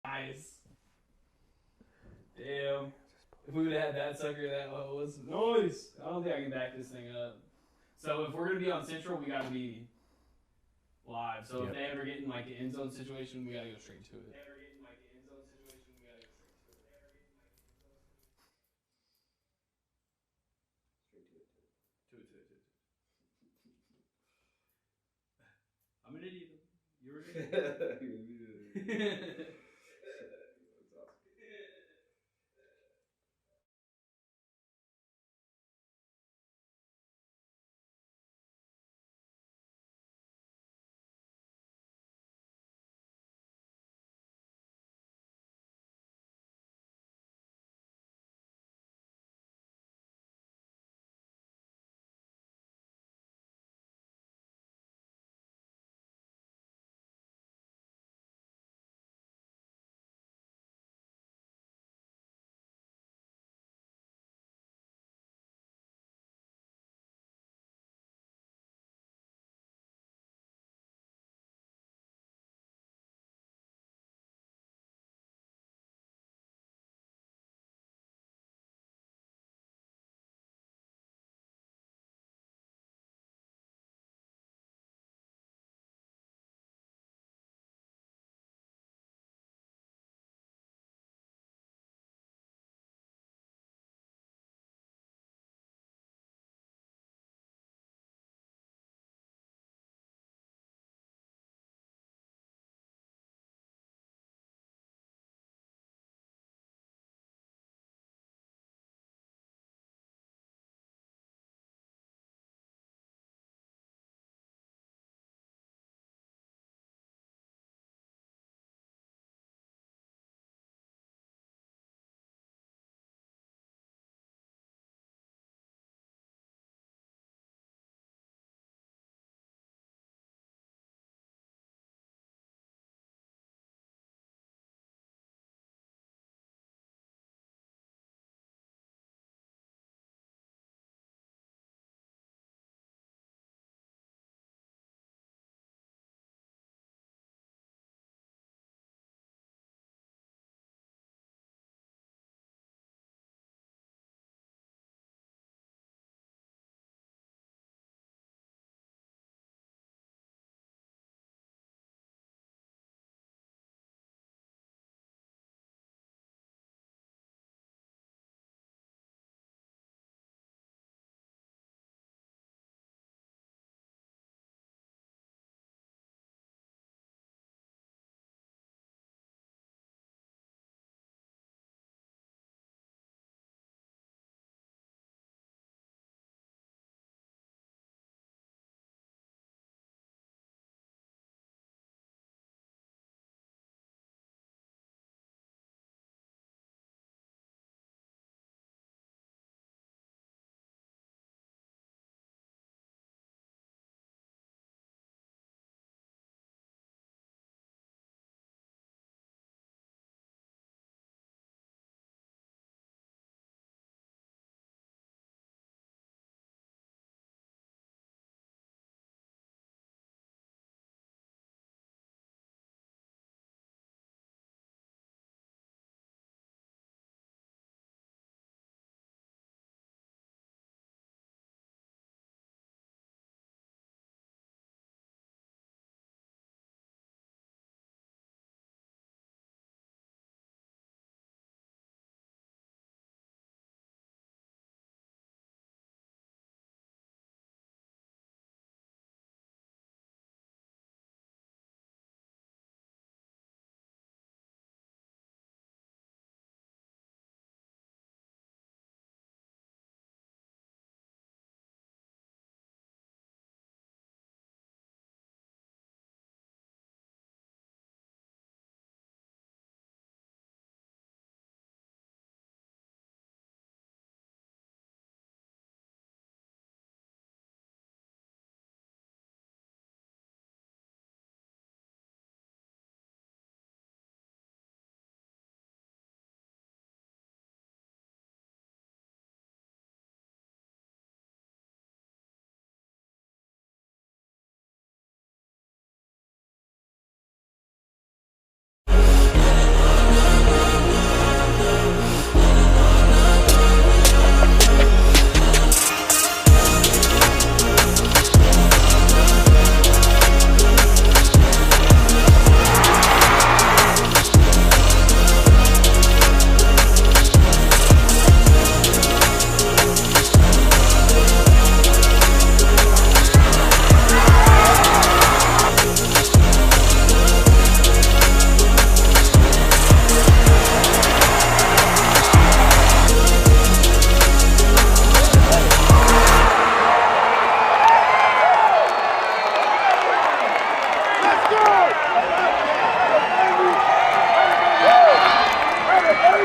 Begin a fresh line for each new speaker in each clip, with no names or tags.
Nice. Damn. If we would have had that sucker, that was nice. I don't think I can back this thing up. So if we're gonna be on Central, we gotta be live. So if they ever get in like an end zone situation, we gotta go straight to it. I'm an idiot. You're an idiot.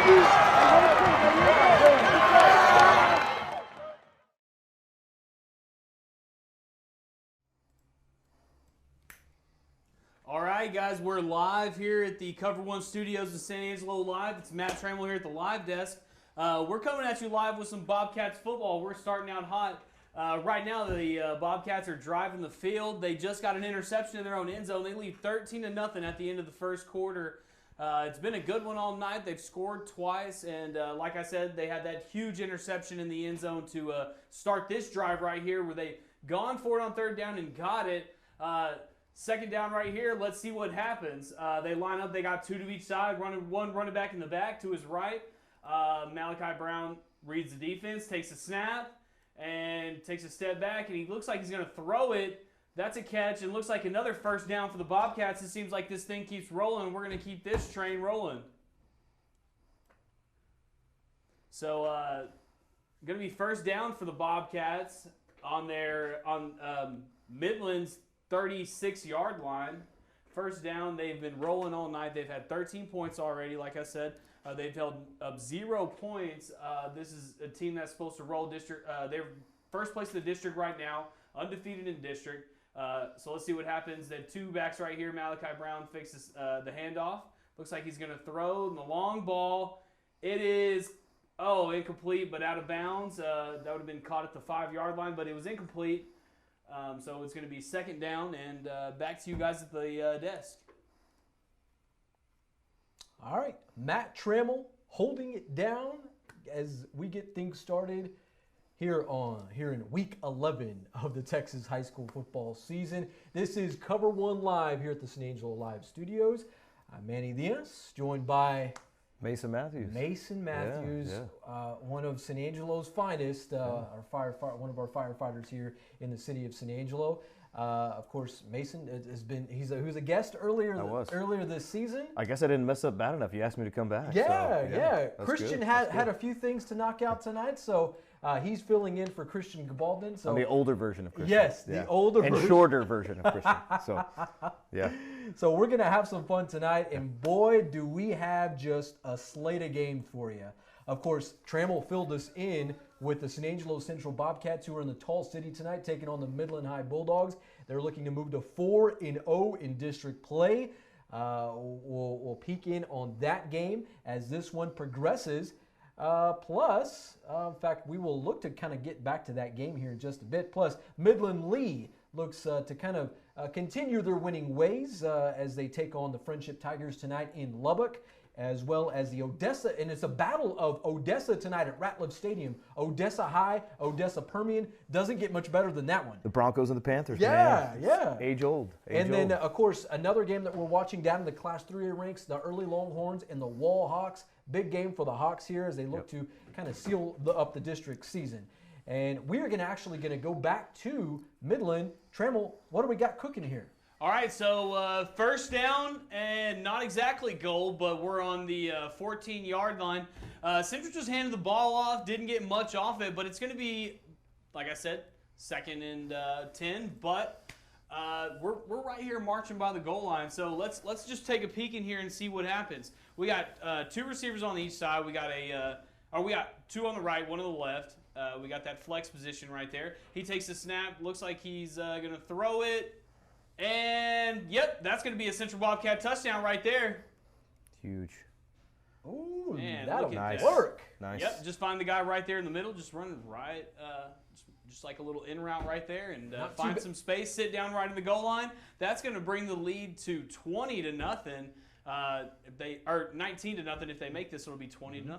All right, guys, we're live here at the COVER1 studios in San Angelo Live. It's Matt Trammell here at the live desk. We're coming at you live with some Bobcats football. We're starting out hot. Right now, the Bobcats are driving the field. They just got an interception in their own end zone. They lead 13-0 at the end of the first quarter. It's been a good one all night. They've scored twice, and like I said, they had that huge interception in the end zone to start this drive right here where they gone for it on third down and got it. Second down right here, let's see what happens. They line up, they got two to each side, one running back in the back to his right. Malachi Brown reads the defense, takes a snap, and takes a step back, and he looks like he's going to throw it. That's a catch, and looks like another first down for the Bobcats. It seems like this thing keeps rolling. We're going to keep this train rolling. So, going to be first down for the Bobcats on Midland's 36-yard line. First down, they've been rolling all night. They've had 13 points already, like I said. They've held up 0 points. This is a team that's supposed to roll district. They're first place in the district right now, undefeated in district. So let's see what happens. They have two backs right here. Malachi Brown fixes the handoff. Looks like he's going to throw the long ball. It is, incomplete, but out of bounds. That would have been caught at the 5-yard line, but it was incomplete. So it's going to be second down, and back to you guys at the desk.
All right, Matt Trammell holding it down as we get things started here in week 11 of the Texas high school football season. This is COVER1 Live here at the San Angelo Live Studios. I'm Manny Diaz, joined by
Mason Matthews.
One of San Angelo's finest, one of our firefighters here in the city of San Angelo. Of course, Mason he was a guest earlier this season.
I guess I didn't mess up bad enough. You asked me to come back.
Yeah. Christian had a few things to knock out tonight, so he's filling in for Christian Gabaldon. So
I'm the older version of Christian.
Yes, the older
and
version.
shorter version of Christian. So, yeah.
So we're gonna have some fun tonight, and boy, do we have just a slate of games for you. Of course, Trammell filled us in with the San Angelo Central Bobcats, who are in the Tall City tonight, taking on the Midland High Bulldogs. They're looking to move to 4-0 in district play. We'll peek in on that game as this one progresses. Plus, in fact, we will look to kind of get back to that game here in just a bit. Plus, Midland Lee looks to kind of continue their winning ways as they take on the Frenship Tigers tonight in Lubbock, as well as the Odessa, and it's a battle of Odessa tonight at Ratliff Stadium. Odessa High, Odessa Permian, doesn't get much better than that one.
The Broncos and the Panthers.
Yeah.
Age old.
Then, of course, another game that we're watching down in the Class 3A ranks, the early Longhorns and the Wall Hawks. Big game for the Hawks here as they look to kind of seal up the district season. And we are actually going to go back to Midland. Trammell, what do we got cooking here?
All right, so first down, and not exactly goal, but we're on the 14-yard line. Central just handed the ball off, didn't get much off it, but it's going to be, like I said, 2nd and 10. But we're right here marching by the goal line, so let's just take a peek in here and see what happens. We got two receivers on each side. We got we got two on the right, one on the left. We got that flex position right there. He takes the snap. Looks like he's going to throw it. And, yep, that's going to be a Central Bobcat touchdown right there.
Huge.
Ooh,
Man,
that'll
nice.
work.
Nice.
Yep, just find the guy right there in the middle, just running right, just like a little in route right there, and find some space, sit down right in the goal line. That's going to bring the lead to 20-0. If they are 19-0, if they make this, it'll be 20-0.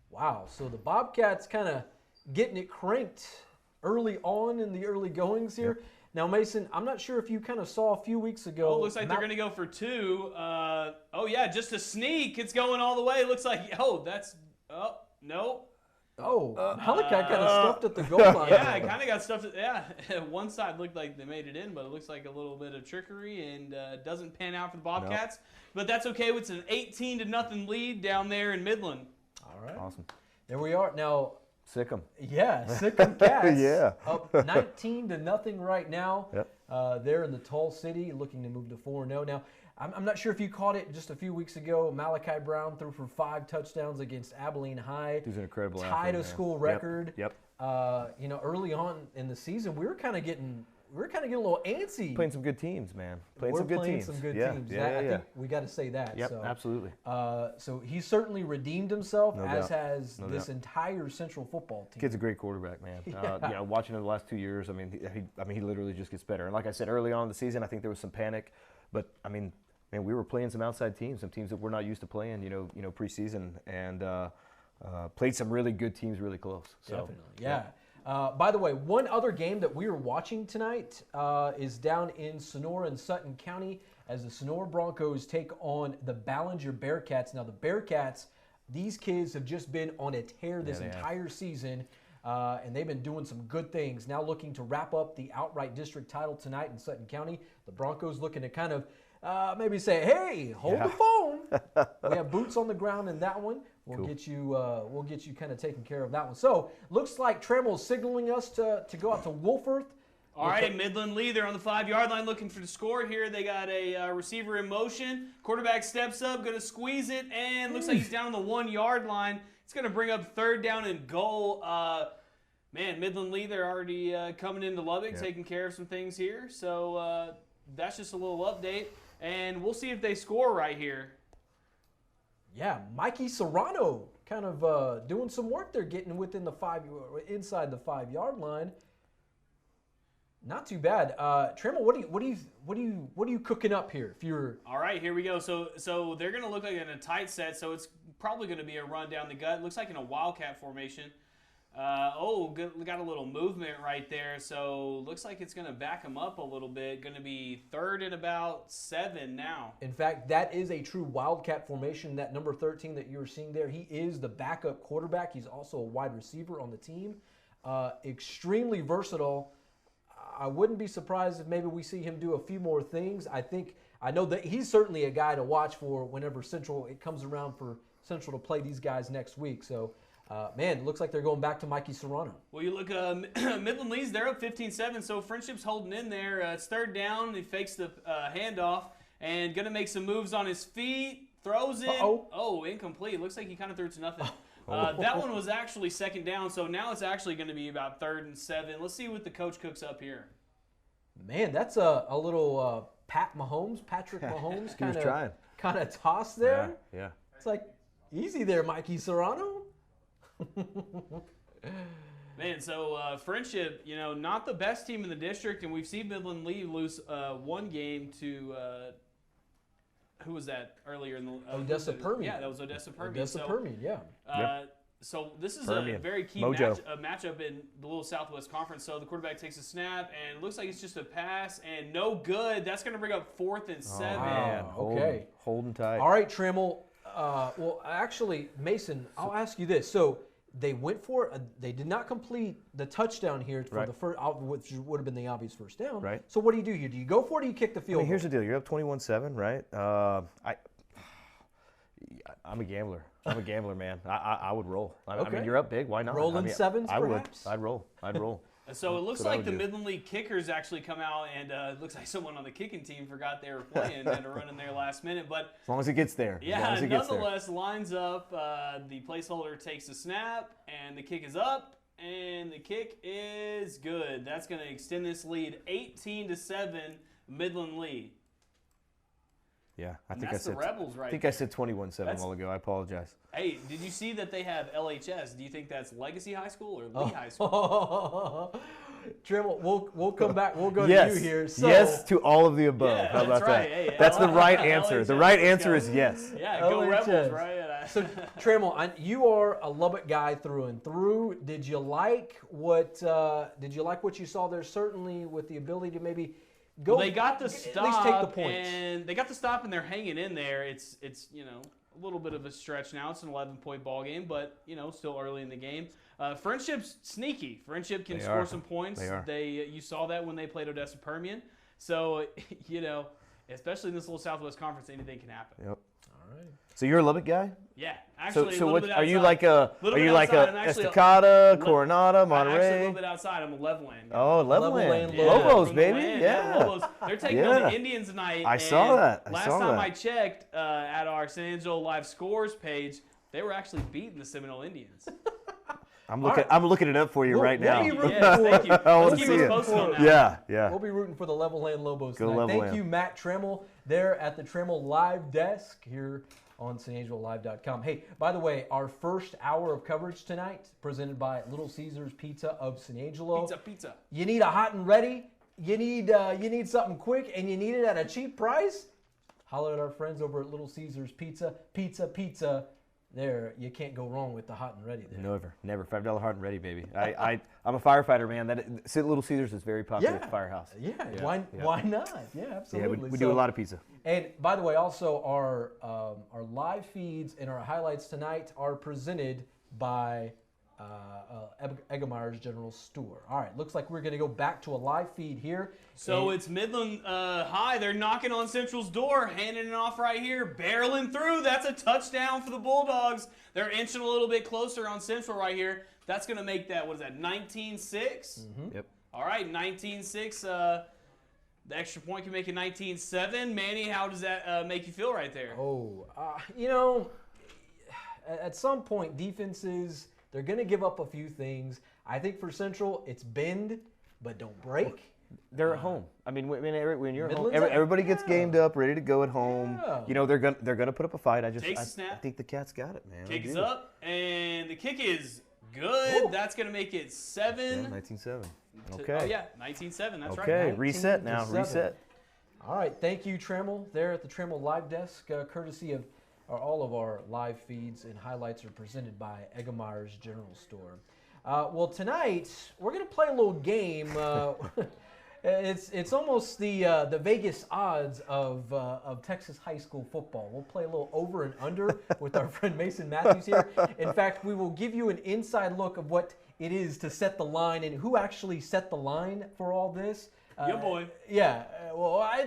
Wow, so the Bobcats kind of getting it cranked early on in the early goings here. Yep. Now, Mason, I'm not sure if you kind of saw a few weeks ago.
Oh, looks like they're going to go for two. Just a sneak. It's going all the way. Looks like, no.
Malachi kind of stuffed at the goal line.
Yeah, it kind of got stuffed. One side looked like they made it in, but it looks like a little bit of trickery and doesn't pan out for the Bobcats. No. But that's okay. It's an 18-0 lead down there in Midland.
All right.
Awesome.
There we are. Now,
Sick 'em.
Yeah, sick 'em Cats.
Yeah.
Up 19-0 right now.
Yep.
They're in the Tall City looking to move to 4-0. Now, I'm not sure if you caught it just a few weeks ago. Malachi Brown threw for 5 touchdowns against Abilene High.
He's an incredible
tied
athlete,
a
man.
school record.
Yep.
Early on in the season, we were kind of getting a little antsy.
Playing some good teams, man.
We're
Playing
playing
some
some good
teams.
teams.
Yeah,
I think we got to say that.
Yep,
so,
absolutely.
So he's certainly redeemed himself,
No
as
doubt.
has
No
this
doubt.
entire Central football team.
Kid's a great quarterback, man.
Yeah.
Watching him the last 2 years, he literally just gets better. And like I said early on in the season, I think there was some panic, but man, we were playing some outside teams, some teams that we're not used to playing, preseason, and played some really good teams really close. So,
Definitely, yeah. By the way, one other game that we are watching tonight is down in Sonora and Sutton County as the Sonora Broncos take on the Ballinger Bearcats. Now, the Bearcats, these kids have just been on a tear this entire season, and they've been doing some good things. Now looking to wrap up the outright district title tonight in Sutton County. The Broncos looking to kind of maybe say, hey, hold the phone. We have boots on the ground in that one. We'll get you kind of taken care of that one. So looks like Trammell's signaling us to go out to Wolforth.
All right, Midland Lee, they're on the 5-yard line looking for the score here. They got a receiver in motion. Quarterback steps up, going to squeeze it, and looks like he's down on the 1-yard line. It's going to bring up 3rd down and goal. Midland Lee, they're already coming into Lubbock, taking care of some things here. So that's just a little update, and we'll see if they score right here.
Yeah, Mikey Serrano kind of doing some work there, getting within the inside the 5-yard line. Not too bad. Trammell, what are you cooking up here? If you're
all right, here we go. So they're going to look like in a tight set. So it's probably going to be a run down the gut. Looks like in a wildcat formation. Got a little movement right there. So looks like it's going to back him up a little bit. Going to be 3rd and about 7 now.
In fact, that is a true wildcat formation. That number 13 that you were seeing there, he is the backup quarterback. He's also a wide receiver on the team. Extremely versatile. I wouldn't be surprised if maybe we see him do a few more things. I know that he's certainly a guy to watch for whenever it comes around for Central to play these guys next week. So, it looks like they're going back to Mikey Serrano.
Well, you look, Midland Lee's, they're up 15-7, so Frenship's holding in there. It's 3rd down. He fakes the handoff and going to make some moves on his feet. Throws it. Oh, incomplete. Looks like he kind of threw it to nothing. That one was actually 2nd down, so now it's actually going to be about 3rd and 7. Let's see what the coach cooks up here.
Man, that's a little Patrick Mahomes kind of toss there.
Yeah.
It's like, easy there, Mikey Serrano.
Man, so Frenship, not the best team in the district, and we've seen Midland Lee lose one game to who was that earlier in the
Odessa Permian.
Yeah, that was Odessa Permian.
Odessa Permian, yeah.
So this is
Permian.
a very key matchup in the Little Southwest Conference. So the quarterback takes a snap, and it looks like it's just a pass, and no good. That's going to bring up 4th and 7.
Man,
okay.
Holding tight.
All right, Trammell. Well, actually, Mason, I'll ask you this. So they went for it. They did not complete the touchdown here for the first, which would have been the obvious 1st down.
Right.
So what do you do here? Do you go for it or do you kick the field goal?
Here's the deal. You're up 21-7, right? I'm a gambler. Man. I would roll. I mean, you're up big. Why not?
Rolling sevens, perhaps?
I'd roll.
So it looks like the Midland Lee kickers actually come out, and it looks like someone on the kicking team forgot they were playing and are running there last minute. But
as long as it gets there.
Yeah, nonetheless, lines up. The placeholder takes a snap, and the kick is up, and the kick is good. That's going to extend this lead 18-7, Midland Lee.
Yeah, I think
that's the Rebels right
I think
there.
I said 21-7 a while ago. I apologize.
Hey, did you see that they have LHS? Do you think that's Legacy High School or Lee High School?
Trammell, we'll come back. We'll go to you here. So,
yes to all of the above.
Yeah,
how about
that's right.
that?
Hey,
that's the right answer.
LHS,
the right answer is yes.
Yeah, go
LHS.
Rebels, right?
So, Trammell, you are a Lubbock guy through and through. Did you like what you saw there? Certainly, with the ability to maybe go.
Well, they got the stop,
at least take the points.
and they got the stop, and they're hanging in there. It's a little bit of a stretch now. It's an 11-point ball game, but still early in the game. Frenship's sneaky. Frenship can score some points.
They are.
You saw that when they played Odessa Permian. So especially in this little Southwest Conference, anything can happen.
Yep.
All right.
So you're a Lubbock guy?
Yeah, Actually,
so
a little
what
bit
are you
outside.
like a
Little
are
bit
you like
outside.
a
I'm actually
Estacada, Coronada,
Actually, a
Monterey?
little bit outside. I'm a Levelland guy.
Oh,
Levelland,
Levelland.
yeah.
Lobos,
From the
baby.
land,
Yeah.
Lobos. They're taking on the Indians tonight.
I saw that.
Last time I checked at our San Angelo Live Scores page, they were actually beating the Seminole Indians.
I'm looking it up for you right now.
Yes, thank you.
I wanna
Let's keep
see
us
it.
posted on that.
Yeah.
We'll be rooting for the Levelland Lobos
Go
tonight. Thank
Levelland.
you, Matt Trammell, there at the Trammell Live desk here on SanAngeloLive.com. Hey, by the way, our first hour of coverage tonight presented by Little Caesars Pizza of San Angelo.
Pizza.
You need a hot and ready. You need something quick, and you need it at a cheap price. Holler at our friends over at Little Caesars Pizza. Pizza. There, you can't go wrong with the hot and ready there.
Never. $5 hot and ready, baby. I'm a firefighter, man. Little Caesars is very popular at the firehouse.
Yeah. Why not? Yeah, absolutely.
Yeah, we do a lot of pizza.
And by the way, also our live feeds and our highlights tonight are presented by Eggemeyer's General Store. All right, looks like we're going to go back to a live feed here.
So it's Midland High. They're knocking on Central's door, handing it off right here, barreling through. That's a touchdown for the Bulldogs. They're inching a little bit closer on Central right here. That's going to make that, 19-6?
Mm-hmm. Yep.
All right, 19-6. The extra point can make it 19-7. Manny, how does that make you feel right there?
At some point, defenses, they're going to give up a few things. I think for Central, it's bend, but don't break.
They're at home. I mean, when you're at home,
Midland's
everybody gets gamed up, ready to go at home.
Yeah.
They're gonna put up a fight. I
snap.
think the Cats got it, man.
Kick is up, and the kick is good.
Ooh.
That's going to make it 7.
19-7.
Oh,
Okay.
yeah, 19-7. That's right.
Okay. Reset now.
19-7.
Reset.
All right, thank you, Trammell, there at the Trammell Live Desk, courtesy of all of our live feeds and highlights are presented by Eggemeyer's General Store. Well, tonight we're going to play a little game. It's almost the Vegas odds of Texas high school football. We'll play a little over and under with our friend Mason Matthews here. In fact, we will give you an inside look of what it is to set the line and who actually set the line for all this.
Your boy.
Yeah.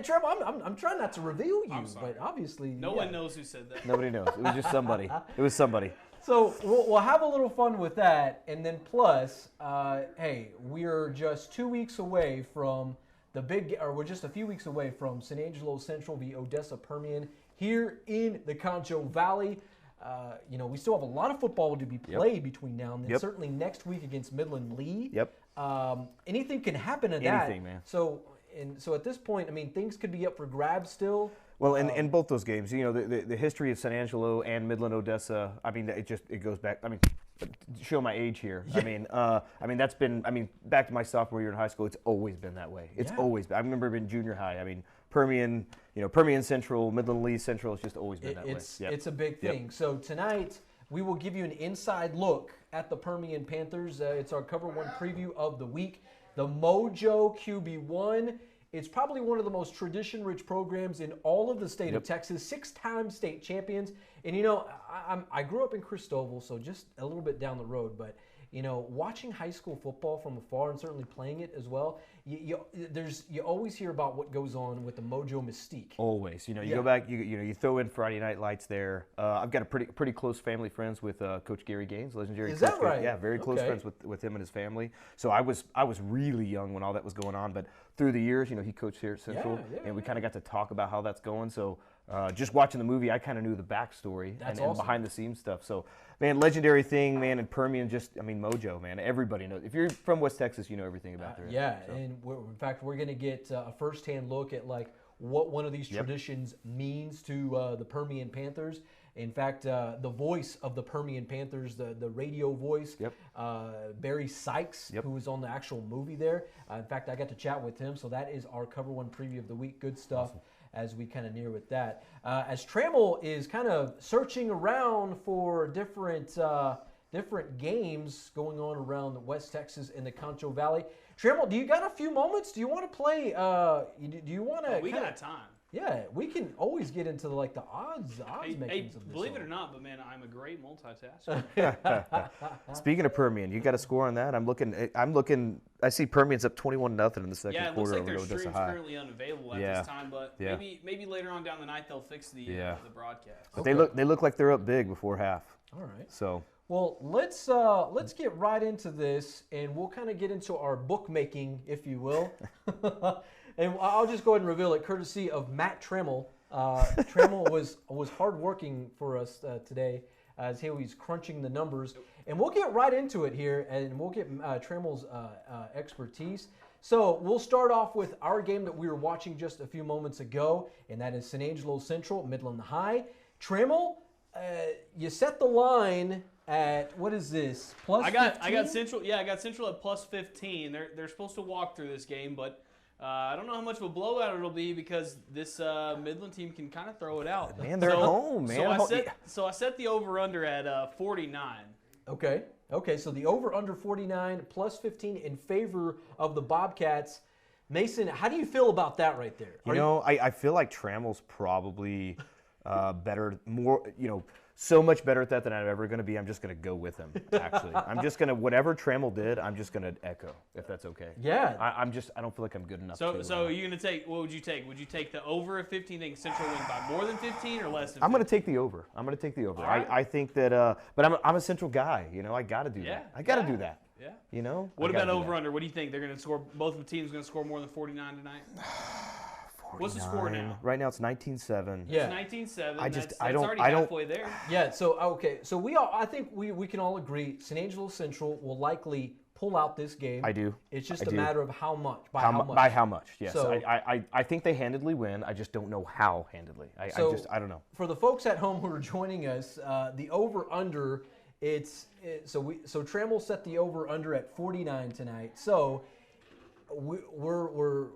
Trev, I'm trying not to reveal you, but obviously
no one knows who said that.
Nobody knows. It was just somebody. It was somebody.
So we'll have a little fun with that, and then plus, hey, we're just 2 weeks away from we're just a few weeks away from San Angelo Central v. Odessa Permian here in the Concho Valley. We still have a lot of football to be played between now and then. Certainly next week against Midland Lee.
Yep.
Anything can happen at that.
Anything, man.
So at this point, I mean, things could be up for grabs still.
Well, in both those games, the history of San Angelo and Midland Odessa, I mean, it goes back. I mean, show my age here. Yeah. I mean that's been. I mean, back to my sophomore year in high school, it's always been that way. It's always been. I remember in junior high. I mean, Permian Central, Midland Lee Central. It's just always been that way.
It's a big thing. Yep. So tonight we will give you an inside look at the Permian Panthers. It's our COVER1 preview of the week. The Mojo QB1. It's probably one of the most tradition-rich programs in all of the state of Texas. 6-time state champions. And, I grew up in Cristobal, so just a little bit down the road. But, watching high school football from afar and certainly playing it as well, you always hear about what goes on with the Mojo mystique.
Always. You go back, you throw in Friday Night Lights there. I've got a pretty close family friends with Coach Gary Gaines, legendary
Is
coach.
that right?
Yeah, very close friends with him and his family. So I was really young when all that was going on, but through the years, he coached here at Central, and we kind of got to talk about how that's going. So just watching the movie, I kind of knew the backstory and behind the scenes stuff. So, man, legendary thing, man, and Permian Mojo, man. Everybody knows. If you're from West Texas, you know everything about there.
And in fact, we're going to get a firsthand look at what one of these traditions means to the Permian Panthers. In fact, the voice of the Permian Panthers, the radio voice, Barry Sykes, who was on the actual movie there. In fact, I got to chat with him, so that is our COVER1 preview of the week. Good stuff as we kind of near with that. As Trammell is kind of searching around for different games going on around West Texas and the Concho Valley. Trammell, do you got a few moments? Do you want to play? Do you want to?
We got time.
Yeah, we can always get into the odds makings of this.
Believe it or not, but man, I'm a great multitasker.
Speaking of Permian, you got a score on that? I'm looking. I see Permian's up 21-0 in the second quarter.
Yeah, it looks like their stream's currently unavailable at this time, but maybe later on down the night they'll fix the broadcast.
But they look like they're up big before half.
All right.
So.
Well, let's get right into this, and we'll kind of get into our bookmaking, if you will. And I'll just go ahead and reveal it, courtesy of Matt Trammell. Trammell was hardworking for us today, as he was crunching the numbers. And we'll get right into it here, and we'll get Trammell's expertise. So we'll start off with our game that we were watching just a few moments ago, and that is San Angelo Central, Midland High. Trammell, you set the line at, what is this, plus 15?
I got Central. Yeah, I got Central at plus 15. They're supposed to walk through this game, but I don't know how much of a blowout it'll be because this Midland team can kind of throw it out.
Man, they're at home, man.
So I set the over/under at 49.
Okay. So the over/under 49 plus 15 in favor of the Bobcats. Mason, how do you feel about that right there?
I feel like Trammell's probably better, more, so much better at that than I'm ever going to be. I'm just going to go with him, actually. I'm just going to, whatever Trammell did, I'm just going to echo, if that's okay.
Yeah.
I don't feel like I'm good enough to.
So you're going to take, what would you take? Would you take the over at 15, think Central win by more than 15 or less than 15?
I'm going to take the over. All right. I think that, but I'm a Central guy. I got to do that. I got to do that.
Yeah. What about over/under? What do you think? They're going to score, both of the teams going to score more than 49 tonight?
49.
What's the score now?
Right now it's 19-7.
Yeah.
It's 19-7.
That's
already halfway there.
Yeah, so so I think we can all agree San Angelo Central will likely pull out this game.
I do.
It's just a matter of how much. By
how much, yes. So, I think they handedly win. I just don't know how handedly. I don't know.
For the folks at home who are joining us, the over/under, so Trammell set the over/under at 49 tonight. So we're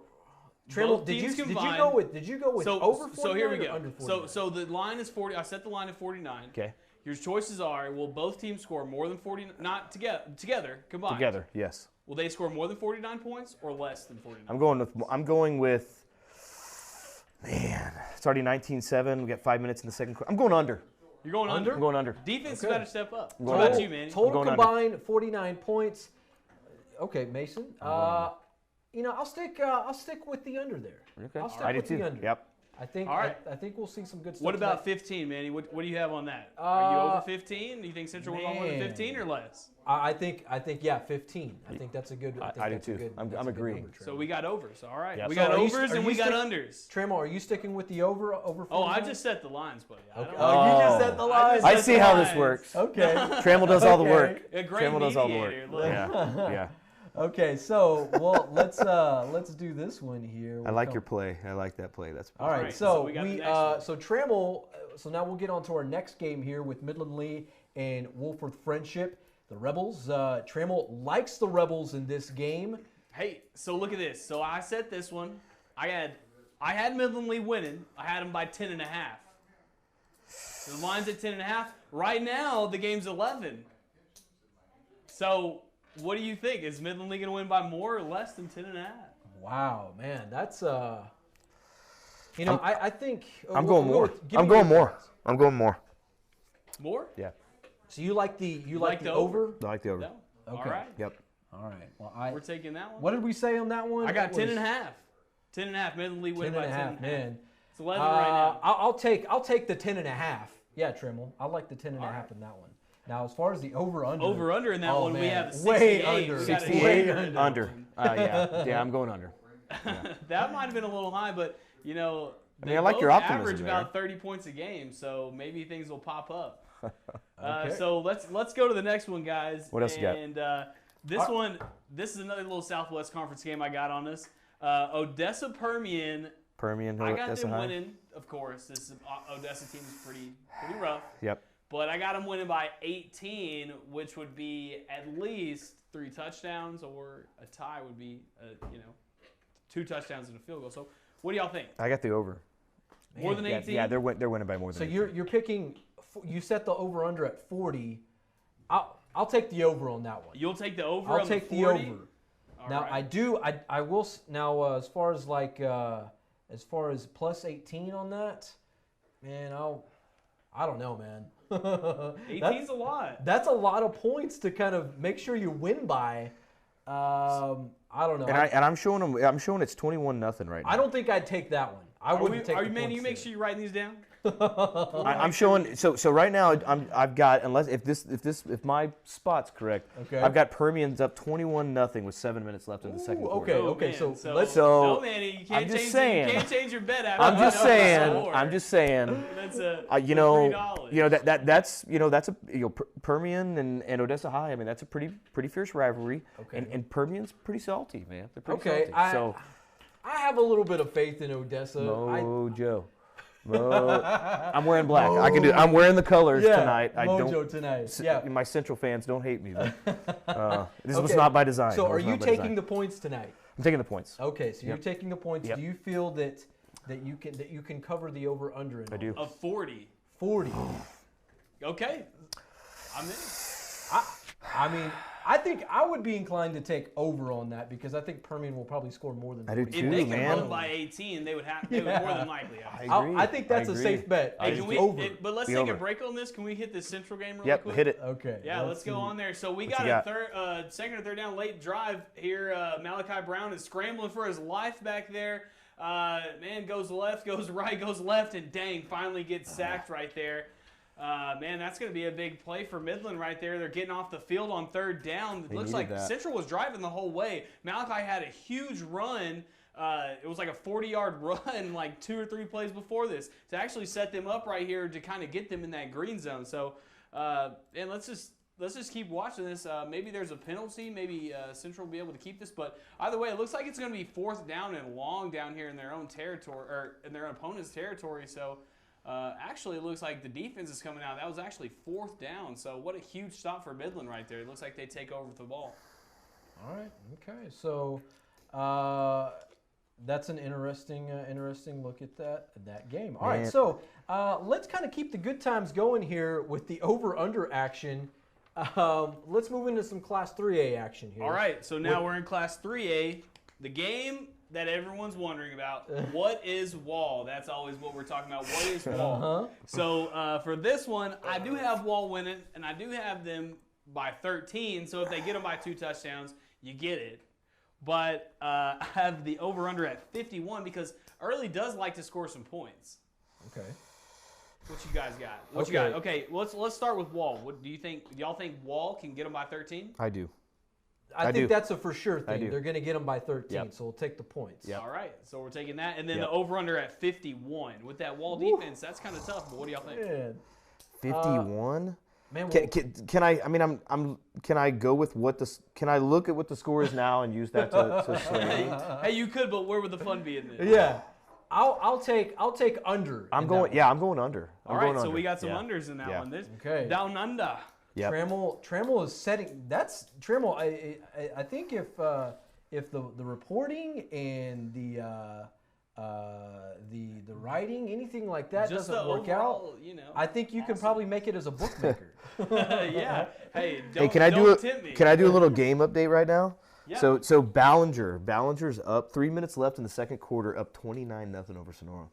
Trammell, did you go with over 49
so here we go.
Under 49?
So the line is 40. I set the line at 49.
Okay.
Your choices are: will both teams score more than 40? Not together combined.
Together, yes.
Will they score more than 49 points or less than 49?
I'm going with. Man, it's already 19-7. We got 5 minutes in the second quarter. I'm going under.
You're going under?
I'm going under.
Defense has got to step up.
What
about you, Manny?
Total combined 49 points. Okay, Mason. I'll stick with the under there.
Okay.
I'll stick with the under.
Yep.
I think
All right.
I think we'll see some good stuff.
What about 15, Manny? What do you have on that? Are you over 15? Do you think Central will win more than 15 or less?
I think 15. I think that's a good.
I do too. I'm agreeing.
So we got overs. All right.
Yep.
We got overs and we got unders.
Trammell, are you sticking with the over 49?
Oh, I just set the lines, buddy.
Okay. You just set the lines.
I see how this works.
Okay.
Trammell does all the work.
A great
Trammell does all the work.
mediator,
Yeah.
Okay, so let's do this one here.
I like your play. I like that play. That's
all right. So Trammell. So now we'll get on to our next game here with Midland Lee and Wolford Frenship. The Rebels. Trammell likes the Rebels in this game.
Hey, so look at this. So I set this one. I had Midland Lee winning. I had them by 10.5. So the line's at 10.5. Right now the game's 11. So what do you think? Is Midland Lee going to win by more or less than 10.5?
Wow, man, that's I think
I'm going more. I'm going more.
More?
Yeah.
So you like the over?
I like the over.
No?
Okay.
All right.
Yep.
All right. Well,
we're taking that one.
What did we say on that one?
I got 10.5. 10.5. Midland Lee win by 10.5.
Man.
It's 11 right now.
I'll take the 10.5. Yeah, Trammell. I like the 10.5 in that one. Now, as far as the over/under
in that one, we have 68.
Way under.
68 under. Yeah, I'm going under. Yeah.
That might have been a little high, but
I like your optimism
average
there.
about 30 points a game, so maybe things will pop up.
Okay.
So let's go to the next one, guys.
What else you got?
And this is another little Southwest Conference game I got on this. Odessa Permian. I got them winning, of course. This Odessa team is pretty rough.
Yep.
But I got them winning by 18, which would be at least 3 touchdowns, or a tie would be 2 touchdowns and a field goal. So what do y'all think?
I got the over.
More than 18?
Yeah, they're winning by more than 18.
So you're picking. You set the over/under at 40. I'll take the over on that one.
You'll take the over.
I'll
on
take
the
the
40?
over.
All
now
right.
I will now as far as plus 18 on that, man. I don't know, man.
18's a lot.
That's a lot of points to kind of make sure you win by. I don't know.
And I'm showing it's 21-0 right now.
I don't think I'd take that one. I wouldn't take.
Are you, man? You make sure you're writing these down.
I'm showing. So right now I've got, unless if my spot's correct,
Okay.
I've got Permian's up 21-0 with 7 minutes left in the second quarter.
Okay.
Man,
So
so
let's.
no, Manny, you can't
I'm just
change.
saying.
You can't change your bet after.
I'm just
you know the
saying.
score.
I'm just saying.
That's a
$3. That's a Permian and Odessa High. I mean, that's a pretty fierce rivalry.
Okay.
And Permian's pretty salty, man. They're pretty
Okay.
salty.
I have a little bit of faith in Odessa.
Mojo. I'm wearing black. I can do. I'm wearing the colors tonight.
Mojo tonight. Yeah.
My Central fans don't hate me. But, this was
Okay.
not by design.
So
That
are
was
you
not by
taking
design.
the points tonight?
I'm taking the points.
Okay, so you're taking the points.
Yep.
Do you feel that you can cover the over under?
I do.
Of 40.
40.
Okay. I'm in.
I mean, I think I would be inclined to take over on that because I think Permian will probably score more than
I do
40.
too.
If they can
man.
run by 18, they would more than likely have.
I agree.
I think that's
I
a
agree.
safe bet.
Hey,
It's
can we?
over.
But let's
Be
take
over.
a break on this. Can we hit this Central game real
Yep,
quick?
hit it.
Okay.
Yeah, let's go on there. So we got
you
a
got?
second or third down late drive here. Malachi Brown is scrambling for his life back there. Man goes left, goes right, goes left, and dang, finally gets sacked right there. Man, that's going to be a big play for Midland right there. They're getting off the field on third down. It looks like
that.
Central was driving the whole way. Malachi had a huge run. It was like a 40-yard run like 2 or 3 plays before this to actually set them up right here to kind of get them in that green zone. So, and let's just keep watching this. Maybe there's a penalty. Maybe Central will be able to keep this. But either way, it looks like it's going to be 4th down and long down here in their own territory or in their opponent's territory. So, actually, it looks like the defense is coming out. That was actually 4th down. So, what a huge stop for Midland right there. It looks like they take over the ball.
All right. Okay. So that's an interesting look at that game. All right.
Man.
So let's kind of keep the good times going here with the over/under action. Let's move into some Class 3A action here.
All right. So now we're in Class 3A. The game that everyone's wondering about, what is Wall? That's always what we're talking about. What is Wall? So for this one, I do have Wall winning, and I do have them by 13. So if they get them by 2 touchdowns, you get it. But I have the over/under at 51 because Early does like to score some points.
Okay.
What you guys got? What you got? Okay, let's start with Wall. What do you think? Do y'all think Wall can get them by 13?
I do.
I think
do.
that's a for sure
I
thing.
do.
They're going to get them by 13,
Yep.
so we'll take the points.
Yep.
All right, so we're taking that, and then
Yep.
the over/under at 51 with that Wall defense. That's kind of tough. But what do y'all think?
Man,
51.
man
Can I? I mean, Can I go with what the? Can I look at what the score is now and use that to sway me?
Hey, you could, but where would the fun be in this?
yeah. I'll take under.
I'm
in
going.
that
Yeah, I'm going under.
All right, so we got some unders in that
Yeah.
one. This
Okay.
Down under.
Yep.
Trammell is setting. That's Trammell. I think if the reporting and the writing, anything like that
Just
doesn't
the
work out,
overall, you know.
I think you can probably make it as a bookmaker.
Yeah. Hey,
Hey, can I
tempt me.
Can I do a little game update right now?
Yeah.
So Ballinger's up. 3 minutes left in the second quarter, up 29-0 over Sonora.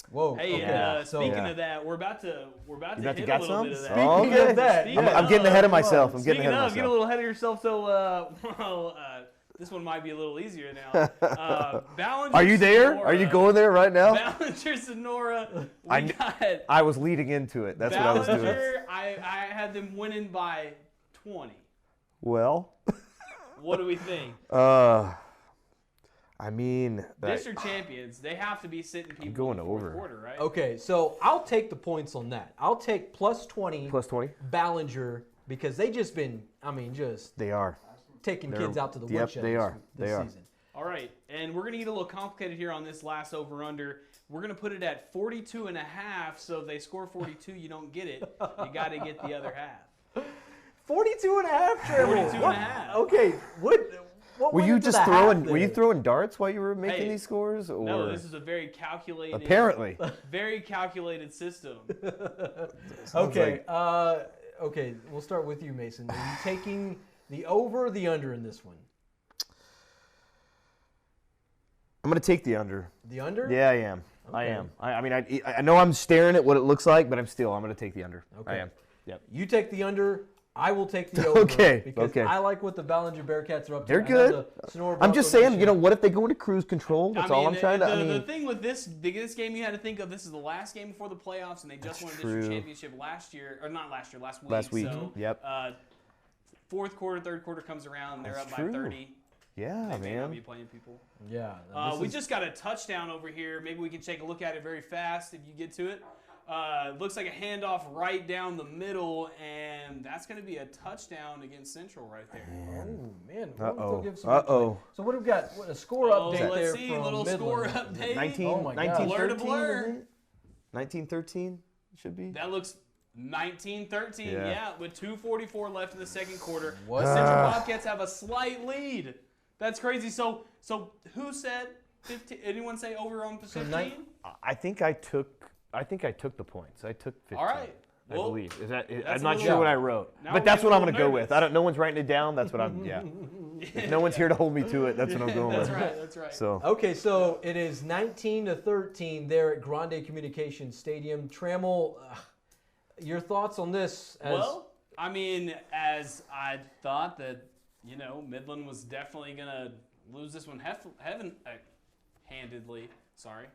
Whoa.
Hey,
okay.
speaking of that, we're about to
about to
hit a
get
little
some?
bit of that.
Speaking
Speaking of that,
Speaking
yeah.
I'm getting ahead of myself. I'm
Speaking
getting ahead of
get a
myself.
little ahead of yourself. So, this one might be a little easier now. Ballinger,
Are you there?
Sonora,
Are you going there right now?
Ballinger, Sonora.
I
We got
I was leading into it. That's what I was doing.
Ballinger. I had them winning by 20.
Well,
What do we think?
I mean,
District champions, they have to be sitting people
going
in the fourth
over.
quarter, right?
Okay, so I'll take the points on that. I'll take plus 20.
plus 20.
Ballinger because they just been, just
They are.
taking kids out to the
Yep,
woodshed
they are.
this
They are.
season.
All right, and we're going to get a little complicated here on this last over-under. We're going to put it at 42.5, so if they score 42, you don't get it. You got to get the other half.
42 and a half, Trevor.
42 and a half.
Okay, what
Were
went
you
into
just
the
throwing?
half
Were you
there?
throwing darts while you were making
Hey,
these scores? Or
No, this is a very calculated.
apparently.
Very calculated system.
Okay, okay, we'll start with you, Mason. Are you taking the over or the under in this one?
I'm gonna take the under.
The under?
Yeah, I am. I
Okay.
am. I mean, I know I'm staring at what it looks like, but I'm gonna take the under.
Okay.
I am. Yep.
You take the under. I will take the over.
Okay,
Because
okay.
I like what the Ballinger Bearcats are up to.
They're
I know
good.
the Sonora
I'm just
Broncos
saying,
this year-
what if they go into cruise control? That's all I'm trying to.
The thing with this game you had to think of, this is the last game before the playoffs, and they just won a district championship last year, or not last year, last week.
Last week,
So,
yep.
Fourth quarter, third quarter comes around, and they're
That's
up
true.
by 30.
Yeah,
They may not
man.
be playing people.
Yeah.
We just got a touchdown over here. Maybe we can take a look at it very fast if you get to it. Looks like a handoff right down the middle, and that's going to be a touchdown against Central right there.
Oh, man.
Uh-oh.
So what have we got? A score update
let's
there
see,
from
little
Midland.
score update.
1913,
Blur to blur.
isn't it? 1913 should be.
That looks 19-13, yeah, with 2:44 left in the second quarter.
What?
The Central Bobcats have a slight lead. That's crazy. So who said 15? Anyone say over on 15?
I think I took the points. I took 15.
All right.
I
Well,
believe. I'm
that's
not
a
sure
little-
what I wrote,
Now
but
we're
that's
getting
what
a
I'm going to
little
go with.
nervous.
No one's writing it down. That's what I'm. Yeah. If no one's here to hold me to it, that's what I'm going
That's
with.
right. That's right.
So
Okay, so it is 19-13 there at Grande Communications Stadium. Trammell, your thoughts on this?
Well, I mean, as I thought that, Midland was definitely going to lose this one handedly. Sorry.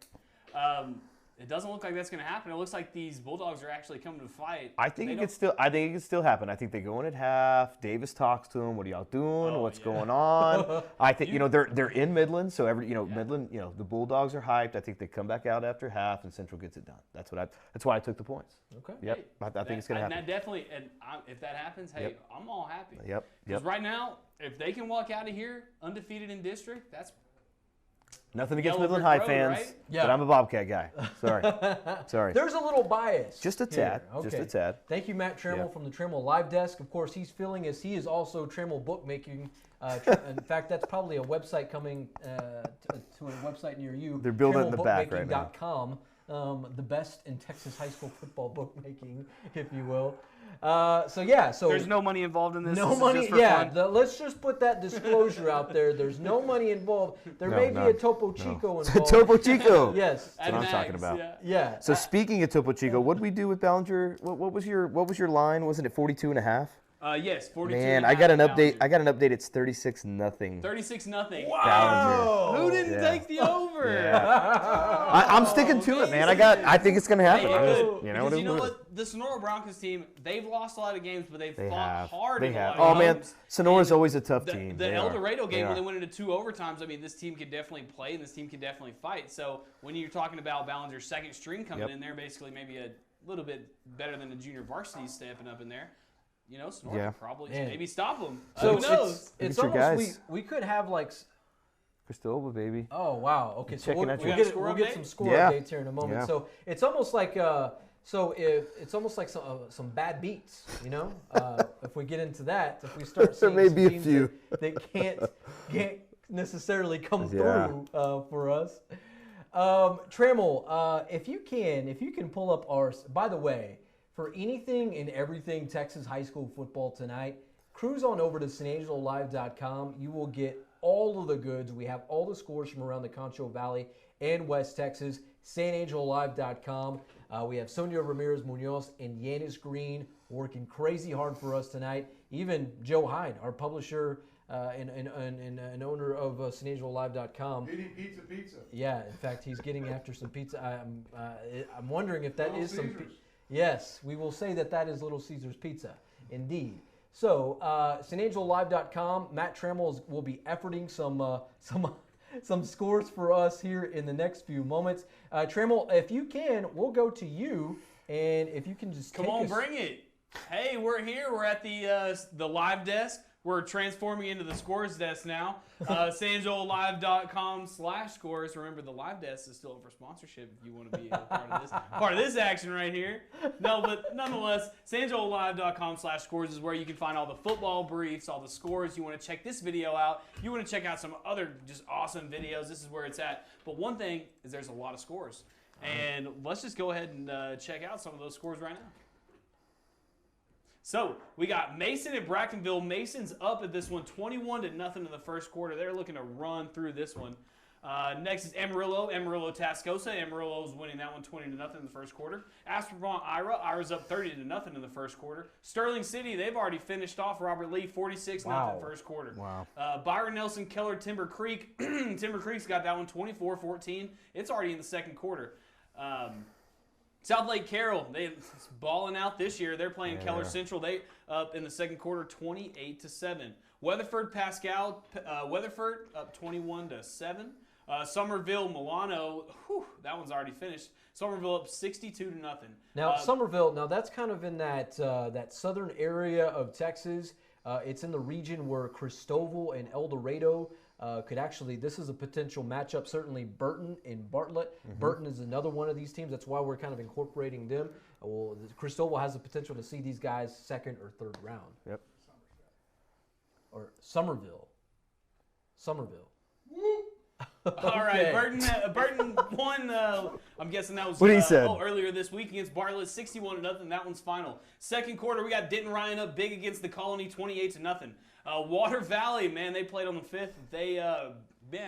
It doesn't look like that's going to happen. It looks like these Bulldogs are actually coming to fight.
I think it could still happen. I think they go in at half. Davis talks to them. What are y'all doing? What's going on? I think they're in Midland, so Midland, the Bulldogs are hyped. I think they come back out after half, and Central gets it done. That's why I took the points.
Okay.
Yep. I think it's going to happen.
That definitely, if that happens, hey, I'm all happy.
Yep.
Because right now, if they can walk out of here undefeated in district, that's
Nothing against
Yellow
Midland
Brick
High
Road,
fans,
right?
Yeah.
but I'm a Bobcat guy. Sorry.
There's a little bias.
Just a tad.
here.
Just a
Okay.
tad.
Thank you, Matt Trammell
Yeah.
from the Trammell Live Desk. Of course, he's filling as he is also Trammell Bookmaking. In fact, that's probably a website coming to a website near you.
They're building it in the back right now.
TrammellBookmaking.com, the best in Texas high school football bookmaking, if you will. So
there's no money involved in this.
No
This is
money,
just for
yeah.
fun.
Let's just put that disclosure out there. There's no money involved. There may be a Topo Chico involved.
Topo Chico.
Yes.
That's what I'm talking about.
Yeah.
So speaking of Topo Chico, what did we do with Ballinger? What was your line? Wasn't it 42.5?
Yes, 42.
Man, I got an update. I got an update. It's 36-0.
36-0.
Ballinger.
Who didn't
Yeah.
take the over?
Yeah. I'm sticking to it, man. I think it's gonna happen.
Because you know what? The Sonora Broncos team, they've lost a lot of games, but they've fought hard in a lot
Oh
of
man,
games.
Sonora's always a tough
The
team.
El Dorado game where they went into 2 overtimes, I mean, this team can definitely play and this team can definitely fight. So when you're talking about Ballinger's second string coming in there, basically maybe a little bit better than the junior varsity stepping up in there. Sonora could probably maybe stop them.
So
Who knows?
It's
Look at your
almost
guys.
we could have like.
Cristobal, baby.
Oh wow. Okay, so
Checking
we'll
at you.
we'll get some score
Yeah.
updates here in a moment.
Yeah.
So it's almost like it's almost like some bad beats, if we get into that, if we start
There
seeing
may
some
be a
teams
few.
that can't necessarily come
Yeah.
through for us. Trammell, if you can pull up our. By the way, for anything and everything Texas high school football tonight, cruise on over to SanAngeloLive.com. You will get all of the goods. We have all the scores from around the Concho Valley and West Texas. SanAngeloLive.com. We have Sonia Ramirez Munoz and Yanis Green working crazy hard for us tonight. Even Joe Hyde, our publisher and owner of SanAngeloLive.com.
Eating pizza.
Yeah, in fact, he's getting after some pizza. I'm wondering if that
Little
is some.
Caesars.
Yes, we will say that is Little Caesars Pizza, indeed. So, SanAngeloLive.com. Matt Trammell will be efforting some scores for us here in the next few moments. Trammell, if you can, we'll go to you, and if you can just
Come
take
on,
us.
bring it. Hey, we're here. We're at the live desk. We're transforming into the scores desk now. SanAngeloLive.com/scores. Remember, the live desk is still up for sponsorship if you want to be a part of this action right here. No, but nonetheless, SanAngeloLive.com/scores is where you can find all the football briefs, all the scores. You want to check this video out. You want to check out some other just awesome videos. This is where it's at. But one thing is there's a lot of scores. And let's just go ahead and check out some of those scores right now. So we got Mason and Bracktonville. Mason's up at this one, 21-0 in the first quarter. They're looking to run through this one. Next is Amarillo Tascosa. Amarillo's winning that one 20-0 in the first quarter. Aspermont Ira's up 30-0 in the first quarter. Sterling City, they've already finished off Robert Lee 46-0 first quarter.
Wow.
Byron Nelson Keller Timber Creek. Timber Creek's got that one 24-14. It's already in the second quarter. South Lake Carroll, they're balling out this year. They're playing Keller Central. They up in the second quarter 28-7. Weatherford Pascal, Weatherford up 21-7. Somerville Milano, that one's already finished. Somerville up 62-0.
Now Somerville, that's kind of in that that southern area of Texas. It's in the region where Cristobal and El Dorado could actually. This is a potential matchup. Certainly Burton and Bartlett. Burton is another one of these teams. That's why we're kind of incorporating them. Well, Cristobal has the potential to see these guys second or third round.
Yep.
Or Somerville.
All right, Burton won. I'm guessing that was
what he said.
Earlier this week against Bartlett, 61-0. That one's final. Second quarter, we got Denton Ryan up big against the Colony, 28-0. Water Valley, man, they played on the 5th. They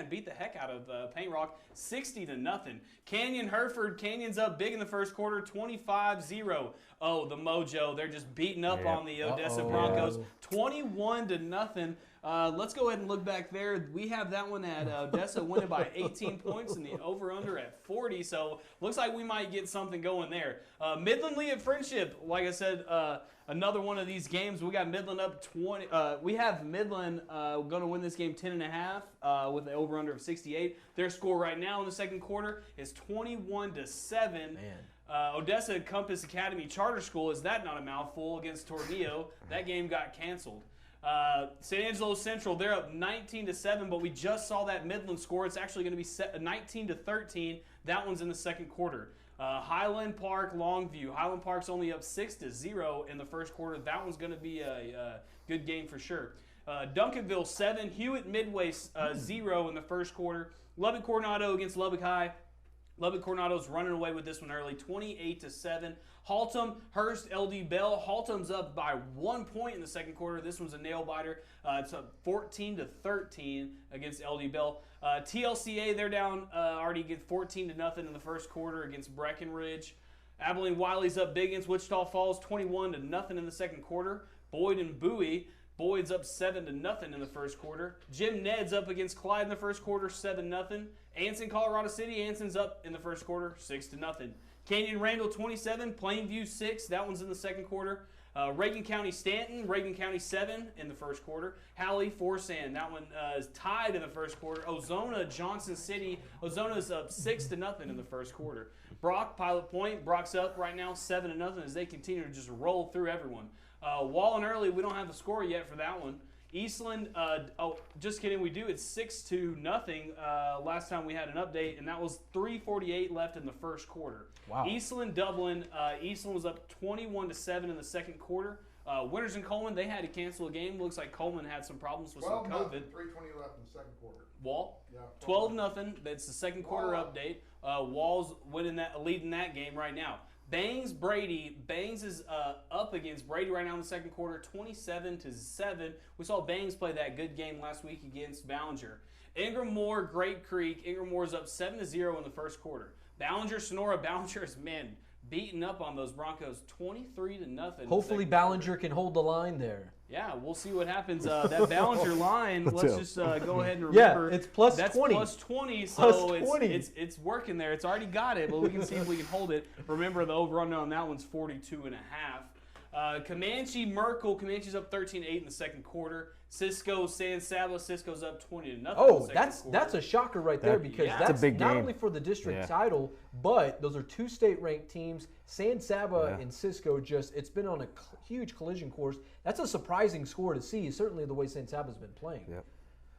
beat the heck out of Paint Rock, 60-0. Canyon Hereford, Canyon's up big in the first quarter, 25-0. Oh, the Mojo, they're just beating up on the Odessa Broncos, 21-0. Let's go ahead and look back there. We have that one at Odessa winning by 18 points and the over-under at 40. So looks like we might get something going there. Midland Lee at Frenship. Like I said, another one of these games. We got Midland up 20. We have Midland going to win this game 10.5 with the over-under of 68. Their score right now in the second quarter is 21-7.
Man.
Odessa Compass Academy Charter School, is that not a mouthful, against Tornillo? That game got canceled. San Angelo Central, they're up 19-7, but we just saw that Midland score. It's actually going to be 19-13. That one's in the second quarter. Highland Park, Longview. Highland Park's only up 6-0 in the first quarter. That one's going to be a good game for sure. Duncanville 7, Hewitt Midway 0 in the first quarter. Lubbock Coronado against Lubbock High. Lubbock Coronado's running away with this one early, 28-7. Haltom, Hurst, LD Bell. Haltom's up by 1 point in the second quarter. This one's a nail biter. It's up 14-13 against LD Bell. TLCA, they're down already get 14-0 in the first quarter against Breckenridge. Abilene Wiley's up big against Wichita Falls, 21-0 in the second quarter. Boyd and Bowie. Boyd's up 7-0 in the first quarter. Jim Ned's up against Clyde in the first quarter, 7-0. Anson, Colorado City. Anson's up in the first quarter, 6-0. Canyon Randall 27, Plainview 6. That one's in the second quarter. Reagan County Stanton, Reagan County 7 in the first quarter. Halley Forsan, that one is tied in the first quarter. Ozona Johnson City, Ozona's up 6-0 in the first quarter. Brock Pilot Point, Brock's up right now 7-0 as they continue to just roll through everyone. Wallen Early, we don't have the score yet for that one. Eastland, just kidding, we do. It's 6-0 last time we had an update, and that was 3:48 left in the first quarter.
Wow.
Eastland, Dublin, Eastland was up 21-7 in the second quarter. Winters and Coleman, they had to cancel a game. Looks like Coleman had some problems with some COVID.
3:20 left in the second quarter.
Wall?
Yeah.
12-0. That's the second quarter update. Wall's leading that game right now. Bangs Brady. Bangs is up against Brady right now in the second quarter, 27-7. We saw Bangs play that good game last week against Ballinger. Ingram Moore, Great Creek. Ingram Moore's up 7-0 in the first quarter. Ballinger, Sonora. Ballinger is, beating up on those Broncos, 23-0.
Hopefully Ballinger can hold the line there.
Yeah, we'll see what happens. That Ballinger line, let's just go ahead and remember.
Yeah, it's plus
that's
20.
Plus 20, so
Plus 20.
It's working there. It's already got it, but we can see if we can hold it. Remember, the over-under on that one's 42.5. Comanche Merkel. Comanche's up 13-8 in the second quarter. Cisco San Saba. Cisco's up 20-0 in the second quarter.
That's a shocker right there because that's
a big
not
game.
only for the district title, but those are two state-ranked teams. San Saba and Cisco it's been on a huge collision course. That's a surprising score to see, certainly the way San Saba's been playing.
Yep.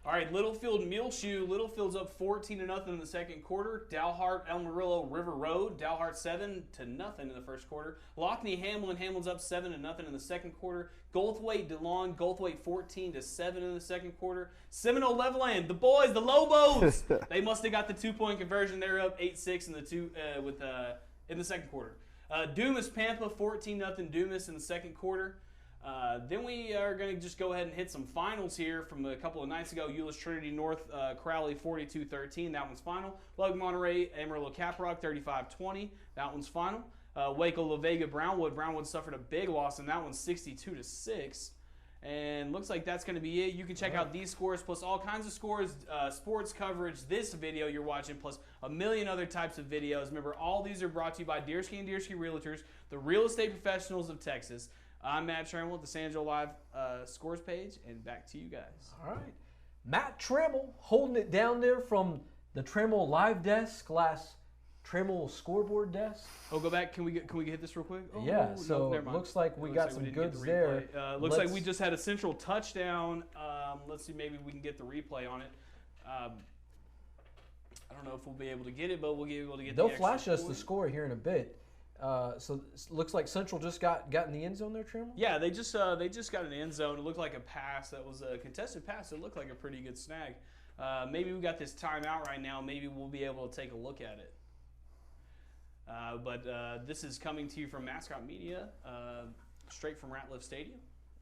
All right, Littlefield Muleshoe. Littlefield's up 14-0 in the second quarter. Dalhart, El Murillo, River Road. Dalhart 7-0 in the first quarter. Lockney Hamlin. Hamlin's up 7-0 in the second quarter. Goldthwaite DeLong. Goldthwaite 14-7 in the second quarter. Seminole Leveland. The boys, the Lobos. They must have got the 2-point conversion. They're up 8-6 in the second quarter. Dumas Pampa 14-0 Dumas in the second quarter. Then we are going to just go ahead and hit some finals here from a couple of nights ago. Euless Trinity North Crowley 42-13. That one's final. Lug Monterey Amarillo Caprock 35-20. That one's final. Waco La Vega Brownwood. Brownwood suffered a big loss, and that one's 62-6. And looks like that's going to be it. You can check out these scores plus all kinds of scores, sports coverage, this video you're watching, plus a million other types of videos. Remember, all these are brought to you by Deersky and Deersky Realtors, the real estate professionals of Texas. I'm Matt Trammell at the San Angelo Live scores page, and back to you guys.
All right. Matt Trammell holding it down there from the Trammell Live desk / Trammell scoreboard desk.
Oh, go back. Can we hit this real quick? Oh,
Yeah,
no,
so
never mind.
looks like we got some
didn't get
goods
the
there.
replay. Looks like we just had a central touchdown. Let's see, maybe we can get the replay on it. I don't know if we'll be able to get it, but we'll be able to get.
They'll
the
flash us
point.
the score here in a bit. So it looks like Central just got in the end zone there, Trammell?
Yeah, they just got an end zone. It looked like a pass that was a contested pass. It looked like a pretty good snag. Maybe we got this timeout right now. Maybe we'll be able to take a look at it. But this is coming to you from Mascot Media, straight from Ratliff Stadium.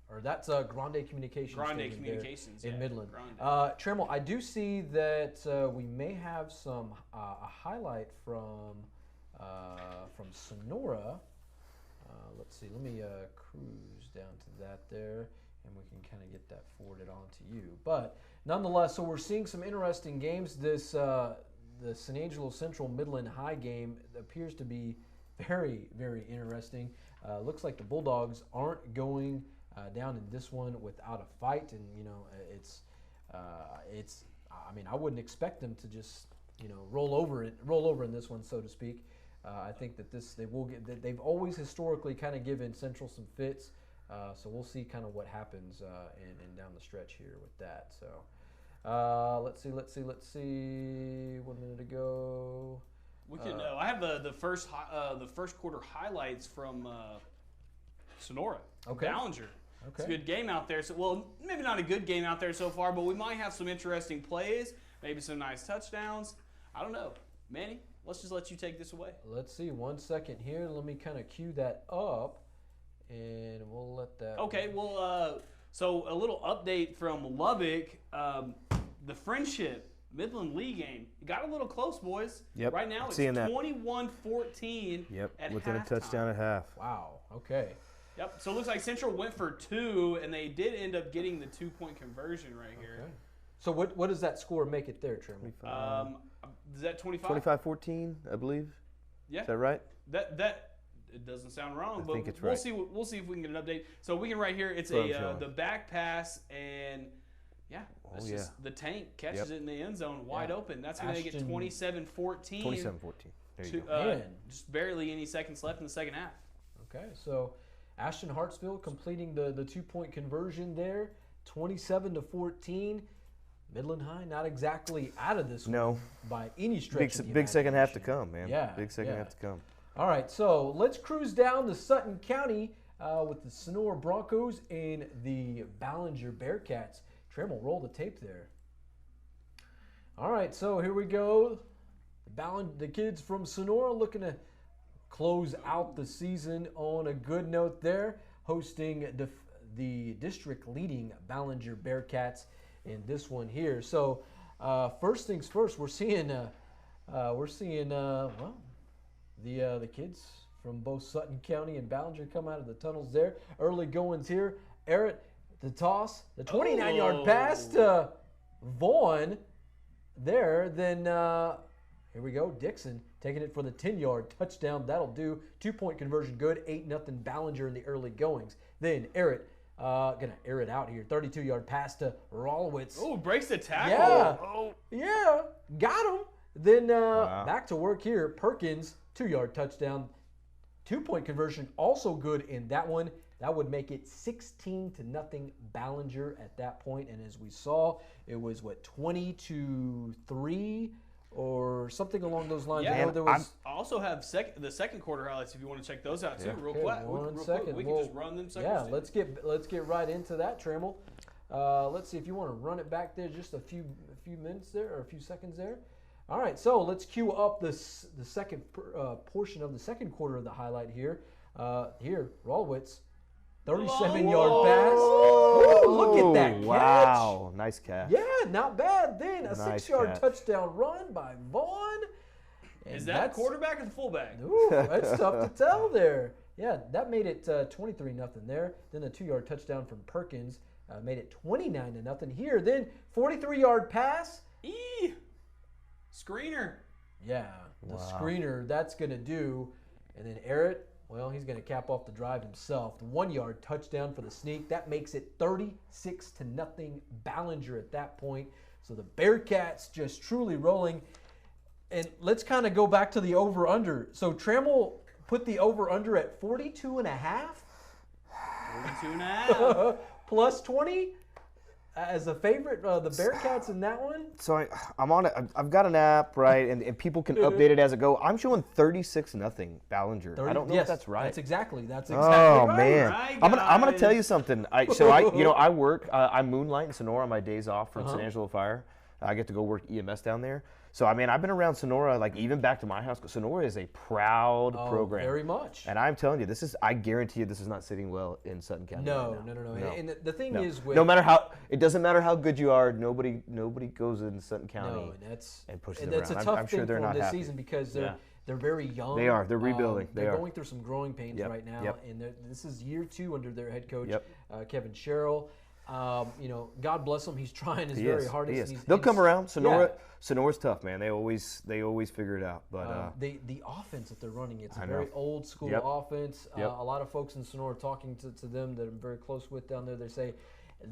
Or that's Grande Communications.
Grande
Stadium
Communications
there in
yeah,
Midland.
Grande.
Trammell, I do see that we may have some a highlight from Sonora. Let's see. Let me cruise down to that there, and we can kind of get that forwarded on to you. But nonetheless, so we're seeing some interesting games. This the San Angelo Central Midland High game appears to be very, very interesting. Looks like the Bulldogs aren't going down in this one without a fight, and you know it's. I mean, I wouldn't expect them to just roll over in this one, so to speak. I think that they've always historically kind of given Central some fits, so we'll see kind of what happens and down the stretch here with that. So let's see. 1 minute to go.
We can. I have the first quarter highlights from Sonora.
Okay.
Ballinger.
Okay.
It's a good game out there. So, well, maybe not a good game out there so far, but we might have some interesting plays, maybe some nice touchdowns. I don't know. Manny, let's just let you take this away.
Let's see. 1 second here. Let me kind of cue that up, and we'll let that.
Okay. Well, so a little update from Lubbock. The Frenship Midland Lee game. It got a little close, boys.
Yep.
Right now it's 21-14.
Yep.
At
Within
halftime.
a touchdown at half.
Wow. Okay.
Yep. So it looks like Central went for 2, and they did end up getting the 2-point conversion right here.
Okay. So what does that score make it there, Trammell?
Is that 25?
25-14, I believe.
Yeah.
Is that right?
That it doesn't sound wrong, but
think it's
we'll
right.
see. We'll see if we can get an update. So we can right here. It's
That's what I'm showing.
the back pass, and yeah, that's just the tank catches it in the end zone wide open. That's going to make it 27-14.
27-14. There you go.
Man.
Just barely any seconds left in the second half.
Okay, so Ashton Hartsfield completing the 2-point conversion there, 27-14. Midland High not exactly out of this one by any stretch of the
Big second half to
imagination.
come, man.
Yeah,
Big second half to come.
All right, so let's cruise down to Sutton County with the Sonora Broncos and the Ballinger Bearcats. Trammell, roll the tape there. All right, so here we go. The kids from Sonora looking to close out the season on a good note there, hosting the district-leading Ballinger Bearcats in this one here. So first things first, we're seeing the kids from both Sutton County and Ballinger come out of the tunnels there. Early goings here. Eric, the toss, the 29-yard pass to Vaughn there. Then here we go. Dixon taking it for the 10-yard touchdown. That'll do. 2-point conversion good. 8-0 Ballinger in the early goings. Then Eric gonna air it out here. 32-yard pass to Rolowitz.
Oh, breaks the tackle.
Yeah. Yeah. Got him. Then back to work here. Perkins, 2-yard touchdown. 2-point conversion also good in that one. That would make it 16-0 Ballinger at that point. And as we saw, it was 20-3 or something along those lines.
Yeah,
I know there was.
I also have the second quarter highlights if you want to check those out too, real
Okay,
quick.
one
Real
second.
quick. We can just run them seconds.
Yeah, let's get right into that, Trammell. Let's see if you want to run it back there just a few minutes there or a few seconds there. All right, so let's cue up the second portion of the second quarter of the highlight here. Rolowitz 37-yard pass. Ooh, look at that catch.
Wow, nice catch.
Yeah, not bad. Then a
Nice
6-yard
catch.
touchdown run by Vaughn. And
Is that the quarterback or the fullback?
Ooh, that's tough to tell there. Yeah, that made it 23-0 there. Then a 2-yard touchdown from Perkins made it 29-0 here. Then 43-yard pass.
Screener.
Yeah, the screener, that's going to do. And then Errett, well, he's going to cap off the drive himself. The 1-yard touchdown for the sneak. That makes it 36-0 Ballinger at that point. So the Bearcats just truly rolling. And let's kind of go back to the over-under. So Trammell put the over-under at 42.5.
42.5.
Plus 20 as a favorite, the Bearcats in that one.
So I'm on it. I've got an app, right, and people can update it as it go. I'm showing 36-0 Ballinger. I don't know if that's right.
That's exactly right.
Oh man,
Right,
I'm gonna
guys.
tell you something. I work. I moonlight in Sonora on my days off from San Angelo Fire. I get to go work EMS down there. So, I mean, I've been around Sonora, like, even back to my house. Sonora is a proud program.
Very much.
And I'm telling you, I guarantee you this is not sitting well in Sutton County.
No.
No.
And the thing is with...
No matter how, it doesn't matter how good you are, nobody goes in Sutton County and pushes them around.
That's a tough
I'm sure
thing
they're
for
not
them this
happy.
season because they're very young.
They are. They're rebuilding.
They're going through some growing pains right now. And this is year 2 under their head coach, Kevin Sherrill. God bless him. He's trying his very hardest.
They'll come around. Sonora's tough, man. They always figure it out. But
the offense that they're running, it's a very old school offense. A lot of folks in Sonora talking to them that I'm very close with down there, they say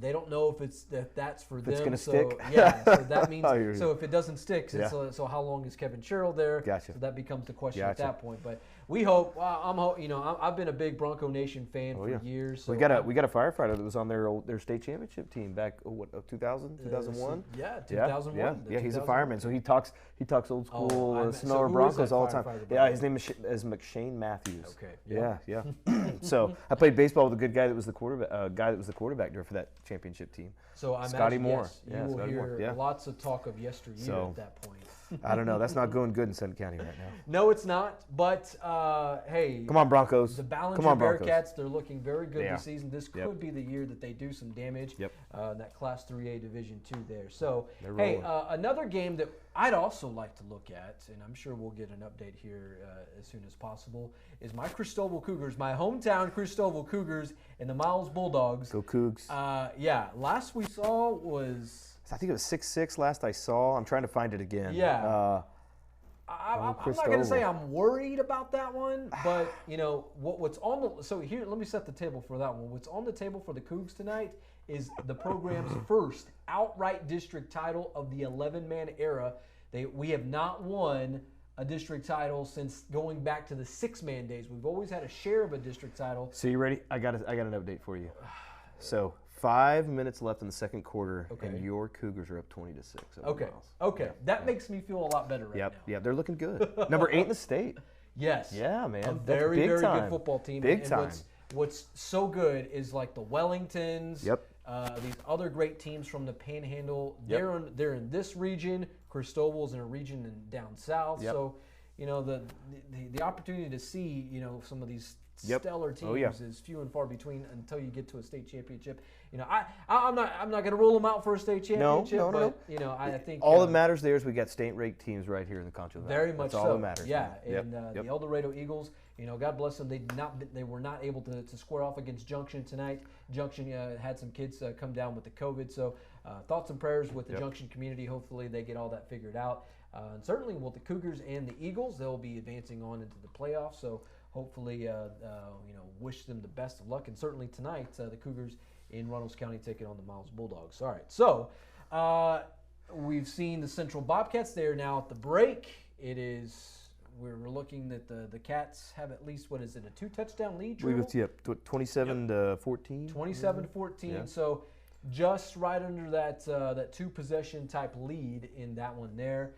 they don't know if that's for them.
It's gonna
so,
stick.
Yeah, so that means
so
if it doesn't stick, so how long is Kevin Sherrill there?
Gotcha.
So that becomes the question at that point. But we hope. I've been a big Bronco Nation fan for years. So
we got a firefighter that was on their state championship team back 2000, 2001.
2001.
Yeah, he's a fireman, so he talks old school Sonora Broncos all the time. Yeah, his name is McShane Matthews.
Okay.
Yeah. So I played baseball with a good guy that was the quarterback there for that championship team.
So I
Scotty
imagine,
Moore.
you will hear lots of talk of yesteryear at that point.
I don't know. That's not going good in Sutton County right now.
No, it's not. But hey,
come on Broncos.
The Ballinger Bearcats, they're looking very good this season. This could be the year that they do some damage. In that Class 3A Division 2 there. So hey, another game that I'd also like to look at, and I'm sure we'll get an update here as soon as possible, is my Cristobal Cougars, my hometown Cristobal Cougars, and the Miles Bulldogs.
Go Cougs.
Last we saw was...
I think it was 6-6 last I saw. I'm trying to find it again.
Yeah. I'm not going to say I'm worried about that one, but what's on the... So here, let me set the table for that one. What's on the table for the Cougs tonight is the program's first outright district title of the 11-man era. We have not won a district title since going back to the 6-man days. We've always had a share of a district title.
So you ready? I got an update for you. So 5 minutes left in the second quarter, and your Cougars are up 20-6.
Okay. That makes me feel a lot better now.
Yeah, they're looking good. Number 8 in the state.
Yes.
Yeah, man.
A very good football team.
Big time.
What's so good is like the Wellingtons. These other great teams from the Panhandle. They're in this region. Cristobal's in a region down south. So, the opportunity to see some of these stellar teams is few and far between until you get to a state championship. I'm not going to rule them out for a state championship. No. I think
all that matters there is we got state-ranked teams right here in the Concho Valley.
Very much
That's all that matters.
Yeah, and the El Dorado Eagles. God bless them. They were not able to square off against Junction tonight. Junction had some kids come down with the COVID. So thoughts and prayers with the Junction community. Hopefully they get all that figured out. And certainly with the Cougars and the Eagles, they'll be advancing on into the playoffs. So hopefully, wish them the best of luck. And certainly tonight, the Cougars in Runnels County taking on the Miles Bulldogs. All right, so we've seen the Central Bobcats. They are now at the break. We're looking that the Cats have at least, what is it, a 2-touchdown lead?
27 to 14.
27-14. So just right under that 2-possession type lead in that one there.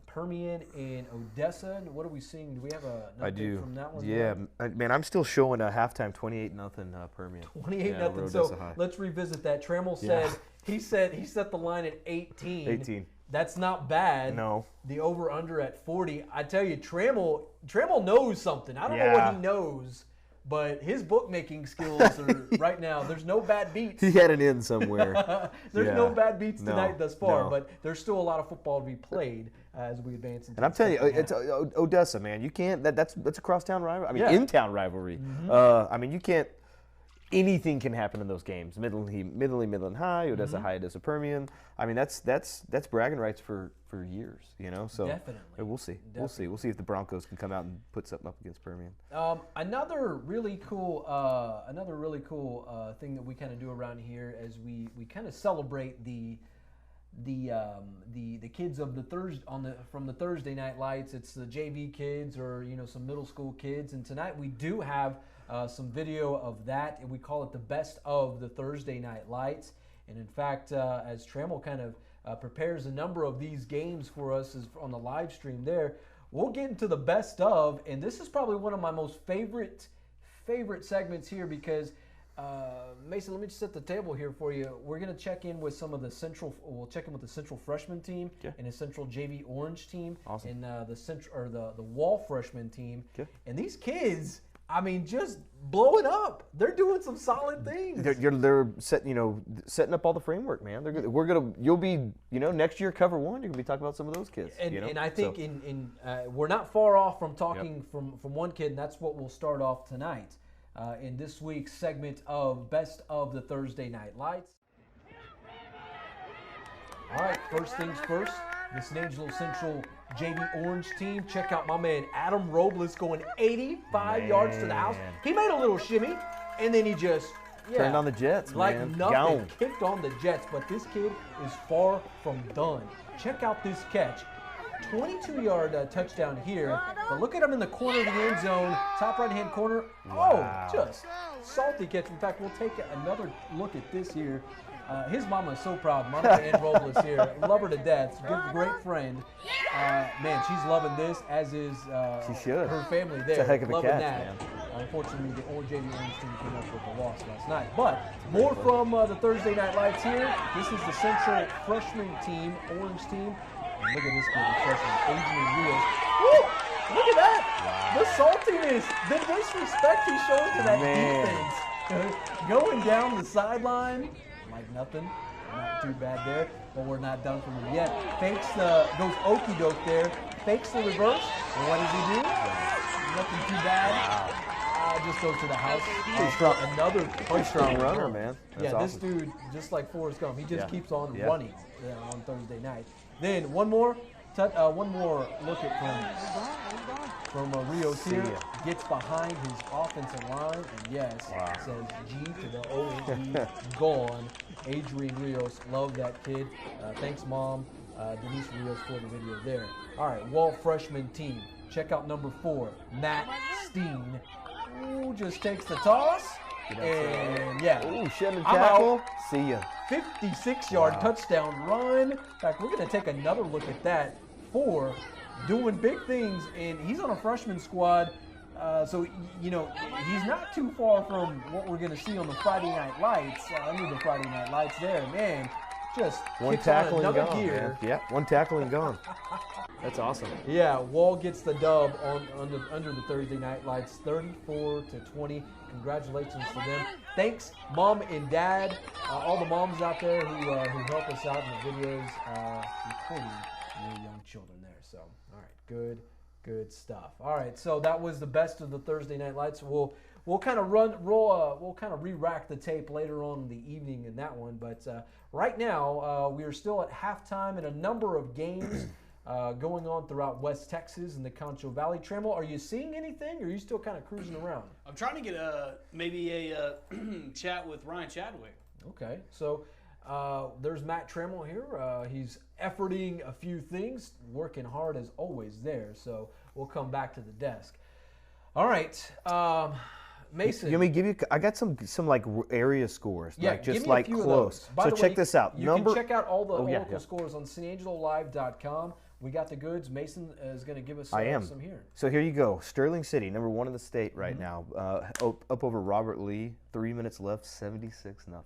Permian and Odessa. What are we seeing? Do we have an update from that one?
Yeah, man, I'm still showing a halftime 28-0 Permian.
28-0. So let's revisit that. Trammell said he set the line at 18. That's not bad.
No.
The over/under at 40. I tell you, Trammell knows something. I don't know what he knows, but his bookmaking skills are right now. There's no bad beats.
He had an in somewhere.
There's no bad beats
No,
tonight thus far,
no.
but there's still a lot of football to be played as we advance. Into
And I'm
the
telling you,
second
it's
half.
Odessa, man. You can't. That's a crosstown rivalry. I mean,
Yeah.
in-town rivalry. I mean, you can't. Anything can happen in those games. Midland Lee, Midland High, Odessa High, Odessa Permian. I mean, that's bragging rights for years, you know. So
Definitely.
we'll see. We'll see. We'll see if the Broncos can come out and put something up against Permian.
Another really cool thing that we kind of do around here as we kind of celebrate the kids of the from the Thursday night lights. It's the JV kids or some middle school kids, and tonight we do have some video of that, and we call it the best of the Thursday night lights. And in fact, as Trammell kind of prepares a number of these games for us on the live stream there, we'll get into the best of, and this is probably one of my most favorite segments here because Mason, let me just set the table here for you. We're going to check in with some of the we'll check in with the Central freshman team and the Central JV Orange team and the Wall freshman team. And these kids, I mean, just blow it up. They're doing some solid things.
They're setting up all the framework, man. You'll be next year COVER1. You're gonna be talking about some of those kids.
And I think we're not far off from talking from one kid, and that's what we'll start off tonight in this week's segment of Best of the Thursday Night Lights. All right, first things first, the San Angelo Central JV Orange team. Check out my man Adam Robles going 85 yards to the house. He made a little shimmy, and then he just
turned on the Jets,
like
man.
nothing.
Gone.
Kicked on the Jets, but this kid is far from done. Check out this catch. 22-yard touchdown here, but look at him in the corner of the end zone, top right-hand corner.
Wow.
Oh, just salty catch. In fact, we'll take another look at this here. His mama is so proud. Monica Ann Robles here. Love her to death. Good, great friend. Man, she's loving this, as is her family there.
It's a heck of a
loving
catch,
that.
man.
Unfortunately, the old JV Orange team came up with a loss last night. But more from the Thursday Night Lights here. This is the Central freshman team, Orange team. And look at this kid, the freshman, Adrian Rios. Woo! Look at that! Wow. The saltiness, the disrespect he's showing to that defense. Going down the sideline like nothing. Not too bad there, but we're not done from it yet. Fakes goes okey doke there. Fakes the reverse. And what does he do? Nothing too bad. Just goes to the house.
Pretty strong runner, man. That's
This
awesome.
dude, just like Forrest Gump, he just keeps on
Yeah.
running on Thursday night. Then one more look at from Rios here. Gets behind his offensive line, and says G to the O-N-E, gone. Adrian Rios, love that kid. Thanks, Mom, Denise Rios, for the video there. All right, Wall freshman team. Check out number 4, Matt Steen. Ooh, just takes the toss. And
Ooh, shedding
I'm
tackle.
out.
See ya.
56-yard touchdown run. In fact, we're going to take another look at that. 4 doing big things, and he's on a freshman squad. So, he's not too far from what we're going to see on the Friday Night Lights. Under the Friday Night Lights there, man. Just
One
kicks
tackle
on
and
another
gone.
gear.
Man. Yeah, one tackle and gone. That's awesome.
Yeah, Wall gets the dub under the Thursday Night Lights, 34-20. Congratulations to them. Thanks, Mom and Dad, all the moms out there who help us out in the videos, including your young children there. So, all right, good stuff. All right, so that was the best of the Thursday Night Lights. We'll kind of we'll kind of re-rack the tape later on in the evening in that one. But right now, we are still at halftime in a number of games going on throughout West Texas and the Concho Valley. Trammell, are you seeing anything, or are you still kind of cruising around?
I'm trying to get maybe a chat with Ryan Chadwick.
Okay, so there's Matt Trammell here. He's efforting a few things, working hard as always there. So we'll come back to the desk. All right, Mason.
You want me to give you? I got some like area scores,
Yeah,
like
give
just
me a
like
few of
close.
those. By
So
the
check
way,
this out.
You can check out all the local scores on SanAngeloLive.com. We got the goods. Mason is going to give us some here.
So here you go. Sterling City, number 1 in the state right now. Up over Robert Lee. 3 minutes left. 76-0.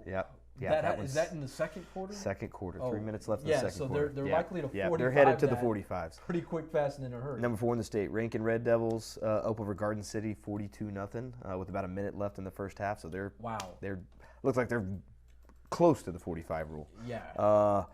Yeah.
Is that in the second quarter?
Second quarter,
Oh,
3 minutes left in the second quarter.
So they're likely to 45
they're headed to the
that
45s.
pretty quick, fast, and in a hurry.
Number 4 in the state, Rankin Red Devils up over Garden City, 42-0, with about a minute left in the first half. So they're looks like they're close to the 45 rule.
Yeah.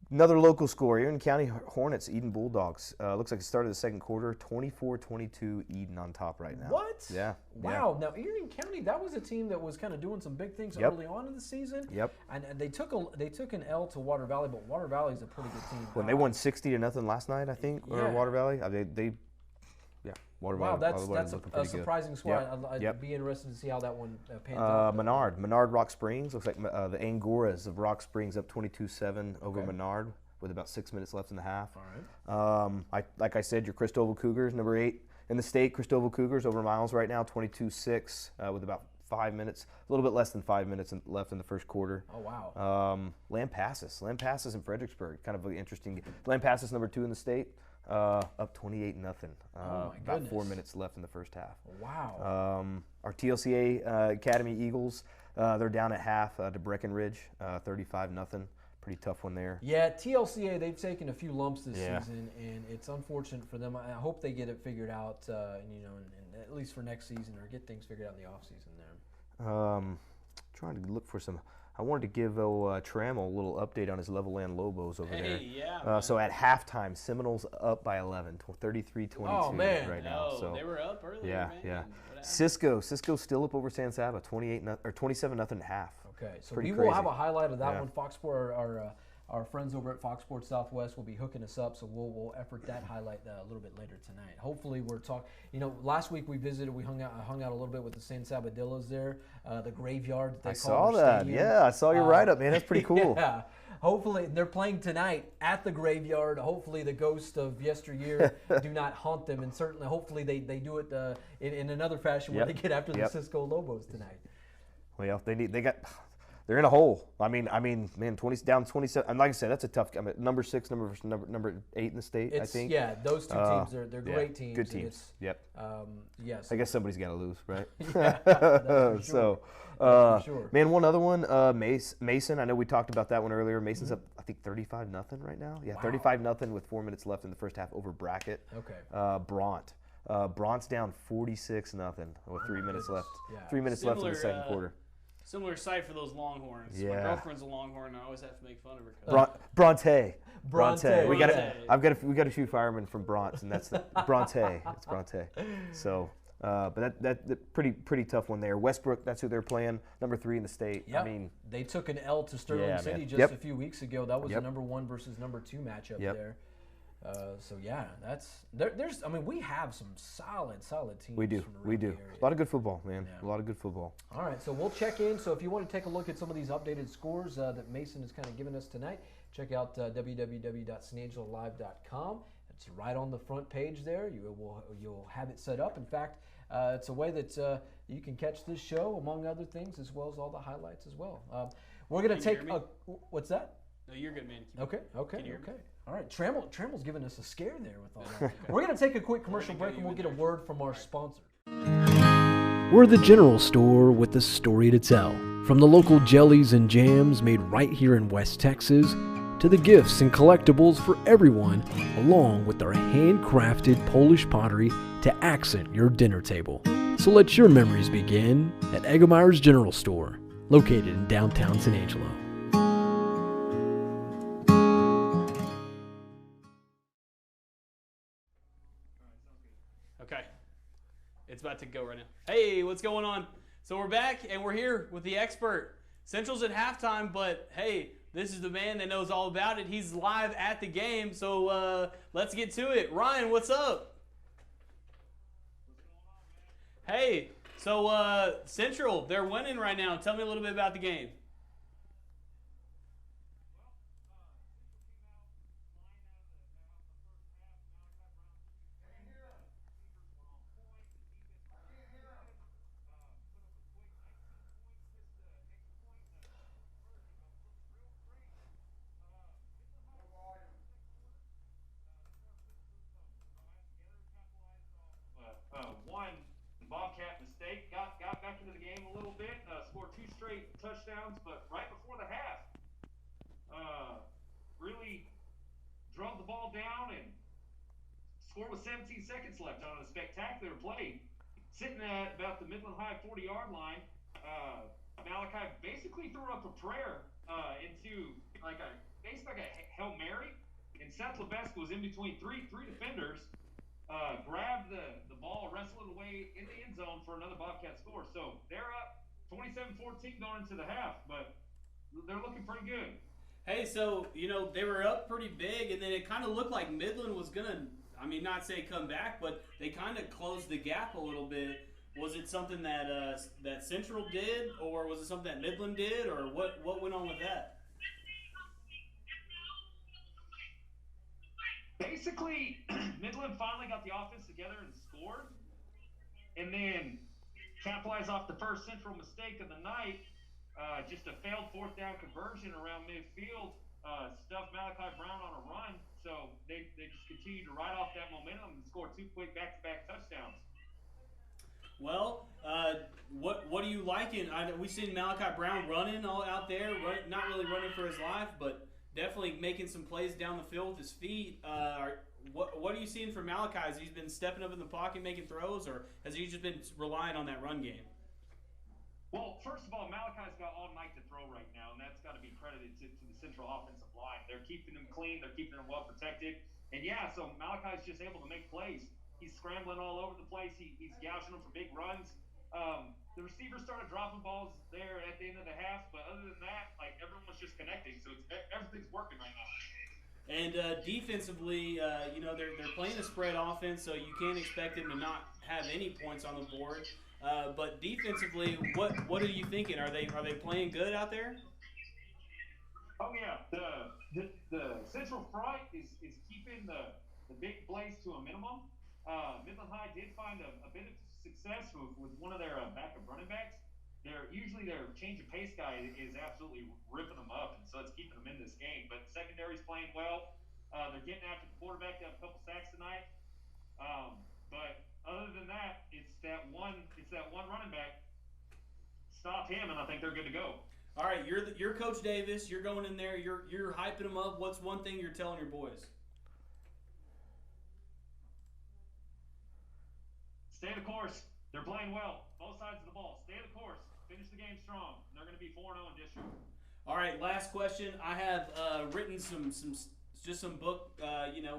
Another local score, Erie County Hornets, Eden Bulldogs. Looks like it started the second quarter, 24-22, Eden on top right now.
What?
Yeah.
Wow. Now, Erie County, that was a team that was kind of doing some big things early on in the season.
Yep.
And they took an L to Water Valley, but Water Valley is a pretty good team.
When they won 60-0 last night, I think, or Water Valley. Water Valley.
That's a surprising score. I'd be interested to see how that one pans out.
Menard Rock Springs. Looks like the Angoras of Rock Springs up 22-7 over Menard with about 6 minutes left in the half.
All right.
Like I said, your Cristobal Cougars, number 8 in the state. Cristobal Cougars over Miles right now, 22-6 with about 5 minutes, a little bit less than 5 minutes left in the first quarter.
Oh, wow.
Lampasas in Fredericksburg, kind of an interesting. Lampasas, number 2 in the state. Up 28-0. About 4 minutes left in the first half.
Wow.
Our TLCA Academy Eagles, they're down at half to Breckenridge, 35-0. Pretty tough one there.
Yeah, TLCA, they've taken a few lumps this season, and it's unfortunate for them. I hope they get it figured out, and at least for next season, or get things figured out in the off season there.
Trying to look for some. I wanted to give Trammell a little update on his Level Land Lobos over there.
Yeah.
So at halftime, Seminoles up by 11, 33-22 right now. So
they were up early.
Yeah,
man.
yeah. Cisco still up over San Saba, 27-0 at half.
Okay, so
Pretty
we
crazy.
will have a highlight of that one. Fox Sport, our friends over at Fox Sports Southwest will be hooking us up, so we'll effort that highlight a little bit later tonight. Hopefully, we're talking. Last week we hung out a little bit with the San Sabadillos there, the graveyard.
I saw that.
Stadium.
Yeah, I saw your write-up, man. That's pretty cool.
Yeah. Hopefully, they're playing tonight at the graveyard. Hopefully, the ghosts of yesteryear do not haunt them, and certainly, hopefully, they do it in another fashion where they get after the Cisco Lobos tonight.
Well, they're in a hole. I mean, man, down 27. And like I said, that's a tough. Number 6, number 8 in the state. I think.
Yeah, those two teams, they're great teams.
Good teams. Yep.
Yes.
I guess somebody's got to lose, right?
Yeah, that's for sure.
So,
for sure.
Man, one other one, Mason. I know we talked about that one earlier. Mason's up, I think, 35-0 right now. Yeah, 35-0 with 4 minutes left in the first half over Brackett.
Okay.
Bront down 46-0 with 3 minutes left.
Yeah.
3 minutes left in the second quarter.
Similar sight for those Longhorns.
Yeah.
My girlfriend's a Longhorn, and I always have to make fun of her.
Bronte.
Bronte.
We got to shoot firemen from Bronte, and that's the Bronte. It's Bronte. So, but that pretty tough one there. Westbrook, that's who they're playing. Number 3 in the state.
Yep.
I mean,
they took an L to Sterling City just a few weeks ago. That was the number 1 versus number 2 matchup there. So yeah, there's. I mean, we have some solid teams.
We do.
From around the area.
A lot of good football, man. Yeah. A lot of good football.
All right, so we'll check in. So if you want to take a look at some of these updated scores that Mason has kind of given us tonight, check out www.sanangelolive.com. It's right on the front page there. You'll have it set up. In fact, it's a way that you can catch this show among other things, as well as all the highlights as well. We're gonna take a. What's that?
No, you're good, man.
Okay. All right, Trammell's giving us a scare there with all that. We're going to take a quick commercial break and we'll get a word from our sponsor.
We're the general store with a story to tell. From the local jellies and jams made right here in West Texas, to the gifts and collectibles for everyone, along with our handcrafted Polish pottery to accent your dinner table. So let your memories begin at Eggemeyer's General Store, located in downtown San Angelo.
Okay. It's about to go right now. Hey, what's going on? So we're back, and we're here with the expert. Central's at halftime, but hey, this is the man that knows all about it. He's live at the game, so let's get to it. Ryan, what's up? Hey, so Central, they're winning right now. Tell me a little bit about the game.
One Bobcat mistake, got back into the game a little bit, scored 2 straight touchdowns, but right drove the ball down and scored with 17 seconds left on a spectacular play. Sitting at about the Midland High 40-yard line, Malachi basically threw up a prayer into basically like a Hail Mary, and Seth Levesque was in between three defenders, grabbed the ball, wrestled it away in the end zone for another Bobcat score. So they're up 27-14 going into the half, but they're looking pretty good.
Hey, so, they were up pretty big, and then it kind of looked like Midland was going to, not say come back, but they kind of closed the gap a little bit. Was it something that that Central did, or was it something that Midland did, or what went on with that?
Basically, Midland finally got the offense together and scored, and then capitalized off the first Central mistake of the night. Just a failed fourth down conversion around midfield, stuffed Malachi Brown on a run. So they just continued to ride off that momentum and score 2 quick back-to-back touchdowns.
Well, what are you liking? We've seen Malachi Brown running all out there, not really running for his life, but definitely making some plays down the field with his feet. What are you seeing from Malachi? Has he been stepping up in the pocket making throws, or has he just been relying on that run game?
Well, first of all, Malachi's got all night to throw right now, and that's got to be credited to the Central offensive line. They're keeping him clean. They're keeping him well protected. And, yeah, so Malachi's just able to make plays. He's scrambling all over the place. He's gouging them for big runs. The receivers started dropping balls there at the end of the half, but other than that, everyone's just connecting. So everything's working right now.
And defensively, they're playing a spread offense, so you can't expect them to not have any points on the board. But defensively, what are you thinking? Are they playing good out there?
Oh yeah, the Central front is keeping the big plays to a minimum. Midland High did find a bit of success with one of their backup running backs. Usually their change of pace guy is absolutely ripping them up, and so it's keeping them in this game. But secondary's playing well. They're getting after the quarterback. They have a couple sacks tonight. But other than that, it's that one running back. Stop him, and I think they're good to go.
All right, you're Coach Davis. You're going in there. You're hyping them up. What's one thing you're telling your boys?
Stay the course. They're playing well. Both sides of the ball. Stay the course. Finish the game strong. They're going to be 4-0 in district.
All right, last question. I have written some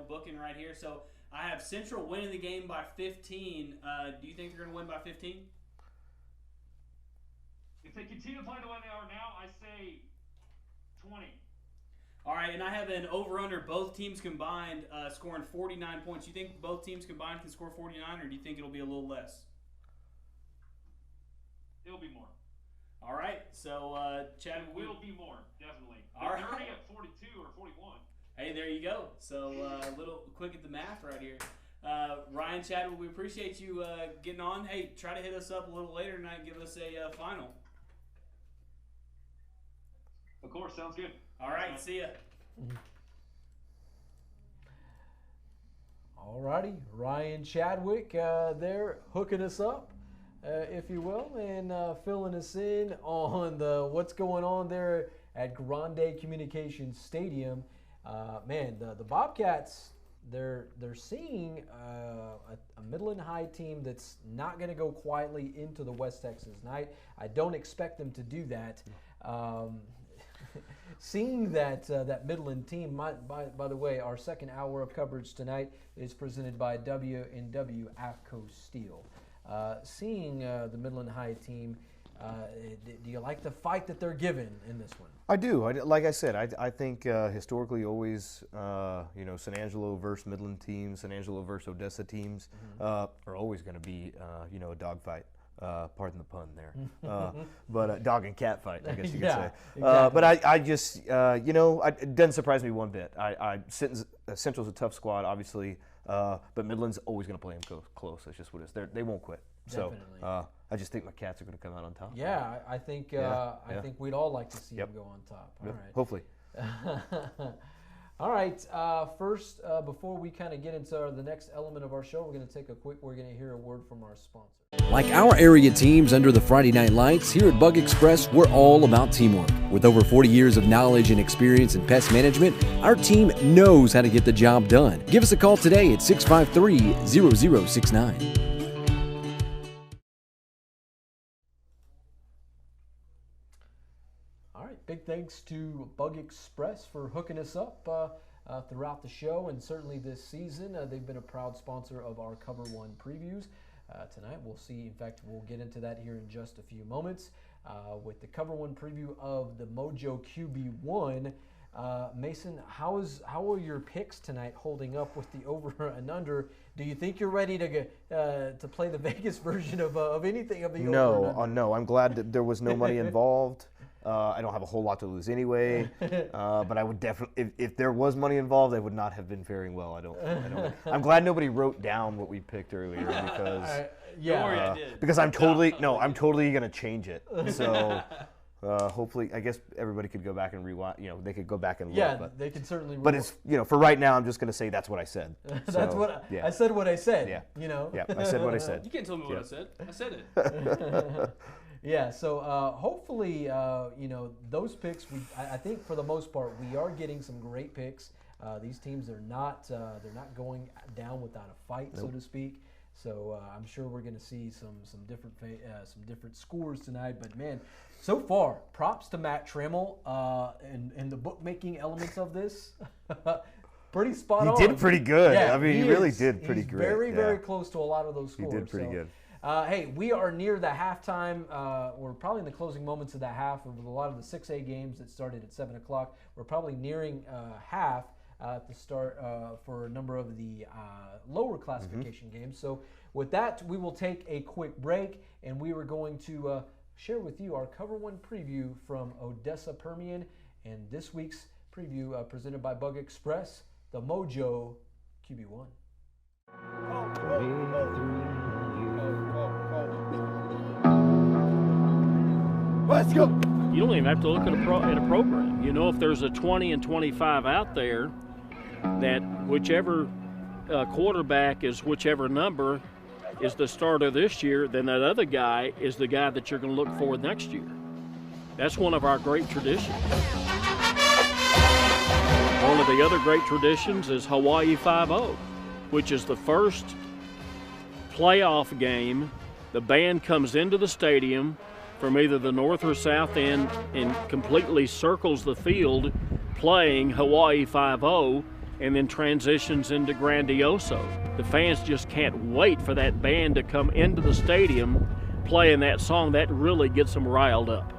booking right here. So I have Central winning the game by 15. Do you think they're going to win by 15?
If they continue to play the way they are now, I say 20.
All right, and I have an over-under both teams combined scoring 49 points. You think both teams combined can score 49, or do you think it'll be a little less?
It'll be more.
All right, so Chad,
it will be more, definitely.
All right.
They're already at 42 or 41.
Hey, there you go. So a little quick at the math right here. Ryan, Chad, we appreciate you getting on. Hey, try to hit us up a little later tonight and give us a final.
Of course, sounds good.
All right, see ya.
All righty, Ryan Chadwick there hooking us up, if you will, and filling us in on what's going on there at Grande Communications Stadium. The Bobcats, they're seeing a Midland High team that's not going to go quietly into the West Texas night. I don't expect them to do that. Seeing that Midland team, by the way, our second hour of coverage tonight is presented by W&W AFCO Steel. Seeing the Midland High team, do you like the fight that they're given in this one?
I do. Like I said, I think historically always, San Angelo versus Midland teams, San Angelo versus Odessa teams are always going to be, a dogfight. Pardon the pun there, but dog and cat fight, I guess you could say.
Exactly.
But I just, it doesn't surprise me one bit. Central's a tough squad, obviously, but Midland's always going to play them close. That's just what it is. They won't quit.
Definitely.
So I just think my Cats are going to come out on top.
Yeah, I think I think we'd all like to see them go on top. All right.
Hopefully.
All right. First, before we kind of get into the next element of our show, we're going to hear a word from our sponsor.
Like our area teams under the Friday Night Lights, here at Bug Express, we're all about teamwork. With over 40 years of knowledge and experience in pest management, our team knows how to get the job done. Give us a call today at 653-0069.
All right. Big thanks to Bug Express for hooking us up throughout the show and certainly this season. They've been a proud sponsor of our COVER1 previews. Tonight we'll see, in fact, we'll get into that here in just a few moments with the COVER1 preview of the Mojo QB1. Mason, how are your picks tonight holding up with the over and under? Do you think you're ready to play the Vegas version of anything of the over and under?
No. I'm glad that there was no money involved. I don't have a whole lot to lose anyway, but I would definitely, if there was money involved, I would not have been faring well. I don't. I'm glad nobody wrote down what we picked earlier because
Don't worry, I did.
because I'm totally gonna change it. So hopefully, I guess everybody could go back and rewind. They could go back and look.
Yeah,
but,
they can certainly.
But it's for right now. I'm just gonna say that's what I said.
That's what I said. What I said.
Yeah.
Yeah,
I said what I said.
You can't tell me what I said. I said it.
Yeah, so hopefully, those picks. I think for the most part, we are getting some great picks. These teams are not they're not going down without a fight, so to speak. So I'm sure we're going to see some different scores tonight. But man, so far, props to Matt Trammell and the bookmaking elements of this. Pretty spot on.
He did pretty good.
Yeah,
I mean, he really did pretty great.
Very close to a lot of those scores.
He did pretty good.
Hey, we are near the halftime. We're probably in the closing moments of that half of a lot of the 6A games that started at 7 o'clock. We're probably nearing half at the start for a number of the lower classification games. So with that, we will take a quick break, and we are going to share with you our COVER1 preview from Odessa Permian, and this week's preview presented by Bug Express, the Mojo QB1.
Let's go.
You don't even have to look at a program. If there's a 20 and 25 out there, that whichever quarterback is whichever number is the starter this year, then that other guy is the guy that you're going to look for next year. That's one of our great traditions. One of the other great traditions is Hawaii 5-0, which is the first playoff game. The band comes into the stadium from either the north or south end and completely circles the field playing Hawaii 5-0 and then transitions into Grandioso. The fans just can't wait for that band to come into the stadium playing that song. That really gets them riled up.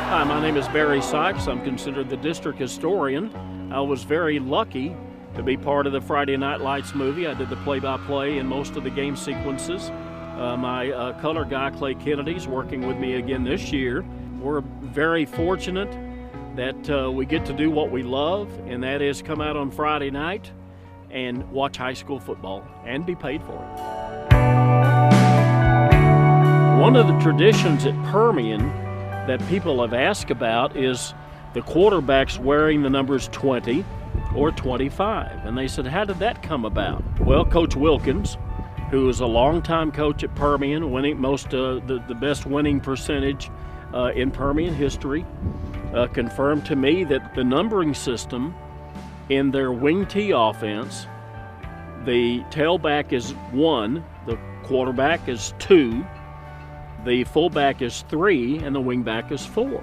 Hi, my name is Barry Sykes. I'm considered the district historian. I was very lucky to be part of the Friday Night Lights movie. I did the play-by-play in most of the game sequences. My color guy, Clay Kennedy, is working with me again this year. We're very fortunate that we get to do what we love, and that is come out on Friday night and watch high school football and be paid for it. One of the traditions at Permian that people have asked about is the quarterbacks wearing the numbers 20 or 25. And they said, how did that come about? Well, Coach Wilkins, who is a longtime coach at Permian, winning the best winning percentage in Permian history, confirmed to me that the numbering system in their wing tee offense, the tailback is 1, the quarterback is 2, the fullback is 3, and the wingback is 4.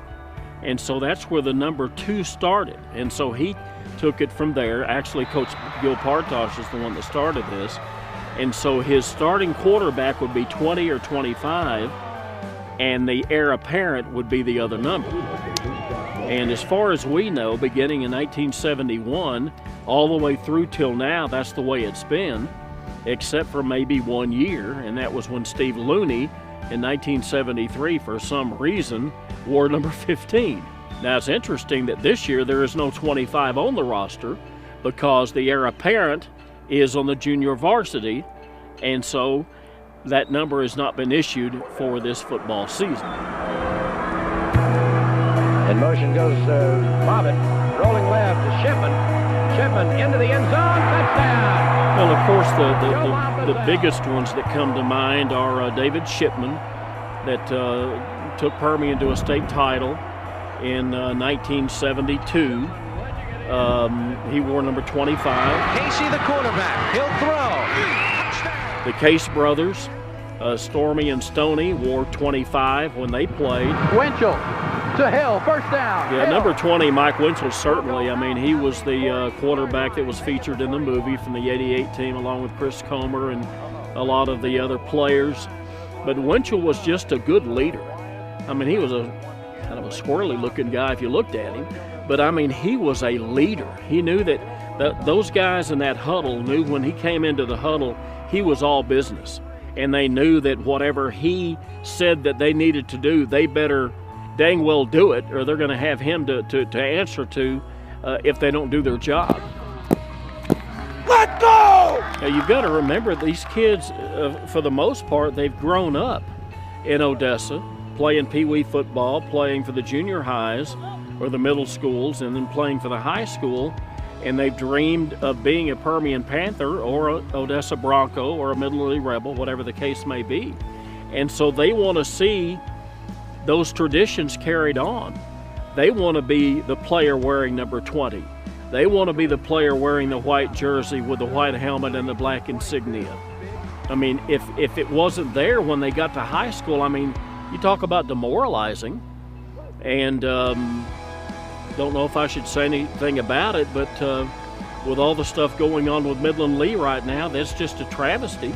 And so that's where the number 2 started. And so he took it from there. Actually, Coach Gil Partosh is the one that started this. And so his starting quarterback would be 20 or 25, and the heir apparent would be the other number. And as far as we know, beginning in 1971, all the way through till now, that's the way it's been, except for maybe 1 year, and that was when Steve Looney in 1973, for some reason, wore number 15. Now, it's interesting that this year there is no 25 on the roster because the heir apparent is on the junior varsity, and so that number has not been issued for this football season.
In motion goes Bobbitt, rolling left to Shipman. Shipman into the end zone, touchdown.
Well, of course, the biggest ones that come to mind are David Shipman, that took Permian to a state title in 1972. He wore number 25.
Casey, the quarterback, he'll throw.
The Case brothers, Stormy and Stoney, wore 25 when they played.
Winchell to Hill, first down.
Yeah,
Hill.
number 20, Mike Winchell, certainly. I mean, he was the quarterback that was featured in the movie from the '88 team, along with Chris Comer and a lot of the other players. But Winchell was just a good leader. I mean, he was a kind of a squirrely-looking guy if you looked at him. But, I mean, he was a leader. He knew that those guys in that huddle knew when he came into the huddle, he was all business. And they knew that whatever he said that they needed to do, they better dang well do it, or they're going to have him to answer to if they don't do their job.
Let go!
Now, you've got to remember these kids, for the most part, they've grown up in Odessa, playing Pee-wee football, playing for the junior highs or the middle schools, and then playing for the high school, and they've dreamed of being a Permian Panther or a Odessa Bronco or a Midland Lee Rebel, whatever the case may be. And so they want to see those traditions carried on. They want to be the player wearing number 20. They want to be the player wearing the white jersey with the white helmet and the black insignia. I mean, if it wasn't there when they got to high school, I mean, you talk about demoralizing. And don't know if I should say anything about it, but with all the stuff going on with Midland Lee right now, that's just a travesty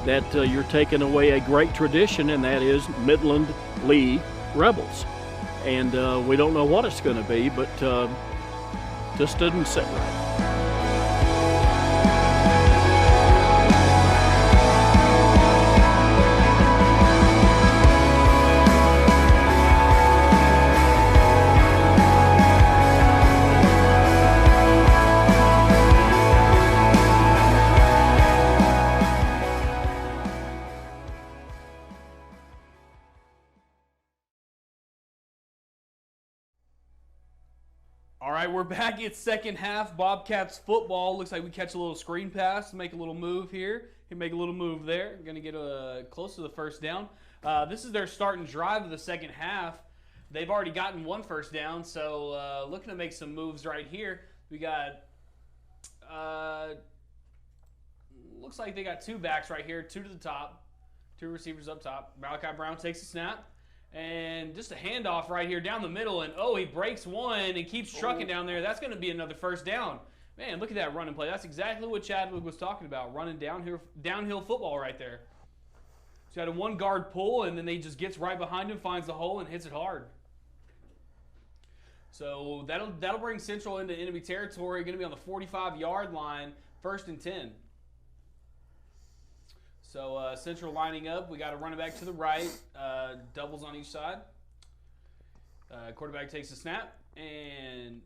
that you're taking away a great tradition, and that is Midland Lee Rebels. And we don't know what it's going to be, but just doesn't sit right.
All right, we're back. It's second half. Bobcats football. Looks like we catch a little screen pass, make a little move here. Can make a little move there. Going to get close to the first down. This is their starting drive of the second half. They've already gotten one first down, so looking to make some moves right here. We got, looks like they got two backs right here, two to the top, two receivers up top. Malachi Brown takes a snap. And just a handoff right here down the middle, and he breaks one and keeps trucking down there. That's going to be another first down. Man, look at that running play. That's exactly what Chadwick was talking about, running downhill football right there. He's got a one-guard pull, and then he just gets right behind him, finds the hole, and hits it hard. So that'll bring Central into enemy territory. Going to be on the 45-yard line, 1st and 10. So Central lining up. We got a running back to the right, doubles on each side. Quarterback takes a snap and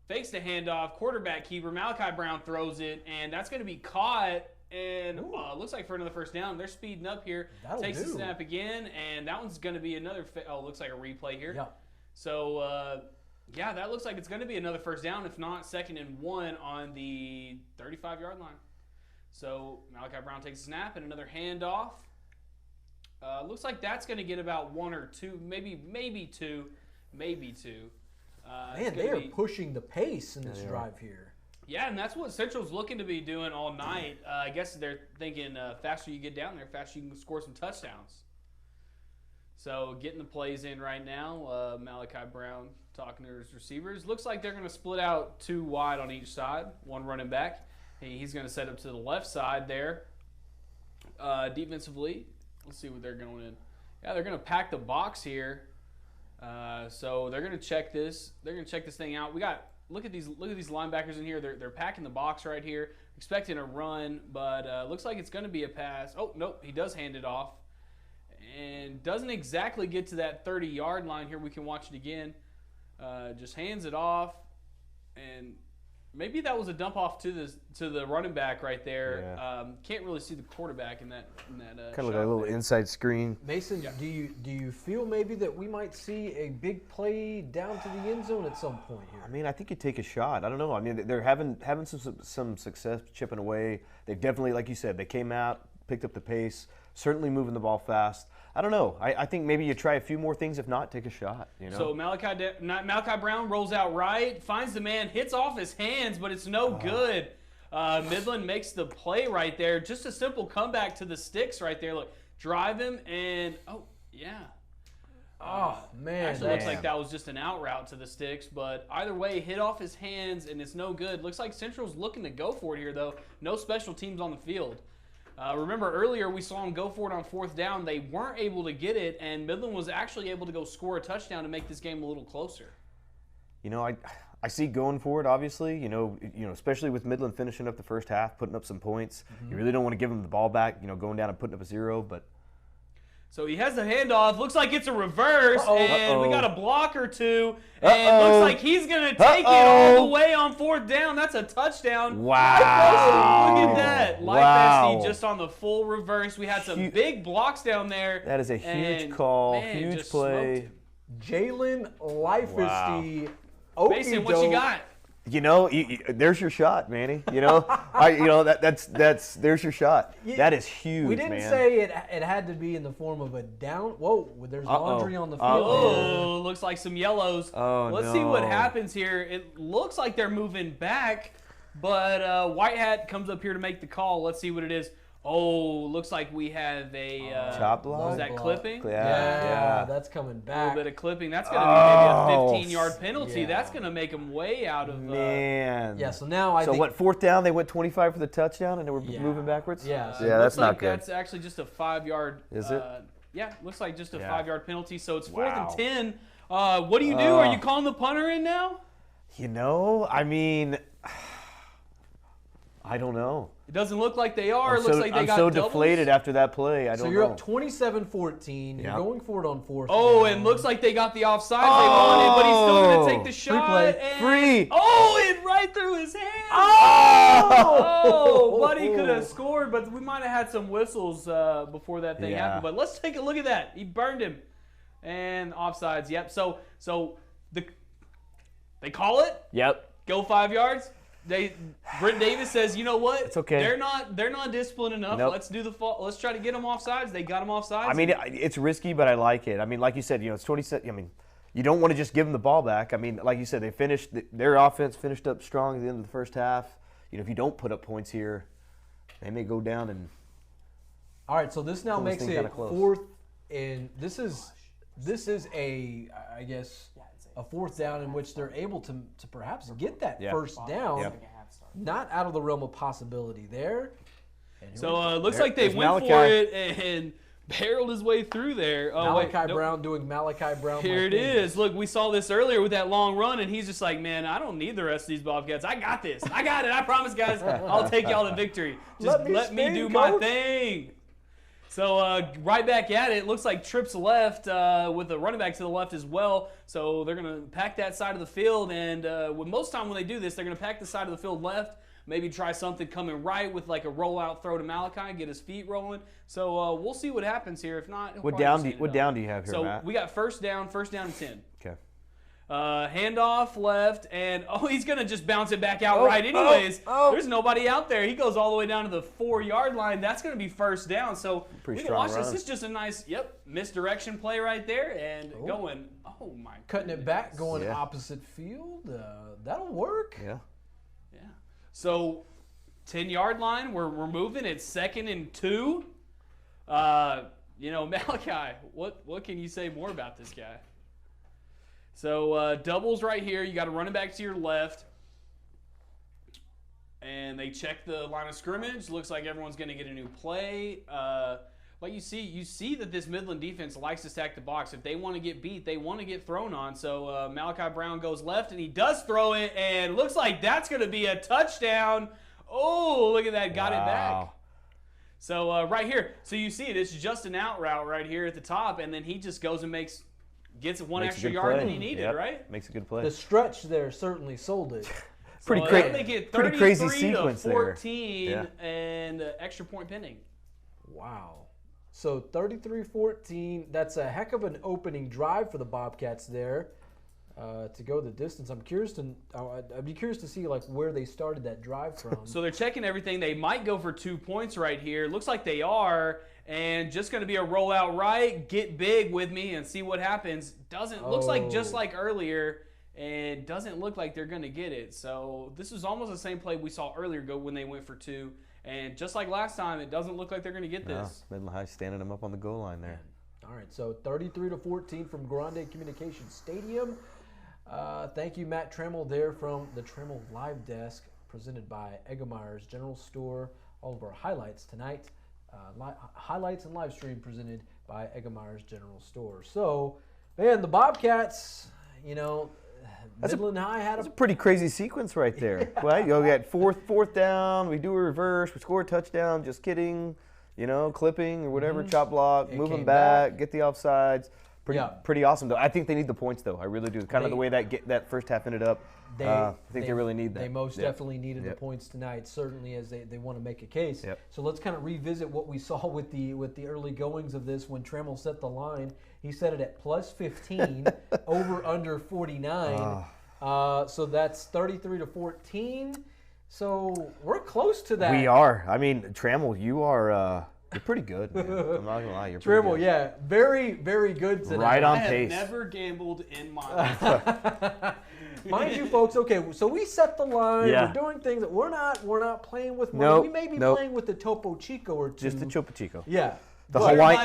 fakes the handoff. Quarterback keeper, Malachi Brown throws it, and that's going to be caught. And looks like for another first down. They're speeding up here. Takes the snap again, and that one's going to be another looks like a replay here. Yeah. So, that looks like it's going to be another first down, if not 2nd and 1 on the 35-yard line. So Malachi Brown takes a snap and another handoff. Looks like that's going to get about 1 or 2, maybe two.
Man, they are pushing the pace in this drive here.
Yeah, and that's what Central's looking to be doing all night. I guess they're thinking faster you get down there, faster you can score some touchdowns. So getting the plays in right now. Malachi Brown talking to his receivers. Looks like they're going to split out 2 wide on each side, one running back. He's going to set up to the left side there. Defensively, let's see what they're going in. Yeah, they're going to pack the box here. So they're going to check this. They're going to check this thing out. Look at these linebackers in here. They're packing the box right here, expecting a run, but looks like it's going to be a pass. Oh, nope, he does hand it off. And doesn't exactly get to that 30-yard line here. We can watch it again. Just hands it off. And Maybe that was a dump off to the running back right there.
Yeah.
Can't really see the quarterback in that
Kind of like a little inside screen.
Mason, do you feel maybe that we might see a big play down to the end zone at some point here?
I mean, I think you take a shot. I don't know. I mean, they're having some success chipping away. They've definitely, like you said, they came out, picked up the pace, certainly moving the ball fast. I don't know. I think maybe you try a few more things. If not, take a shot. You know.
So Malachi Brown rolls out right, finds the man, hits off his hands, but it's no good. Midland makes the play right there. Just a simple comeback to the sticks right there. Look, drive him and
Oh man!
Actually, looks like that was just an out route to the sticks, but either way, hit off his hands and it's no good. Looks like Central's looking to go for it here though. No special teams on the field. Remember earlier we saw them go for it on 4th down. They weren't able to get it, and Midland was actually able to go score a touchdown to make this game a little closer.
You know, I see going for it. Obviously, you know, especially with Midland finishing up the first half, putting up some points. You really don't want to give them the ball back. You know, going down and putting up a 0, but.
So he has the handoff. Looks like it's a reverse, and we got a block or two. And looks like he's going to take it all the way on 4th down. That's a touchdown.
Wow.
Look at that. Life SD just on the full reverse. We had some big blocks down there.
That is a huge call, huge play.
Jalen Lifesty.
Mason, what you got?
You know, there's your shot, Manny. You know, that's there's your shot. That is huge.
We didn't say it had to be in the form of a down. Whoa, there's laundry on the field.
Oh, looks like some yellows. Let's see what
no.
happens here. It looks like they're moving back, but White Hat comes up here to make the call. Let's see what it is. Oh, looks like we have a
chop block.
Is that clipping?
Yeah, that's coming back.
A little bit of clipping. That's going to be maybe a 15-yard penalty. Yeah. That's going to make them way out of.
Man.
Yeah. So now I think.
So what? 4th down, they went 25 for the touchdown, and they were moving backwards.
Yeah.
Yeah, that's not good.
That's actually just a 5-yard.
Is it?
Yeah, looks like just a 5-yard penalty. So it's 4th and 10. What do you do? Are you calling the punter in now?
You know, I mean, I don't know.
It doesn't look like they are. It looks like they got
so
doubles.
deflated after that play. I don't know.
So you're up 27-14. You're going for it on 4th.
Oh, and looks like they got the offside they wanted, but he's still going to take the shot.
Free.
Oh, it right through his hand.
Oh,
Buddy could have scored, but we might have had some whistles before that thing happened. But let's take a look at that. He burned him. And offsides, yep. So they call it?
Yep.
Go 5 yards? Brent Davis says, you know what?
It's okay.
They're not disciplined enough.
Nope.
Let's try to get them offsides. They got them offsides.
I mean, it's risky, but I like it. I mean, like you said, it's 27. I mean, you don't want to just give them the ball back. I mean, like you said, their offense finished up strong at the end of the first half. You know, if you don't put up points here, they may go down and.
All right, so this now makes it 4th, and this is a, I guess, a 4th down in which they're able to perhaps get that first down. Not out of the realm of possibility there.
So it looks like they went for it and barreled his way through there.
Malachi Brown doing Malachi Brown.
Here it is. Look, we saw this earlier with that long run, and he's just like, man, I don't need the rest of these Bobcats. I got this. I got it. I promise, guys. I'll take y'all to victory. Just let me do my thing. So right back at it. Looks like trips left with the running back to the left as well. So they're going to pack that side of the field. And most time when they do this, they're going to pack the side of the field left. Maybe try something coming right with like a rollout throw to Malachi, get his feet rolling. So we'll see what happens here. If not,
what down do you have here, Matt?
So we got first down and 10.
Okay.
Handoff left, and he's going to just bounce it back out right anyways. There's nobody out there. He goes all the way down to the 4-yard line. That's going to be first down. So we can watch this. This is just a nice, misdirection play right there and going, oh my goodness.
Cutting it back, going opposite field. That'll work.
Yeah.
Yeah. So 10-yard line, we're moving. It's 2nd and 2. Malachi, what can you say more about this guy? So doubles right here. You got to run it back to your left. And they check the line of scrimmage. Looks like everyone's going to get a new play. But you see that this Midland defense likes to stack the box. If they want to get beat, they want to get thrown on. So Malachi Brown goes left, and he does throw it. And looks like that's going to be a touchdown. Oh, look at that. Got it back. So right here. So you see it. It's just an out route right here at the top. And then he just goes and gets one extra yard than he needed, right?
Makes a good play.
The stretch there certainly sold it.
Pretty
so
cra-
that'll make it
pretty crazy
33 to
sequence there.
14
Yeah.
and extra point pending.
Wow. So 33-14. That's a heck of an opening drive for the Bobcats there to go the distance. I'd be curious to see like where they started that drive from.
So they're checking everything. They might go for 2 points right here. Looks like they are. And just going to be a rollout right. Get big with me and see what happens. Looks like just like earlier. And doesn't look like they're going to get it. So this is almost the same play we saw earlier go when they went for 2. And just like last time, it doesn't look like they're going to get this.
Midland High standing them up on the goal line there.
All right, so 33-14 from Grande Communications Stadium. Thank you, Matt Trammell, there from the Trammell Live Desk, presented by Eggemeyer's General Store. All of our highlights tonight, highlights and live stream presented by Eggemeyer's General Store. So, man, the Bobcats, Midland High had
That's a pretty crazy sequence right there. Right? You get fourth down, we do a reverse, we score a touchdown, just kidding, clipping or whatever, chop block, move them back, get the offsides. Pretty awesome, though. I think they need the points, though. I really do. Kind of the way that first half ended up, I think they really need that.
They most definitely needed the points tonight, certainly as they want to make a case.
Yep.
So let's kind of revisit what we saw with the early goings of this when Trammell set the line. He set it at plus 15, over under 49. So that's 33-14. So we're close to that.
We are. I mean, Trammell, you're pretty good, man. I'm not gonna lie, you're pretty
Trammell,
good.
yeah, very, very good tonight.
Right on
I
pace.
have never gambled in my life.
Mind you, folks. Okay, so we set the line.
Yeah.
We're doing things that we're not playing with money.
Nope,
We may be
nope.
playing with the Topo Chico or two.
Just the Chopo Chico.
Yeah.
The
But-
Hawaiian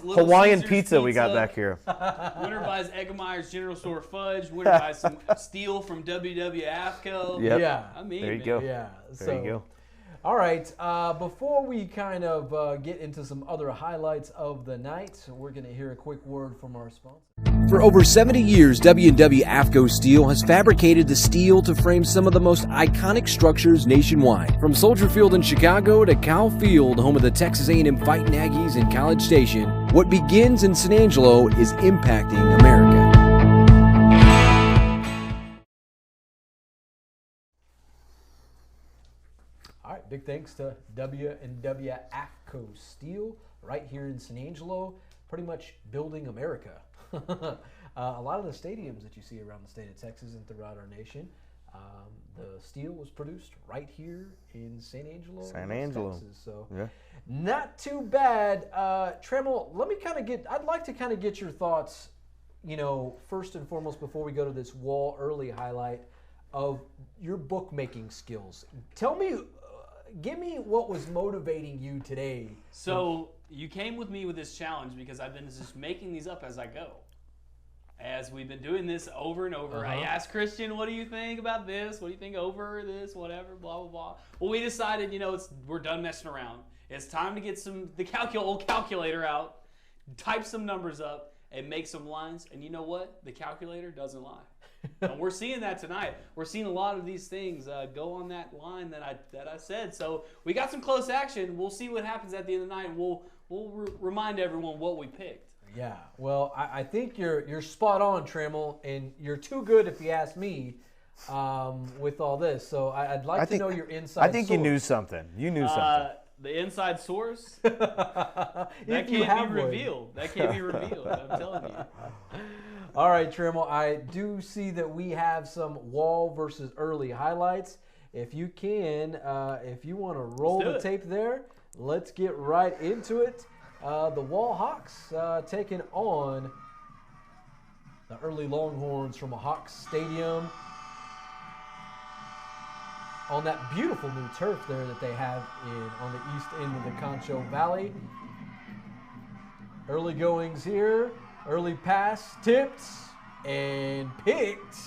Little
Hawaiian
Caesars
pizza we got back here.
Winner buys Eggemeyer's General Store fudge. Winner buys some steel from WW AFCO.
Yep.
Yeah.
I mean,
There you
man.
go.
Yeah.
There you go.
All right. Before we kind of get into some other highlights of the night, we're going to hear a quick word from our sponsor.
For over 70 years, W&W AFCO Steel has fabricated the steel to frame some of the most iconic structures nationwide. From Soldier Field in Chicago to Cal Field, home of the Texas A&M Fighting Aggies and College Station, what begins in San Angelo is impacting America.
All right, big thanks to W&W AFCO Steel right here in San Angelo, pretty much building America. A lot of the stadiums that you see around the state of Texas and throughout our nation, the steel was produced right here in San Angelo, Texas. So not too bad. Trammell, I'd like to kind of get your thoughts, first and foremost before we go to this Wall early highlight of your bookmaking skills. Tell me, give me what was motivating you today.
So you came with me with this challenge because I've been just making these up as I go. As we've been doing this over and over, I asked Christian, what do you think about this? What do you think over this? Whatever, blah, blah, blah. Well, we decided, we're done messing around. It's time to get the old calculator out, type some numbers up, and make some lines. And you know what? The calculator doesn't lie. And we're seeing that tonight. We're seeing a lot of these things go on that line that I said. So we got some close action. We'll see what happens at the end of the night. And we'll remind everyone what we picked.
Yeah, well, I think you're spot on, Trammell, and you're too good if you ask me with all this. So I'd like to know your inside source.
I think you knew something. You knew something.
The inside source? That can't be revealed. That can't be revealed, I'm telling you.
All right, Trammell, I do see that we have some Wall versus early highlights. If you can, if you want to roll the tape there, let's get right into it. The Wall Hawks taking on the early Longhorns from a Hawks stadium on that beautiful new turf there that they have on the east end of the Concho Valley. Early goings here, early pass, tipped and picked.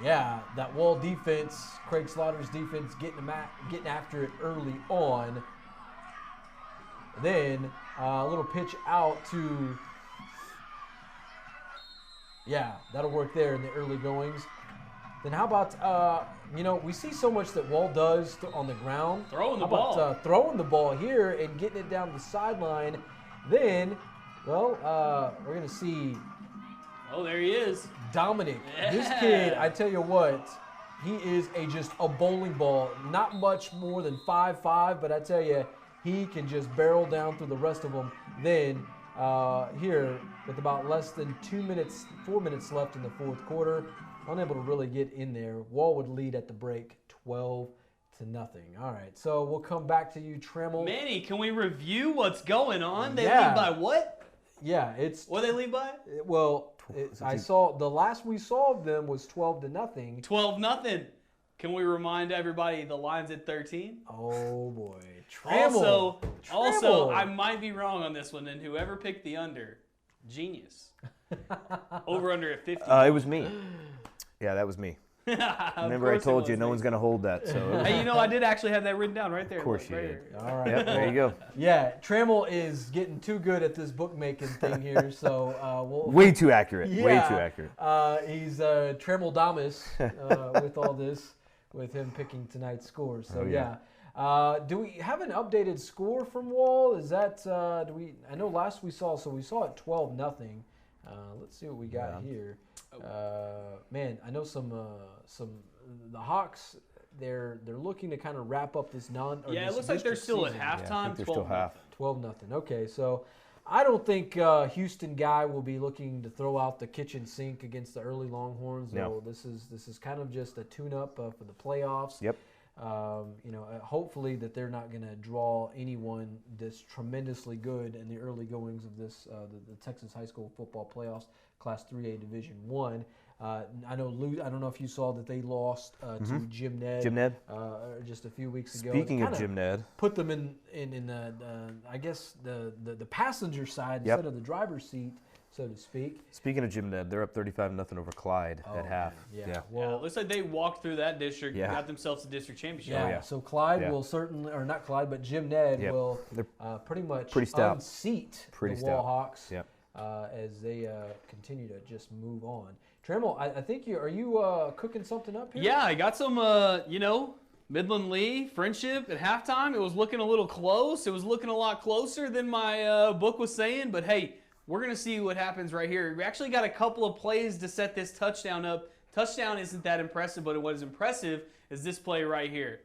Yeah, that Wall defense, Craig Slaughter's defense, getting after it early on. Then a little pitch out to, that'll work there in the early goings. Then how about, we see so much that Wall does on the ground.
Throwing the
ball.
ball.
How about throwing the ball here and getting it down the sideline. Then, we're going to see.
Oh, there he is.
Dominic. This kid, I tell you what, he is just a bowling ball. Not much more than 5'5", but I tell you, he can just barrel down through the rest of them. Then here, with about less than 4 minutes left in the fourth quarter, unable to really get in there. Wall would lead at the break 12-0. All right, so we'll come back to you, Trammell.
Manny, can we review what's going on? They
Yeah.
lead by what?
Yeah, it's
What they lead by?
well. I saw the last we saw of them was 12-0.
12-0. Can we remind everybody the line's at 13?
Oh boy, Trammell.
Also, I might be wrong on this one, and whoever picked the under, genius. Over under at 50.
It was me. Yeah, that was me. Remember, I told you no one's going to hold that. So
Hey, I did actually have that written down right there.
Of course you
right
did.
here.
All right.
Yep, there you go.
Yeah, Trammell is getting too good at this bookmaking thing here, so we'll.
Way too accurate.
Yeah.
Way too accurate.
He's Trammell Damas with all this, with him picking tonight's score. So
Oh, yeah.
do we have an updated score from Wall? Is that do we? I know last we saw it 12-0. Let's see what we got here. Man, I know some the Hawks. They're looking to kind of wrap up this
Yeah, it looks like they're still
season.
at halftime.
Yeah, I think they're still half.
12-0. Okay, so I don't think Houston guy will be looking to throw out the kitchen sink against the early Longhorns.
No.
This is kind of just a tune-up for the playoffs.
Yep.
Hopefully that they're not going to draw anyone that's tremendously good in the early goings of this the Texas high school football playoffs, Class 3A Division I. I don't know if you saw that they lost to Jim Ned.
Jim Ned.
Just a few weeks ago.
Speaking
It
of
kinda
Jim Ned,
put them in I guess the passenger side
Yep.
instead of the driver's seat, so to speak.
speaking of Jim Ned, they're up 35-0 over Clyde at half.
Yeah.
Yeah,
Well,
it looks like they walked through that district
Yeah.
and got themselves a district championship.
yeah.
yeah.
So Clyde
Yeah.
will certainly, or not Clyde, but Jim Ned
Yep.
will
They're
pretty much
pretty stout.
unseat
Pretty
the Wall
stout.
Hawks
Yep.
as they continue to just move on. Trammell, I think are you cooking something up here?
Yeah, I got some, Midland Lee, Frenship at halftime. It was looking a little close. It was looking a lot closer than my book was saying. But, hey, we're going to see what happens right here. We actually got a couple of plays to set this touchdown up. Touchdown isn't that impressive, but what is impressive is this play right here.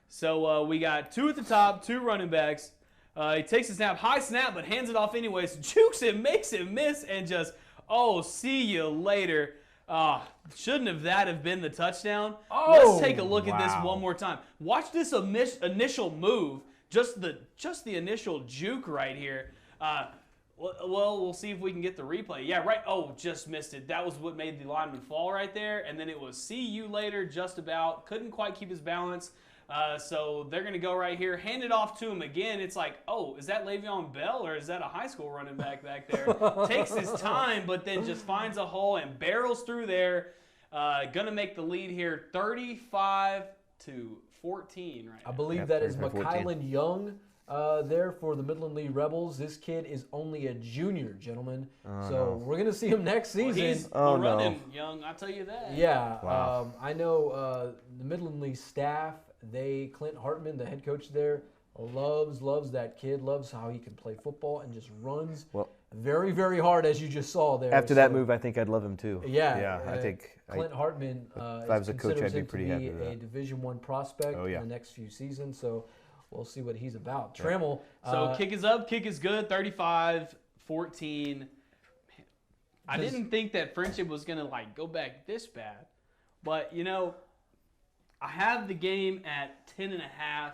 So we got two at the top, two running backs. He takes a snap, high snap, but hands it off anyways. Jukes it, makes it miss, and just, see you later. Shouldn't that have been the touchdown? Let's take a look at this one more time. Watch this initial move, just the initial juke right here. Well, we'll see if we can get the replay. Yeah, right. Oh, just missed it. That was what made the lineman fall right there. And then it was see you later, just about. Couldn't quite keep his balance. So they're going to go right here, hand it off to him again. It's like, is that Le'Veon Bell or is that a high school running back there? Takes his time, but then just finds a hole and barrels through there. Going to make the lead here 35-14 right now.
I believe
Yeah,
that is
35-14.
McKylan Young there for the Midland Lee Rebels. This kid is only a junior, gentlemen. We're going to see him next
Well,
season.
he's running young, I'll tell you that.
Yeah,
Wow.
I know the Midland Lee staff, Clint Hartman, the head coach there, loves that kid, loves how he can play football and just runs very, very hard, as you just saw there.
After that move, I think I'd love him too.
Yeah,
I think
Clint Hartman
if I was a coach,
considers
I'd be
him
pretty
to
happy
be
with
a
that.
Division I prospect
Oh, yeah.
in the next few seasons. So we'll see what he's about. Trammell.
So kick is up, kick is good, 35-14. Man, I didn't think that Frenship was going to go back this bad. But, I have the game at 10.5.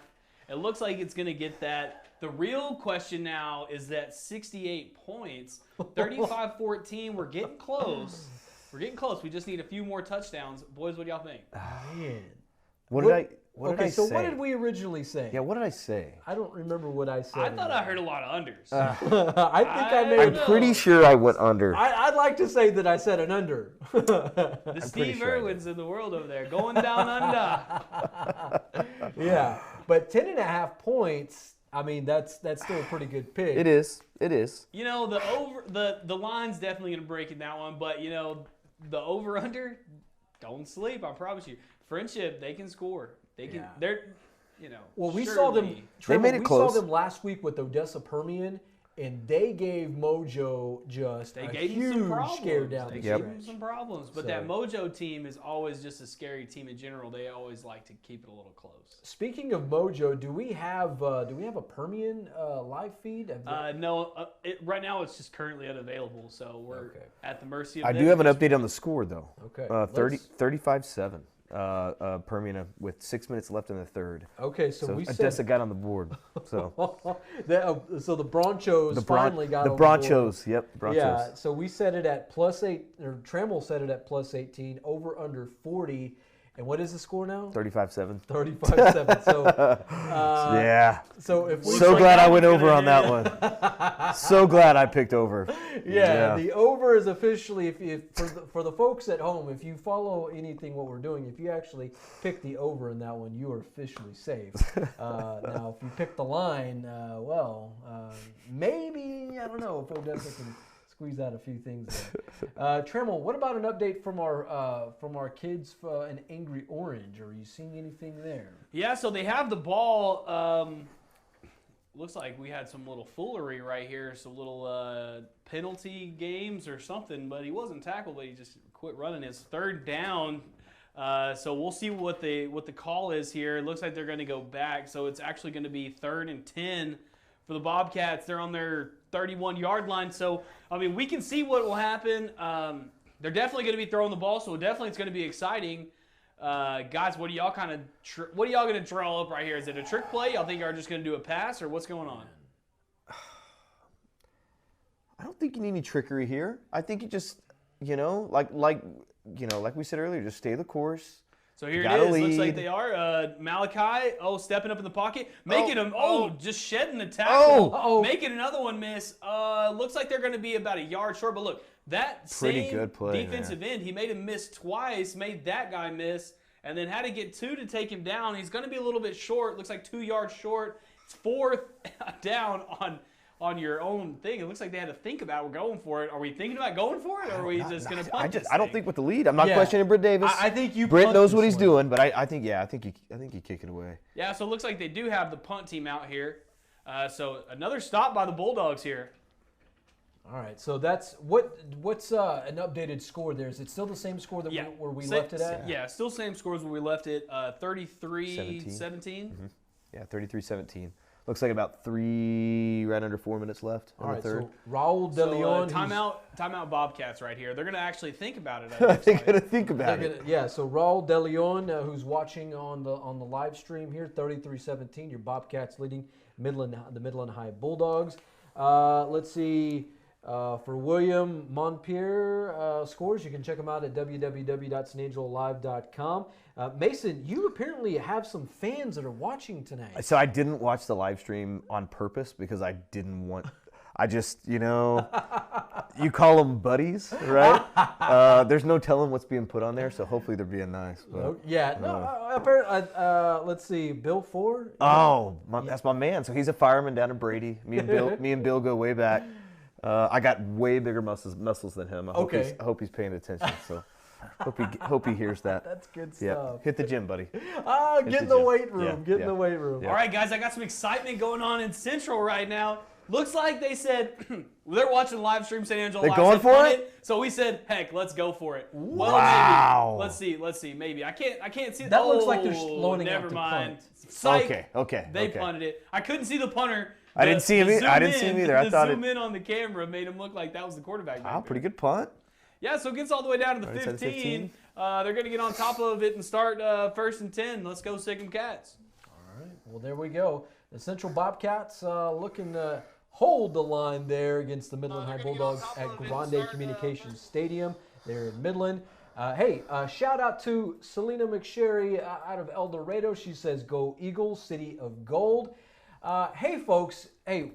It looks like it's going to get that. The real question now is that 68 points, 35-14. We're getting close. We just need a few more touchdowns. Boys, what do y'all think?
Man.
What did I
Okay, so
say?
what did we originally say?
Yeah, what did I say?
I don't remember what I said.
I thought I heard a lot of unders.
I think I may
I
have.
know.
Pretty sure I went under.
I'd like to say that I said an under.
The Steve
pretty sure I
Irwins in the world over there, going down under.
Yeah, but 10.5 points. I mean, that's still a pretty good pick.
It is.
The line's definitely gonna break in that one, but the over under, don't sleep. I promise you. Frenship, they can score. They can.
Yeah.
They're,
Well, we saw them.
They made it
we
close.
saw them last week with Odessa Permian, and they gave Mojo just
They
a
gave him
huge
some problems.
scare down
They
the
gave him
stretch.
some problems. But
So-
that Mojo team is always just a scary team in general. They always like to keep it a little close.
Speaking of Mojo, do we have a Permian live feed?
No, right now it's just currently unavailable, so we're
Okay.
at the mercy of
I
them.
do have an update on the score, though.
Okay.
35-7. Permian with 6 minutes left in the third.
Okay, so we
Odessa
said
got on the board. So
so the Broncos finally got
the
on the board.
Broncos. Yep, Broncos.
Yeah, so we set it at +8, or Trammell set it at +18, over under 40. And what is the score now?
35-7.
35-7. So
Yeah.
So if we
So
like
glad
that
I went
one's
over
gonna
on that one. So glad I picked over.
Yeah, the over is officially, if for the folks at home, if you follow anything what we're doing, if you actually pick the over in that one, you are officially safe. Now, if you pick the line, maybe, I don't know if Odessa can squeeze out a few things there. Trammell, what about an update from our kids in Angry Orange? Are you seeing anything there?
Yeah, so they have the ball. Looks like we had some little foolery right here, some little penalty games or something, but he wasn't tackled, but he just quit running. His third down. So we'll see what the call is here. It looks like they're going to go back, so it's actually going to be 3rd and 10 for the Bobcats. They're on their 31-yard line, so I mean we can see what will happen. They're definitely going to be throwing the ball, so definitely it's going to be exciting. Guys, what are y'all going to draw up right here? Is it a trick play? Y'all think y'all are just going to do a pass, or what's going on?
I don't think you need any trickery here. I think you just, like we said earlier, just stay the course.
So here
You
it
got a
is. Looks like
lead.
they are. Malachi, stepping up in the pocket. Making him, just shedding the tackle.
Uh-oh.
Making another one miss. Looks like they're going to be about a yard short. But look, that
Pretty
same
good play,
defensive end, he made him miss twice, made that guy miss, and then had to get 2 to take him down. He's going to be a little bit short. Looks like 2 yards short. It's 4th down on your own thing. It looks like they had to think about we're going for it. Are we thinking about going for it, or are we just going to punt this
I don't
thing?
think with the lead. I'm not
Yeah.
questioning Britt Davis.
I think you
Britt
punt
knows
this
what he's
one.
doing, but I think you kick it away.
Yeah, so it looks like they do have the punt team out here. So another stop by the Bulldogs here.
All right, so that's what's an updated score there? Is it still the same score that where we left it at?
Yeah, still same scores where we left it, 33-17.
Yeah, 33-17. Looks like about right under 4 minutes left in
All
the
right,
third.
so Raul De Leon.
Timeout Bobcats right here. They're going to actually think about it.
They're going to think about it.
So Raul De Leon, who's watching on the live stream here, 33-17. Your Bobcats leading the Midland High Bulldogs. Let's see. For William Montpierre scores, you can check them out at www.sanangelolive.com. Mason, you apparently have some fans that are watching tonight.
So I didn't watch the live stream on purpose because I didn't want. I just, you call them buddies, right? There's no telling what's being put on there, so hopefully they're being nice. But,
let's see, Bill Ford.
That's my man. So he's a fireman down in Brady. Me and Bill go way back. I got way bigger muscles than him. I hope he's paying attention. So hope he hears that.
That's good
Yeah,
stuff.
hit the gym, buddy.
Get in the weight room. Get in the weight room.
Yeah.
All right, guys, I got some excitement going on in Central right now. Looks like they said they're watching the live stream. San Angelo
They're
Live
going
said,
for
"Punt
it?"
So we said, "Heck, let's go for it." Well,
Wow.
maybe. Let's see. Maybe I can't see.
That looks like they're loading
Never
up to
mind.
punt.
Psych.
Okay.
They punted it. I couldn't see the punter.
I didn't see him. I didn't see him either. I
The
thought
zoom in on the camera made him look like that was the quarterback. back there.
pretty good punt.
Yeah, so it gets all the way down to the
Right, 10,
15. They're going to get on top of it and start 1st and 10. Let's go, Sick'em Cats.
All right. Well, there we go. The Central Bobcats looking to hold the line there against the Midland High Bulldogs at Grande Communications Stadium there in Midland. Shout out to Selena McSherry out of El Dorado. She says, "Go Eagles, City of Gold." Hey, folks. Hey,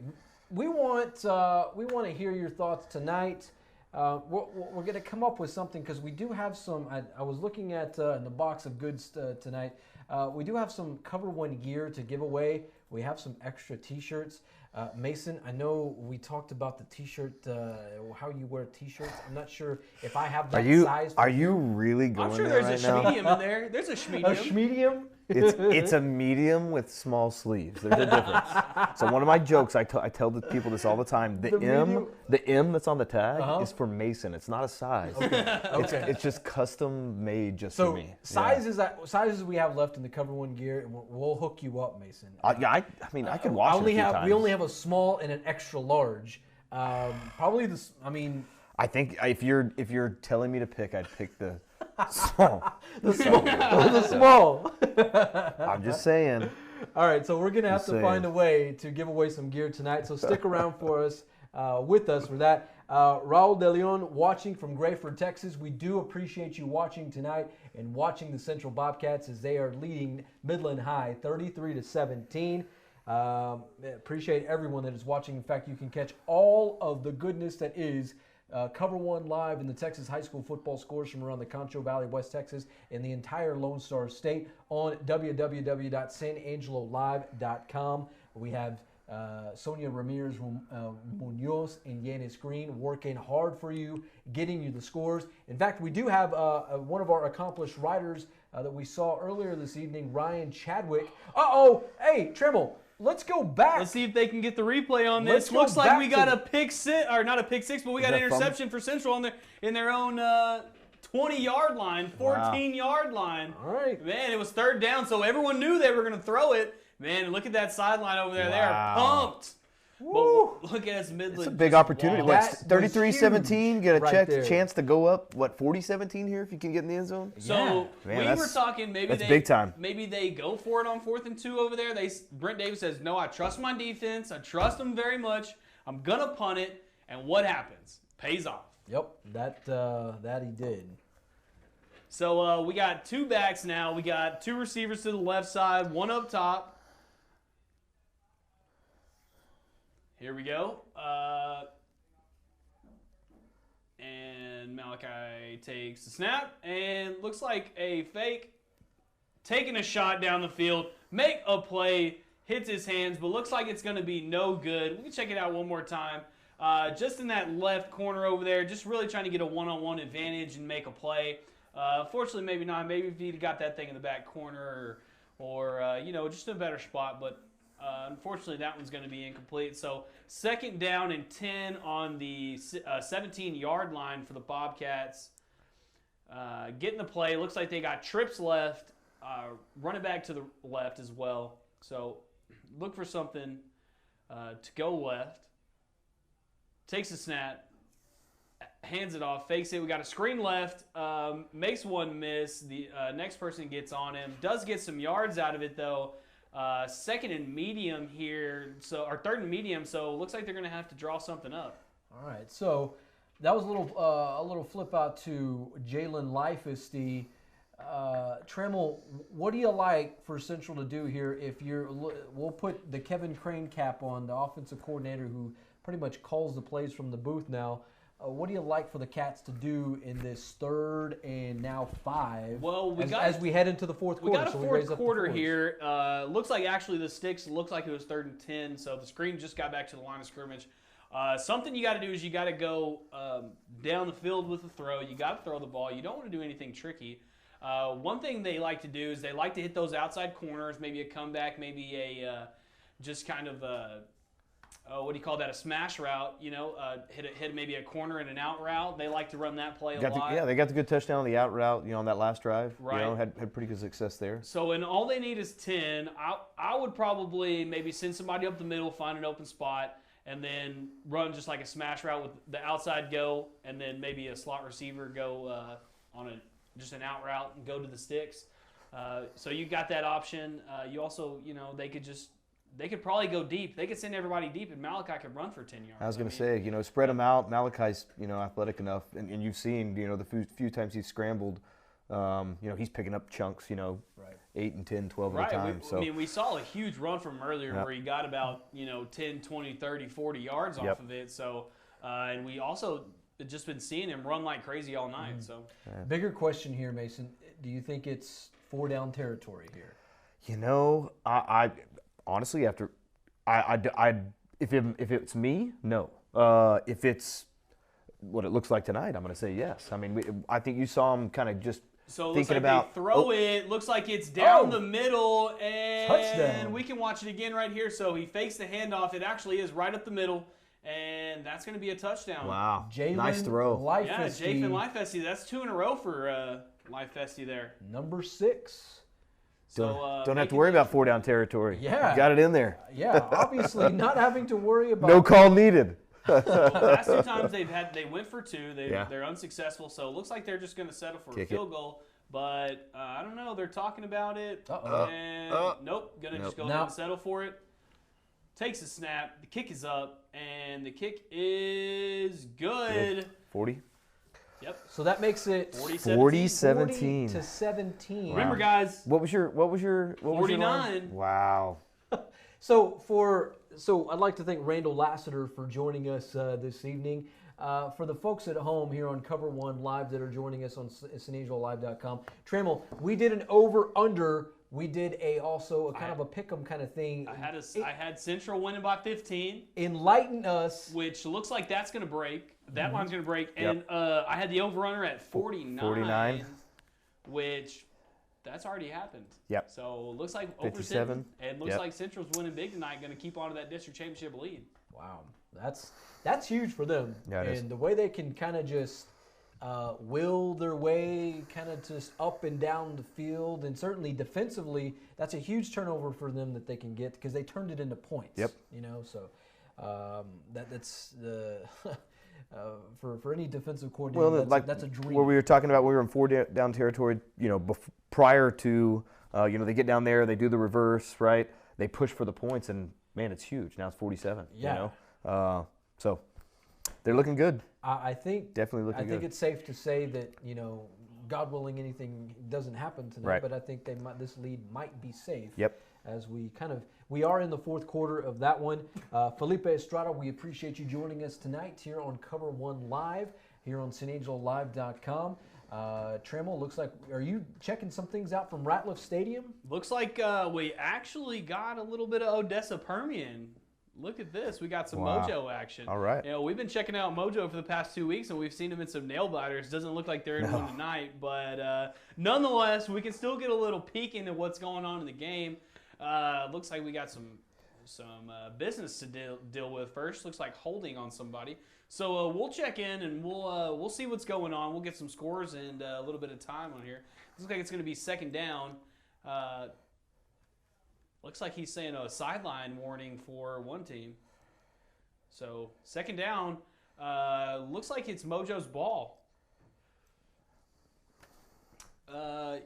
we want to hear your thoughts tonight. We're going to come up with something because we do have some. I was looking at in the box of goods tonight. We do have some COVER1 gear to give away. We have some extra T-shirts. Mason, I know we talked about the T-shirt, how you wear T-shirts. I'm not sure if I have that size.
Are you really going
I'm sure
there
there's
right
a
now?
schmedium in there. There's a schmedium.
A schmedium?
It's a medium with small sleeves. There's a difference. So one of my jokes, I tell the people this all the time. The M that's on the tag is for Mason. It's not a size.
Okay.
It's just custom made just for me.
Sizes we have left in the Cover One gear, and we'll hook you up, Mason.
I mean, I can wash it a few times.
We only have a small and an extra large. Probably this. I mean,
I think if you're telling me to pick, I'd pick the small.
the small.
I'm just saying.
All right, so we're gonna have to find a way to give away some gear tonight. So stick around for us, with us for that. Raul De Leon watching from Grayford, Texas. We do appreciate you watching tonight and watching the Central Bobcats as they are leading Midland High 33-17. Appreciate everyone that is watching. In fact, you can catch all of the goodness that is Cover One live in the Texas high school football scores from around the Concho Valley, West Texas, and the entire Lone Star State on www.sanangelolive.com. We have Sonia Ramirez Munoz and Yanis Green working hard for you, getting you the scores. In fact, we do have one of our accomplished writers that we saw earlier this evening, Ryan Chadwick. Hey, Trammell. Let's go back.
Let's see if they can get the replay on this. Looks like we got a pick six, or not a pick six, but we got an interception for Central in their own 20-yard line, 14-yard line.
All right.
Man, it was third down, so everyone knew they were going to throw it. Man, look at that sideline over there. They are pumped.
Woo.
But look at us, Midland.
It's a big opportunity.
Wow.
33-17, get a
right
chance to go up, 40-17 here if you can get in the end zone?
So
Man,
we were talking maybe
big time.
Maybe they go for it on 4th and 2 over there. Brent Davis says, no, I trust my defense. I trust them very much. I'm going to punt it. And what happens? Pays off.
Yep, that he did.
So we got 2 backs now. We got 2 receivers to the left side, 1 up top. Here we go. And Malachi takes the snap and looks like a fake. Taking a shot down the field. Make a play. Hits his hands, but looks like it's going to be no good. We can check it out one more time. Just in that left corner over there, just really trying to get a one-on-one advantage and make a play. Fortunately, maybe not. Maybe if he'd got that thing in the back corner or just in a better spot, but unfortunately, that one's going to be incomplete. So 2nd down and 10 on the 17-yard line for the Bobcats. Getting the play. Looks like they got trips left. Running back to the left as well. So look for something to go left. Takes a snap. Hands it off. Fakes it. We got a screen left. Makes one miss. The next person gets on him. Does get some yards out of it, though. 2nd and medium here, or 3rd and medium, so it looks like they're going to have to draw something up.
All right, so that was a little flip out to Jalen Leifesty. Trammell, what do you like for Central to do here? We'll put the Kevin Crane cap on, the offensive coordinator who pretty much calls the plays from the booth now. What do you like for the Cats to do in this 3rd and now 5?
Well,
as we head into the 4th quarter.
We got a 4th quarter here. Looks like actually the sticks looks like it was 3rd and 10, so the screen just got back to the line of scrimmage. Something you got to do is you got to go down the field with the throw. You got to throw the ball. You don't want to do anything tricky. One thing they like to do is they like to hit those outside corners, maybe a comeback, maybe a just kind of a what do you call that? A smash route, hit maybe a corner and an out route. They like to run that play a lot.
They got the good touchdown on the out route, on that last drive.
Right.
Had pretty good success there.
So, and all they need is 10. I would probably maybe send somebody up the middle, find an open spot, and then run just like a smash route with the outside go, and then maybe a slot receiver go on just an out route and go to the sticks. So you got that option. You also, they could probably go deep. They could send everybody deep, and Malachi could run for 10 yards.
I was going to say, spread them out. Malachi's, athletic enough, and you've seen, the few times he's scrambled, he's picking up chunks,
right.
8 and 10, 12 at a time.
We saw a huge run from earlier where he got about, 10, 20, 30, 40 yards off of it. So, and we also just been seeing him run like crazy all night. Mm-hmm. So,
bigger question here, Mason. Do you think it's 4-down territory here?
I honestly, if it's me, no. If it's what it looks like tonight, I'm going to say yes. I mean, I think you saw him kind of just
So it looks
thinking
like
about
they throw it. Looks like it's down the middle, and
Touchdown.
we can watch it again right here. So he fakes the handoff. It actually is right up the middle, and that's going to be a touchdown.
Wow,
Jalen
nice throw.
Yeah, Jathan Lifesty. That's 2 in a row for Lifesty there.
Number 6.
So
Don't have to worry about 4 down territory.
Yeah.
Got it in there.
Yeah, obviously not having to worry about.
No call needed.
Well, the last 2 times they went for 2. They're unsuccessful. So it looks like they're just going to settle for a field goal. But I don't know. They're talking about it. And nope. Going to just go ahead and settle for it. Takes a snap. The kick is up. And the kick is good.
40.
Yep.
So that makes it
40-17.
40-17.
Remember, guys.
What was your
49.
Wow.
So I'd like to thank Randall Lassiter for joining us this evening. For the folks at home here on COVER1 Live that are joining us on SanAngeloLive.com, Trammell, we did an over/under. We did also a kind of a pick'em kind of thing.
I had Central winning by 15.
Enlighten us.
Which looks like that's going to break. That line's going to break. And I had the over/under at 49.
49.
Which, that's already happened.
Yep.
So it looks like over
57.
And looks like Central's winning big tonight, going to keep on to that district championship lead.
Wow. That's huge for them.
Yeah, it is.
The way they can kind of just will their way kind of just up and down the field, and certainly defensively, that's a huge turnover for them that they can get because they turned it into points.
Yep.
So that's the for any defensive coordinator. That's a dream.
What we were talking about, we were in 4 down territory. Prior to they get down there, they do the reverse, right? They push for the points, and man, it's huge. Now it's 47.
Yeah.
So they're looking good.
I think
definitely looking good.
I think it's safe to say that God willing, anything doesn't happen tonight.
Right.
But I think this lead might be safe.
Yep.
As we are in the 4th quarter of that one. Felipe Estrada, we appreciate you joining us tonight here on COVER1 Live here on SanAngeloLive.com. Trammell, looks like, are you checking some things out from Ratliff Stadium?
Looks like we actually got a little bit of Odessa Permian. Look at this. We got some Mojo action.
All right.
We've been checking out Mojo for the past 2 weeks, and we've seen them in some nail biters. Doesn't look like they're in one tonight, but nonetheless, we can still get a little peek into what's going on in the game. Looks like we got some business to deal with first. Looks like holding on somebody. So we'll check in and we'll see what's going on. We'll get some scores and a little bit of time on here. Looks like it's going to be 2nd down. Looks like he's saying a sideline warning for one team. So 2nd down. Looks like it's Mojo's ball.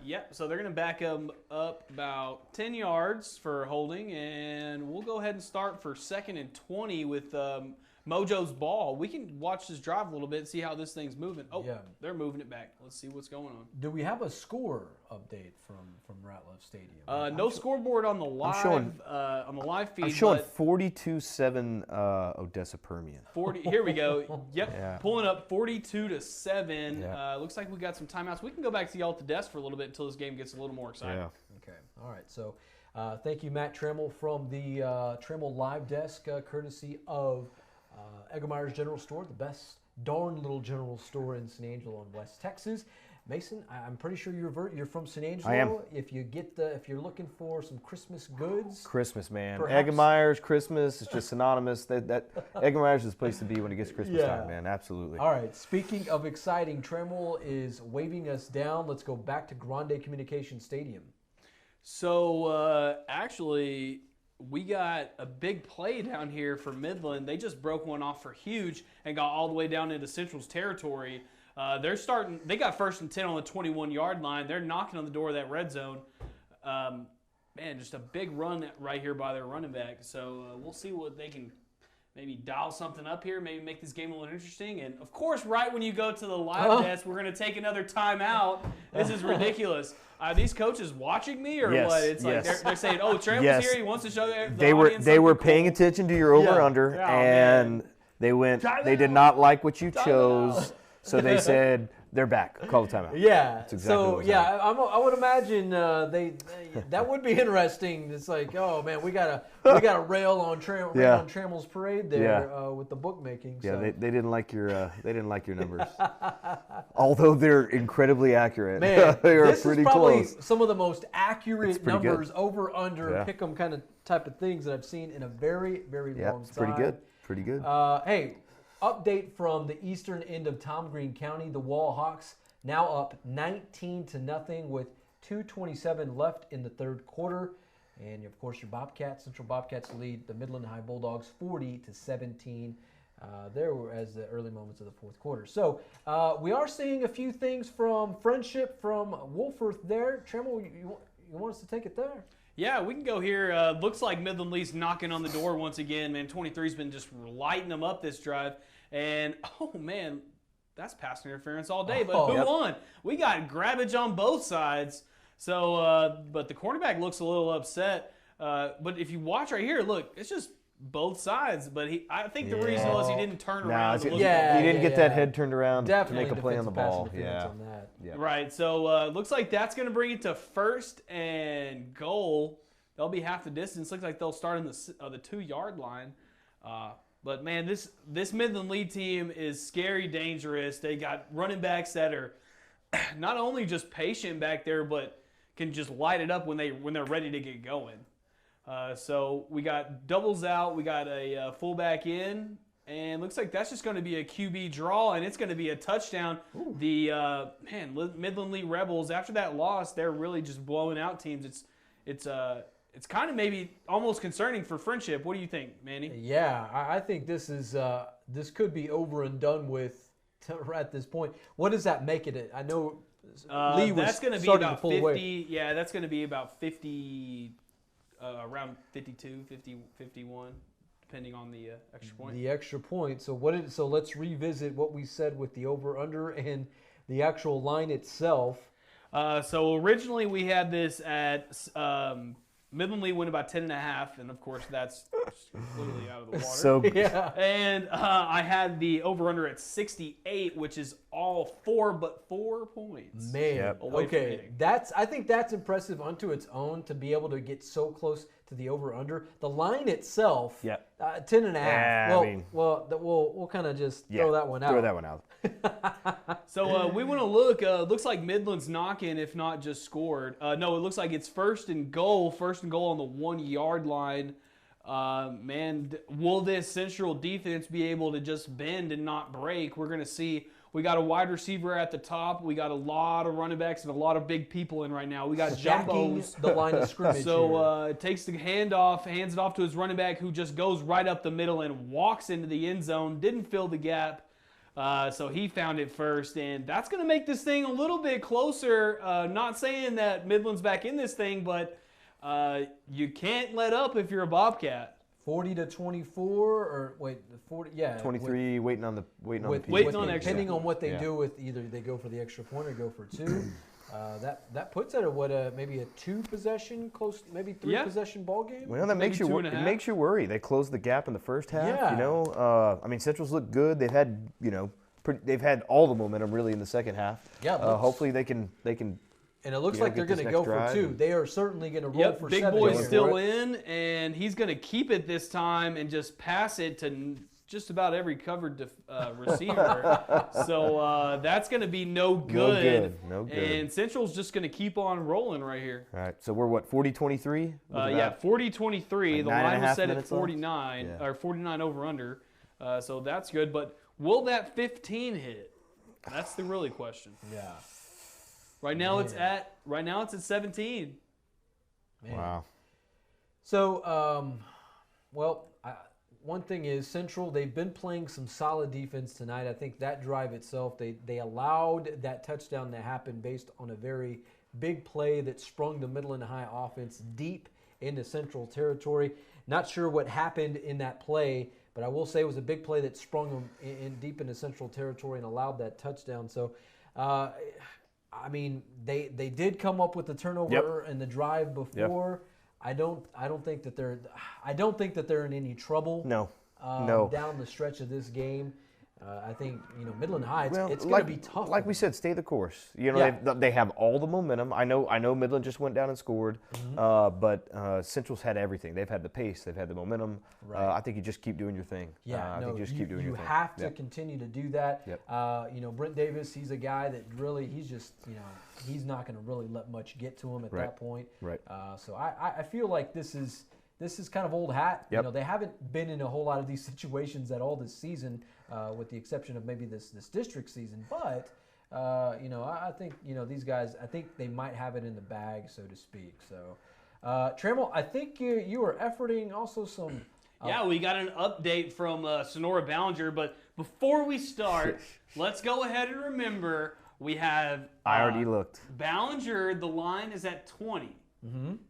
Yep, so they're going to back him up about 10 yards for holding, and we'll go ahead and start for 2nd and 20 with Mojo's ball. We can watch this drive a little bit and see how this thing's moving. Oh, yeah. They're moving it back. Let's see what's going on.
Do we have a score update from Ratliff Stadium?
No scoreboard on the live feed.
I'm showing 42-7 Odessa Permian.
40. Here we go. Yep, yeah. Pulling up 42-7. Yeah. Looks like we got some timeouts. We can go back to y'all at the desk for a little bit until this game gets a little more exciting.
Yeah.
Okay. All right. So, thank you, Matt Trammell from the Trammell Live Desk, courtesy of Eggemeyer's General Store, the best darn little general store in San Angelo in West Texas. Mason, I'm pretty sure you're from San Angelo.
I am.
If you're looking for some Christmas goods,
Christmas, man.
Perhaps.
Eggemeyer's Christmas is just synonymous. That Eggemeyer's is the place to be when it gets Christmas time, man. Absolutely.
All right. Speaking of exciting, Trammell is waving us down. Let's go back to Grande Communication Stadium.
So actually, we got a big play down here for Midland. They just broke one off for huge and got all the way down into Central's territory. They got 1st and 10 on the 21-yard line. They're knocking on the door of that red zone. Man, just a big run right here by their running back. So we'll see what they can maybe dial something up here, maybe make this game a little interesting. And, of course, right when you go to the live desk, we're going to take another timeout. This is ridiculous. Are these coaches watching me or what? It's like they're saying, oh, Trammell's here. He wants to show the audience
They were paying
cool.
attention to your over-under, and
man.
they did not like what you chose. So they said, They're back. Call the timeout.
Yeah.
That's exactly
So
what's
yeah, I would imagine that would be interesting. It's like, oh man, we got a rail on Trammell's parade there with the bookmaking.
Yeah,
so.
they didn't like your numbers, although they're incredibly accurate.
Man,
they are
this
pretty
is probably
close.
some of the most accurate
pretty
numbers
good.
over under
Yeah.
pick 'em kind of type of things that I've seen in a very very long
It's
time.
pretty good. Pretty good.
Hey, update from the eastern end of Tom Green County. The Wall Hawks now up 19-0 with 2:27 left in the third quarter. And, of course, your Central Bobcats lead the Midland High Bulldogs 40-17 there as the early moments of the fourth quarter. So we are seeing a few things from Frenship from Wolfforth there. Trammell, you want us to take it there?
Yeah, we can go here. Looks like Midland Lee's knocking on the door once again, man. 23's been just lighting them up this drive. And, oh, man, that's pass interference all day. But who won? We got grabbage on both sides. So, but the cornerback looks a little upset. But if you watch right here, look, it's just both sides. But I think the reason was he didn't turn around.
He didn't get that head turned around to make a play on the ball.
On that.
Right. So looks like that's going to bring it to first and goal. They'll be half the distance. Looks like they'll start on the 2-yard line. But man, this Midland Lee team is scary, dangerous. They got running backs that are not only just patient back there, but can just light it up when they're ready to get going. So we got doubles out. We got a fullback in. And looks like that's just going to be a QB draw, and it's going to be a touchdown. Ooh. The Midland Lee Rebels, after that loss, they're really just blowing out teams. It's kind of maybe almost concerning for Frenship. What do you think, Manny?
Yeah, I think this could be over and done with at this point. What does that make it? I know Lee was
that's going to be about 50. Away. Yeah, that's going to be about 50, around 52, 50, 51. Depending on the extra point.
The extra point. So let's revisit what we said with the over/under and the actual line itself.
So originally we had this at Midland Lee went about 10.5, and of course that's completely out of the water.
So
yeah.
And I had the over/under at 68, which is all 4 points.
Man, okay, I think that's impressive unto its own to be able to get so close to the over/under. The line itself, 10.5.
Yeah,
we'll kind of just throw that one out.
Throw that one out.
So we want to look. Looks like Midland's knocking, if not just scored. No, it looks like it's first and goal on the 1-yard line. Man, will this Central defense be able to just bend and not break? We're going to see. We got a wide receiver at the top. We got a lot of running backs and a lot of big people in right now. We got jumbos.
The line of scrimmage.
So it takes the hands it off to his running back, who just goes right up the middle and walks into the end zone. Didn't fill the gap. So he found it first, and that's going to make this thing a little bit closer. Not saying that Midland's back in this thing, but you can't let up if you're a Bobcat.
40-24, or wait, 40? Yeah,
23. Waiting on the
extra.
Depending on what they do with either they go for the extra point or go for 2. That puts it at maybe a 2-possession, close, maybe 3-possession ball game.
Well, that makes you worry. They closed the gap in the first half.
Yeah.
You know, I mean, Central's looked good. They've had they've had all the momentum really in the second half.
Yeah.
Hopefully they can.
And it looks like they're going to go for 2. They are certainly going to roll for 7.
Big boy's still in, and he's going to keep it this time and just pass it to just about every covered receiver. So that's going to be no good.
No good.
And Central's just going to keep on rolling right here.
All right. So we're what, 40-23?
40-23. The line was set at 49,
or
49 over/under. So that's good. But will that 15 hit? That's the really question.
Yeah.
Right now it's at 17.
Man.
Wow.
So, one thing is Central, they've been playing some solid defense tonight. I think that drive itself, they allowed that touchdown to happen based on a very big play that sprung the Midland High offense deep into Central territory. Not sure what happened in that play, but I will say it was a big play that sprung them in deep into Central territory and allowed that touchdown. So, I mean, they did come up with the turnover in the drive before. Yep. I don't think that they're in any trouble.
No.
Down the stretch of this game. I think Midland High. It's going
like,
to be tough.
Like we said, stay the course. They have all the momentum. I know Midland just went down and scored, but Central's had everything. They've had the pace. They've had the momentum.
Right.
I think you just keep doing your thing.
Yeah,
I think you just keep doing your thing.
You have to continue to do that.
Yep.
Brent Davis, he's a guy that really, he's just, he's not going to really let much get to him at that point.
Right.
So I feel like this is kind of old hat.
Yep.
They haven't been in a whole lot of these situations at all this season, with the exception of maybe this district season. But I think these guys, I think they might have it in the bag, so to speak. So, Trammell, I think you are efforting also some.
Yeah, we got an update from Sonora Ballinger, but before we start, let's go ahead and remember we have.
I already looked.
Ballinger, the line is at 20.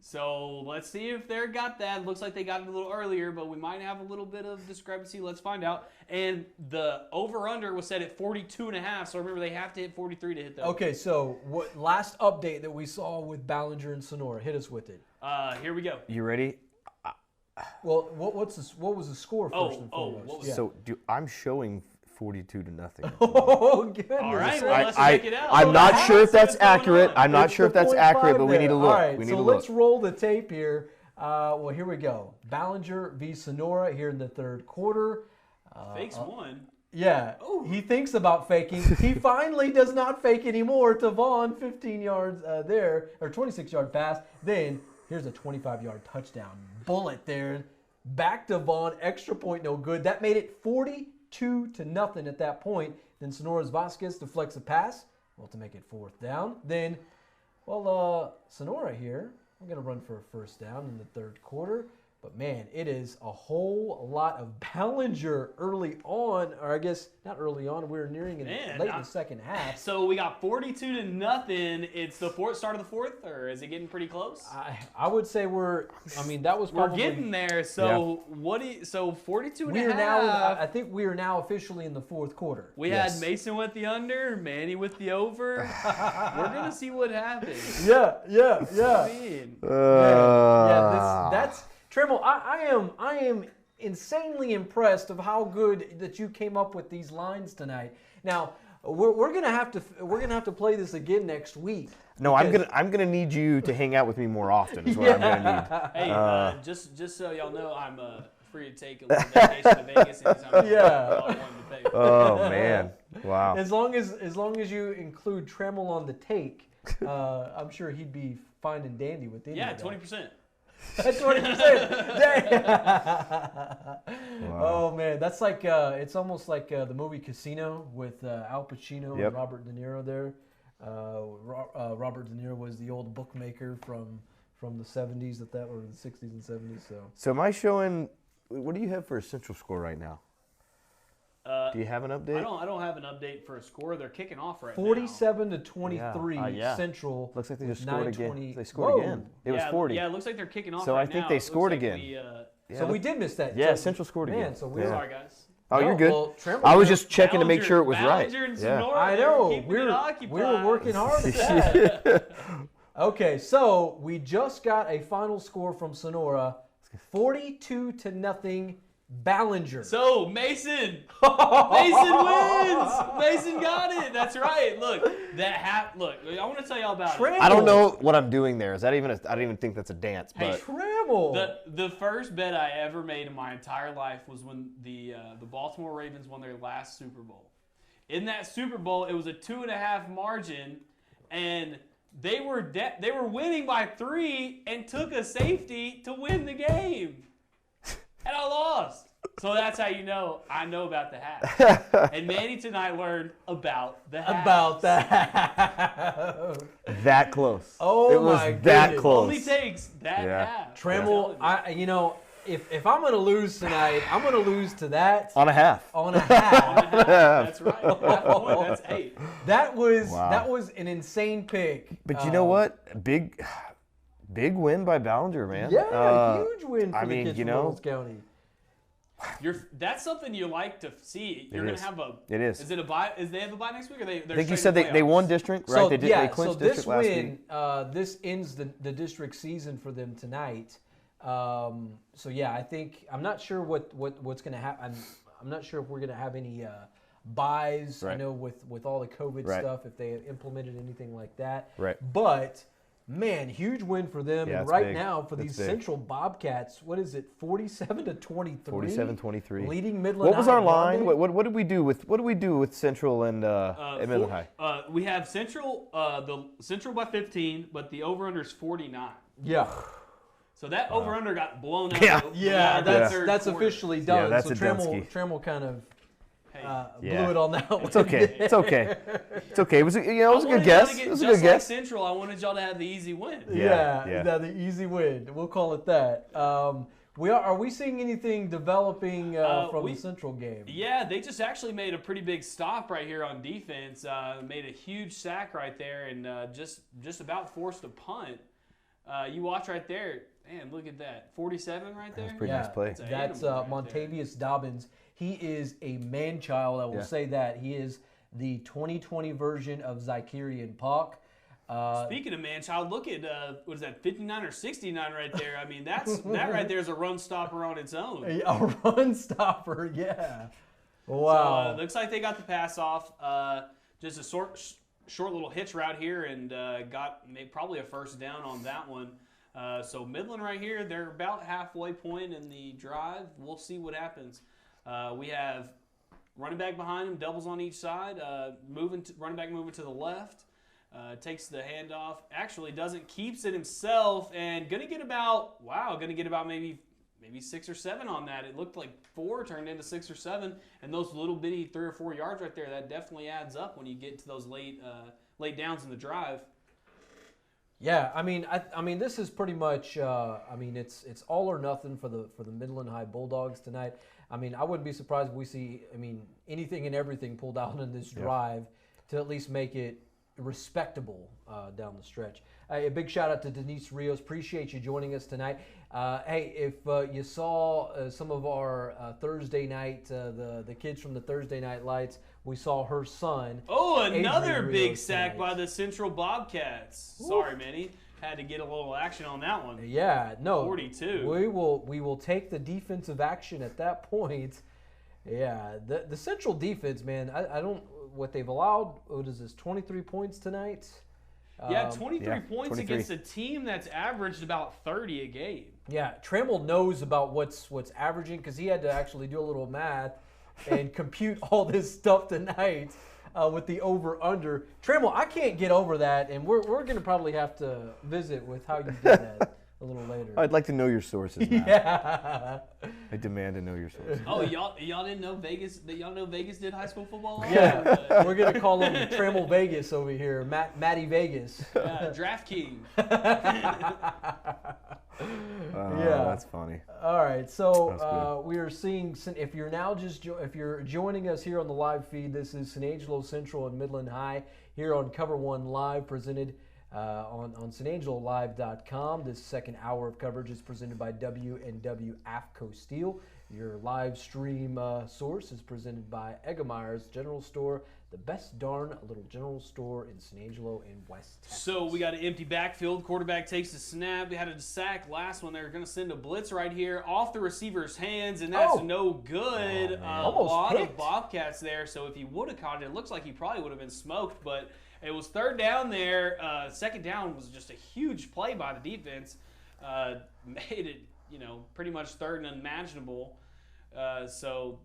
So let's see if they got that. Looks like they got it a little earlier, but we might have a little bit of discrepancy. Let's find out. And the over-under was set at 42.5, so remember they have to hit 43 to hit that.
Okay, so what last update that we saw with Ballinger and Sonora? Hit us with it.
Here we go.
You ready?
Well, what was the score first and foremost?
What was
So I'm showing 42-0.
Oh, goodness.
All right, well, let's check it out.
I'm not sure if that's accurate. I'm not
It's
sure if
the
that's accurate, but we need to look.
All right,
We need
so
to
let's
look.
roll the tape here. Well, here we go. Ballinger v. Sonora here in the third quarter.
Fakes one.
Yeah, he thinks about faking. He finally does not fake anymore to Vaughn, 15 yards there, or 26-yard pass. Then here's a 25-yard touchdown. Bullet there. Back to Vaughn, extra point, no good. That made it 42-0 at that point. Then Sonora's Vasquez deflects a pass, well, to make it fourth down. Then, Sonora here, I'm going to run for a first down in the third quarter. But, man, it is a whole lot of Ballinger early on, or I guess not early on. We're nearing late in the second half.
So we got 42-0. It's the start of the fourth, or is it getting pretty close?
I would say that was probably.
We're getting there. So so 42
we
and
are
a half.
now. I think we are now officially in the fourth quarter.
We had Mason with the under, Manny with the over. We're gonna see what happens.
Yeah.
I mean,
That's Trammell. I am insanely impressed of how good that you came up with these lines tonight. Now we're gonna have to play this again next week.
No, I'm gonna need you to hang out with me more often. Is what I'm gonna need.
Hey, just so y'all know, I'm free to take a little vacation to Vegas anytime.
Oh man, wow.
As long as you include Trammell on the take, I'm sure he'd be fine and dandy with it.
Yeah, 20%.
That's 20%.
Wow.
Oh man, that's like it's almost like the movie Casino with Al Pacino and Robert De Niro there. Robert De Niro was the old bookmaker from the 70s or the 60s and 70s.
So am I showing? What do you have for a Central score right now? Do you have an update?
I don't have an update for a score. They're kicking off right
47-23 Central.
Looks like they just scored again. They scored
Whoa.
again. It was 40.
Yeah, it looks like they're kicking off
So
right
I think
now.
they
It
scored
looks like
again.
So we did miss that.
Yeah,
So-
Central scored
man,
again.
So we're
Sorry, guys.
Oh, you're good.
Well, Trammell,
I was just checking to make sure it was right.
Ballinger and
Yeah.
Sonora,
I
they're
know.
keeping
We
it
were
occupied.
working hard at that. Okay, so we just got a final score from Sonora, 42-0 Ballinger.
So Mason wins. Mason got it. That's right. Look, Look, I want to tell y'all about it.
I don't know what I'm doing there. Is that even? I don't even think that's a dance.
Hey,
But
Trammell.
The first bet I ever made in my entire life was when the Baltimore Ravens won their last Super Bowl. In that Super Bowl, it was a 2.5 margin, and they were winning by 3 and took a safety to win the game. And I lost. So that's how you know I know about the hat. And Manny tonight learned about the hat.
About that.
that close.
Oh,
it was
my
that
goodness.
close.
Only takes that half.
Trammell, if I'm going to lose tonight, I'm going to lose to that.
On a half.
On a half.
That's right. That's 8.
That was an insane pick.
But you know what? Big win by Ballinger, man.
Yeah, huge win for
I
the
mean,
kids
you
from
know,
Reynolds County.
That's something you like to see. You're gonna have a.
It is.
Is it a bye? Is they have a bye next week, or they?
I think you said they won district, right?
So,
They clinched district last week.
This ends the district season for them tonight. So yeah, I think I'm not sure what's going to happen. I'm not sure if we're going to have any buys. I
Right.
know with all the COVID
Right.
stuff, if they implemented anything like that.
Right.
But man, huge win for them.
Yeah,
and
it's
right
big.
now for these
It's big.
Central Bobcats, what is it? 47-23.
47-23.
Leading Midland.
What was
High
our line?
Monday.
What did we do with Central and Midland High?
We have Central, the Central by 15, but the over/under is 49.
Yeah.
So that over/under got blown out.
Yeah.
Yeah, that's
third
that's
quarter.
officially done.
Yeah, that's
so
a Dunsky.
Trammell kind of
Yeah.
blew it on that one.
It's okay. It's okay. It's okay. It was it was a good guess. It was a
just
good
like
guess.
Central, I wanted y'all to have the easy win.
Yeah.
The easy win. We'll call it that. Are we seeing anything developing from the Central game?
Yeah, they just actually made a pretty big stop right here on defense. Made a huge sack right there and just about forced a punt. You watch right there. Man, look at that. 47 right there.
That's pretty nice play.
That's Montavious Dobbins. He is a man-child, I will say that. He is the 2020 version of Zacharian Pock.
Speaking of man-child, look at, what is that, 59 or 69 right there. I mean, that right there is a run stopper on its own.
A run stopper, yeah. Wow.
So, looks like they got the pass off. Just a short little hitch route here and made probably a first down on that one. So Midland right here, they're about halfway point in the drive. We'll see what happens. We have running back behind him, doubles on each side. Running back moving to the left. Takes the handoff. Actually keeps it himself and gonna get about maybe 6 or 7 on that. It looked like 4 turned into 6 or 7, and those little bitty 3 or 4 yards right there, that definitely adds up when you get to those late downs in the drive.
Yeah, I mean, this is pretty much. It's all or nothing for the Midland High Bulldogs tonight. I mean, I wouldn't be surprised if we see, anything and everything pulled out in this drive to at least make it respectable down the stretch. A big shout out to Denise Rios. Appreciate you joining us tonight. Hey, if you saw some of our Thursday night, the kids from the Thursday Night Lights, we saw her son.
Oh, another
Adrian
big
Rios
sack
tonight.
by the Central Bobcats. Sorry, Manny. Had to get a little action on that one.
Yeah, no.
42.
We will take the defensive action at that point. Yeah, the Central defense, man. I don't what they've allowed. What is this? 23 points tonight.
Yeah, 23 points
23.
against a team that's averaged about 30 a game.
Yeah, Trammell knows about what's averaging because he had to actually do a little math and compute all this stuff tonight with the over/under. Trammell, I can't get over that, and we're going to probably have to visit with how you did that a little later.
I'd like to know your sources now.
Yeah.
I demand to know your sources.
Oh, y'all didn't know Vegas? Y'all know Vegas did high school football?
Yeah, we're going to call him Trammell Vegas over here, Matty Vegas.
Draft King.
Yeah,
that's funny.
All right, so we are seeing. If you're now if you're joining us here on the live feed, this is San Angelo Central and Midland High here on COVER1 Live, presented on SanAngeloLive.com. This second hour of coverage is presented by W&W AFCO Steel. Your live stream source is presented by Eggemeyer's General Store, the best darn little general store in San Angelo and West Texas.
So we got an empty backfield. Quarterback takes the snap. We had a sack last one. They're going to send a blitz right here off the receiver's hands, and that's no good. A lot of Bobcats there. So if he would have caught it, it looks like he probably would have been smoked, but it was third down there. Second down was just a huge play by the defense. Made it, pretty much third and unimaginable. So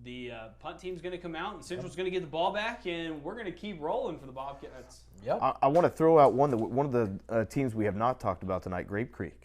the punt team's going to come out, and Central's going to get the ball back, and we're going to keep rolling for the Bobcats.
Yep.
I want to throw out one of the teams we have not talked about tonight, Grape Creek.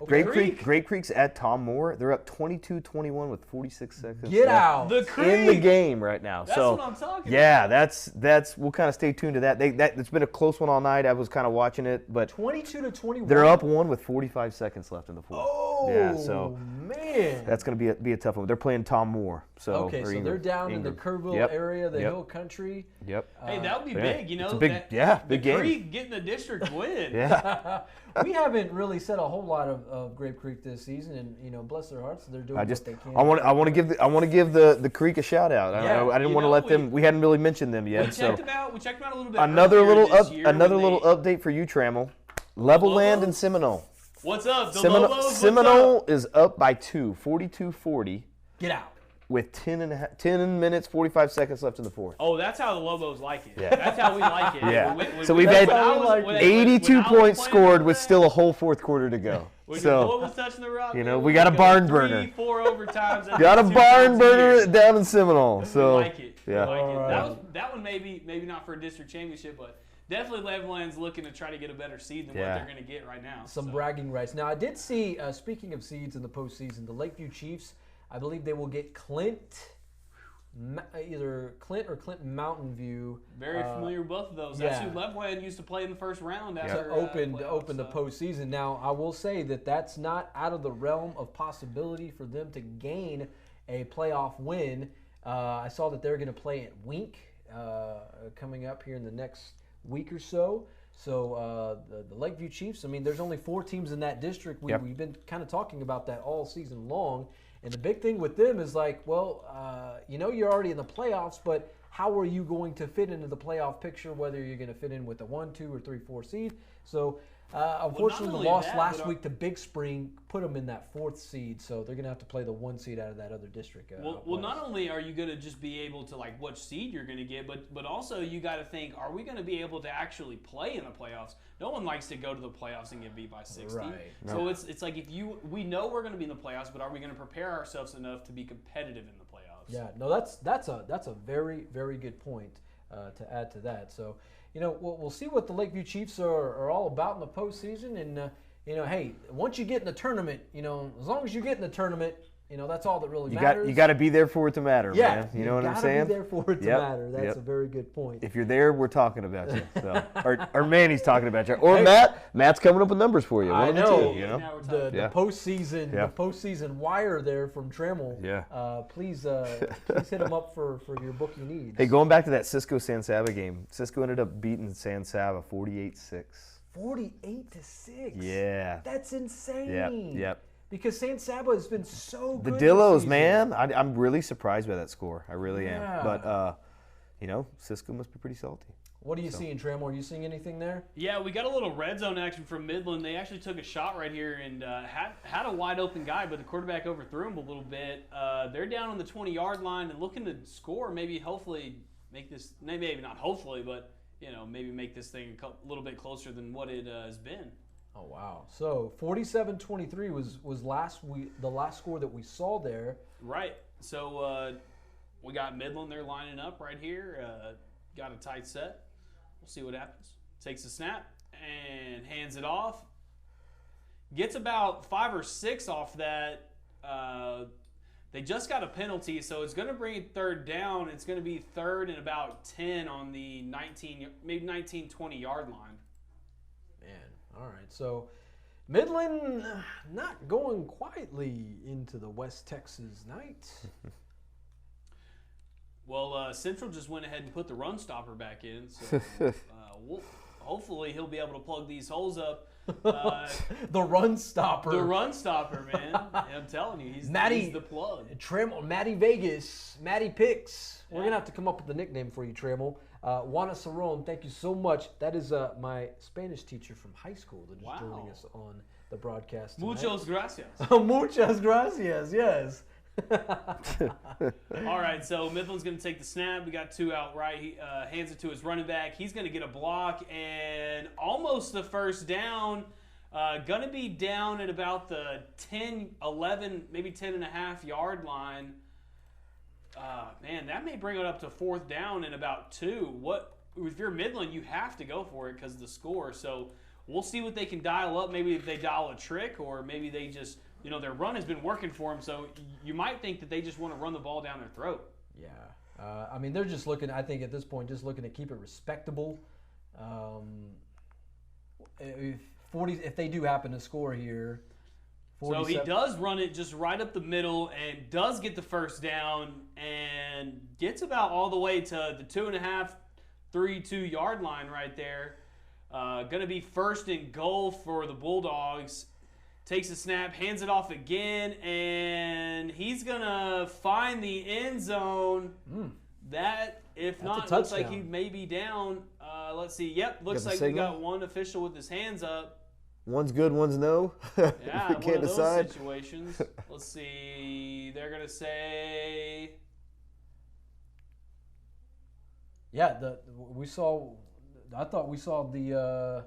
Grape Creek's at Tom Moore. They're up 22-21 with 46 seconds
Get
left
out.
The Creek.
in the game right now.
That's
so
what I'm talking
yeah,
about.
that's we'll kind of stay tuned to that. It's been a close one all night. I was kind of watching it, but
22-21.
they're up one with 45 seconds left in the fourth.
Oh,
yeah, so
man.
that's going to be a tough one. They're playing Tom Moore. So
They're down in the Kerrville area, the Hill Country.
Yep.
Hey, that would be big,
It's a big game.
Creek getting a district win.
Yeah.
We haven't really said a whole lot of Grape Creek this season, and bless their hearts, they're doing what they can.
I want to give the Creek a shout out. I didn't want to let them. We hadn't really mentioned them yet.
We checked them out a little bit.
Another little
little
update for you, Trammell. Levelland and Seminole.
What's up? The Lobos,
Seminole is up by 2, 42-40.
Get out.
with 10 minutes, 45 seconds left in the fourth.
Oh, that's how the Lobos like it.
Yeah.
That's how we like it.
Yeah.
When
So
we-
we've had
when I was- when-
82
when I was
points
playing
scored
over
with
there,
still a whole fourth quarter to go.
when your boy
So
was touching the rock,
you know,
man,
we got a
go
barn
3,
burner.
4 overtimes. every
got a
2
barn
times a year.
burner down in Seminole. So
We like it.
yeah.
We like it.
Alright.
That one maybe not for a district championship, but definitely Levelland's looking to try to get a better seed than what
Yeah.
they're going to get right now.
Some
so.
bragging rights. Now, I did see, speaking of seeds in the postseason, the Lakeview Chiefs, I believe they will get either Clint or Clinton Mountain View.
Very familiar with both of those. That's
yeah.
who Levelland used to play in the first round
To
after
open
playoffs,
the postseason. Now, I will say that that's not out of the realm of possibility for them to gain a playoff win. I saw that they're going to play at Wink coming up here in the next week or so. So the Lakeview Chiefs, I mean, there's only 4 teams in that district. We've been kind of talking about that all season long. And the big thing with them is like, well, you're already in the playoffs, but how are you going to fit into the playoff picture, whether you're going to fit in with a 1, 2, or 3, 4 seed? So, unfortunately, the
only
loss
that,
last
but
week to Big Spring put them in that 4th seed, so they're going to have to play the 1 seed out of that other district.
Well, not only are you going to just be able to like which seed you're going to get, but also you got to think, are we going to be able to actually play in the playoffs? No one likes to go to the playoffs and get beat by 60.
Right.
So it's like we know we're going to be in the playoffs, but are we going to prepare ourselves enough to be competitive in the playoffs?
Yeah, no, that's a very, very good point to add to that. So, we'll see what the Lakeview Chiefs are all about in the postseason. And, hey, once you get in the tournament, as long as you get in the tournament, that's all that really matters.
You got to be there for it to matter,
yeah,
man. You know what I'm saying?
You got to be there for it to
Yep,
matter. That's
yep.
a very good point.
If you're there, we're talking about you. So, or Manny's talking about you. Or Matt's coming up with numbers for you.
I
One of the
know.
two,
Now we're talking.
The
Yeah.
postseason,
Yeah.
the postseason wire there from Trammell.
Yeah.
Please hit him up for your bookie needs.
Hey, going back to that Cisco-San Saba game, Cisco ended up beating San Saba 48-6.
48-6.
Yeah.
That's insane.
Yep.
Because San Saba has been so
The
good.
Dillos,
this season.
man. I'm really surprised by that score. I really
Yeah.
am. But, Cisco must be pretty salty.
What are you seeing, Trammell? Are you seeing anything there?
Yeah, we got a little red zone action from Midland. They actually took a shot right here and had a wide open guy, but the quarterback overthrew him a little bit. They're down on the 20-yard line and looking to score. Hopefully make this. Maybe not hopefully, but maybe make this thing a little bit closer than what it has been.
Oh wow! So 47-23 was the last score that we saw there.
Right. So we got Midland. They're lining up right here. Got a tight set. We'll see what happens. Takes a snap and hands it off. Gets about 5 or 6 off that. They just got a penalty, so it's going to bring it 3rd down. It's going to be 3rd and about 10 on the 19, 20 yard line.
Man, all right. So Midland not going quietly into the West Texas night.
Well, Central just went ahead and put the run stopper back in, so hopefully he'll be able to plug these holes up.
The run stopper.
The run stopper, man. I'm telling you, he's the plug.
Trammell, Matty Vegas, Matty Picks. We're going to have to come up with a nickname for you, Trammell. Juana Cerrone, thank you so much. That is my Spanish teacher from high school that is joining us on the broadcast tonight.
Muchas gracias.
Muchas gracias, yes.
All right, so Midland's going to take the snap. We got 2 out right. He hands it to his running back. He's going to get a block and almost the 1st down. Going to be down at about the 10, 11, maybe 10 and a half yard line. Man, that may bring it up to 4th down in about 2. If you're Midland, you have to go for it because of the score. So we'll see what they can dial up. Maybe if they dial a trick, or maybe they just, their run has been working for them. So you might think that they just want to run the ball down their throat.
Yeah. They're just looking, I think at this point, just looking to keep it respectable. If they do happen to score here.
So he does run it just right up the middle and does get the 1st down and gets about all the way to the 2.5, 3-2 yard line right there. Going to be 1st and goal for the Bulldogs. Takes a snap, hands it off again, and he's going to find the end zone. That, if not, looks like he may be down. Let's see. Yep, looks like we got one official with his hands up.
One's good, one's no.
Yeah,
We
one
can't
of those
decide.
situations. Let's see. They're gonna say.
Yeah, I thought we saw the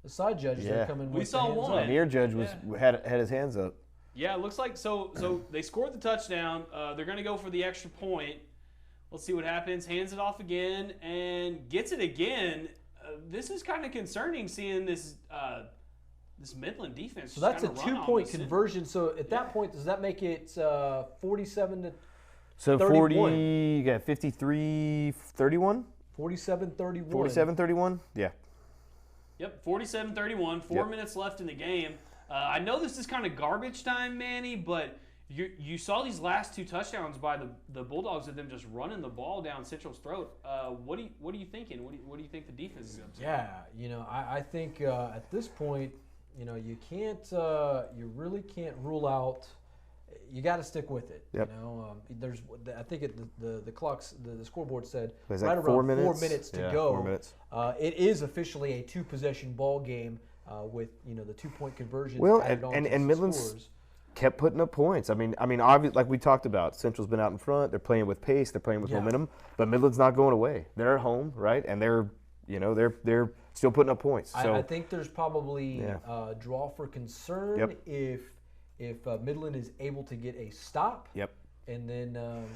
side judges
Yeah.
coming.
We
with
saw
the hands
one.
up.
Near judge had his hands up.
Yeah, it looks like so. They scored the touchdown. They're gonna go for the extra point. Let's see what happens. Hands it off again and gets it again. This is kind of concerning, seeing this Midland defense.
So that's a
just kinda run
2-point
almost in.
conversion. So at that point, does that make it 47 to
So
31.
40, you got 53, 31?
47-31?
47-31? Yeah.
Yep, 47-31. 4 minutes left in the game. I know this is kind of garbage time, Manny, but you saw these last 2 touchdowns by the Bulldogs of them just running the ball down Central's throat. What are you thinking? What do you think the defense is up to?
Yeah, I think at this point, you can't, you really can't rule out. You got to stick with it.
Yep.
I think the clocks, the scoreboard said
Was
right
that
around
4 minutes?
4 minutes to
Yeah,
go.
4 minutes.
It is officially a 2-possession ball game with the 2-point conversion.
Well,
added on to
and
some
Midland's
scores.
kept putting up points. I mean, obviously, like we talked about, Central's been out in front. They're playing with pace. They're playing with momentum. But Midland's not going away. They're at home, right? And they're still putting up points. So
I think there's probably draw for concern if Midland is able to get a stop.
Yep.
And then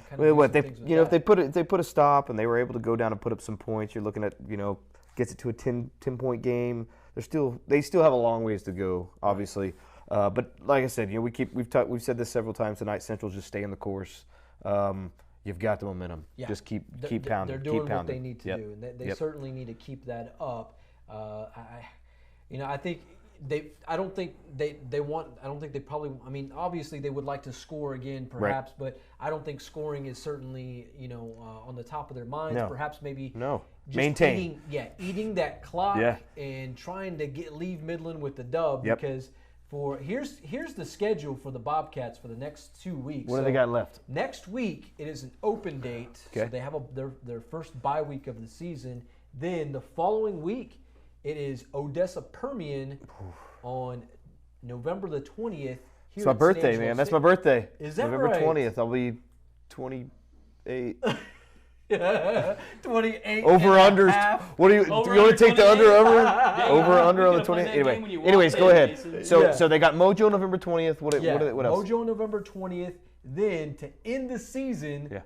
kind
Well,
of
what they
things with
if
that.
they put a stop and they were able to go down and put up some points, you're looking at gets it to a 10-point game. They still have a long ways to go, obviously. But like I said, we've said this several times tonight. Central just stay in the course. You've got the momentum.
Yeah.
Just keep pounding.
They're doing
keep pounding.
what they need to do, and they certainly need to keep that up. I think I don't think they probably. I mean, obviously they would like to score again, perhaps, but I don't think scoring is certainly on the top of their minds.
No.
Perhaps maybe just
maintain.
eating that clock
Yeah.
and trying to leave Midland with the dub
Yep.
because. Here's the schedule for the Bobcats for the next 2 weeks.
What do they got left?
Next week it is an open date, so
Okay.
they have their first bye week of the season. Then the following week it is Odessa Permian on November the 20th.
It's my birthday, man. That's my birthday.
Is that
November
right?
20th. I'll be 28.
28
Over
and
under.
a half.
What do you
Over
want to take the under
28?
over?
Yeah,
Over under
we
on the
could've played
20th.
that game when you walked
Anyways, go
in,
ahead.
Jason.
So they got Mojo November 20th. What else?
Mojo November 20th. Then to end the season,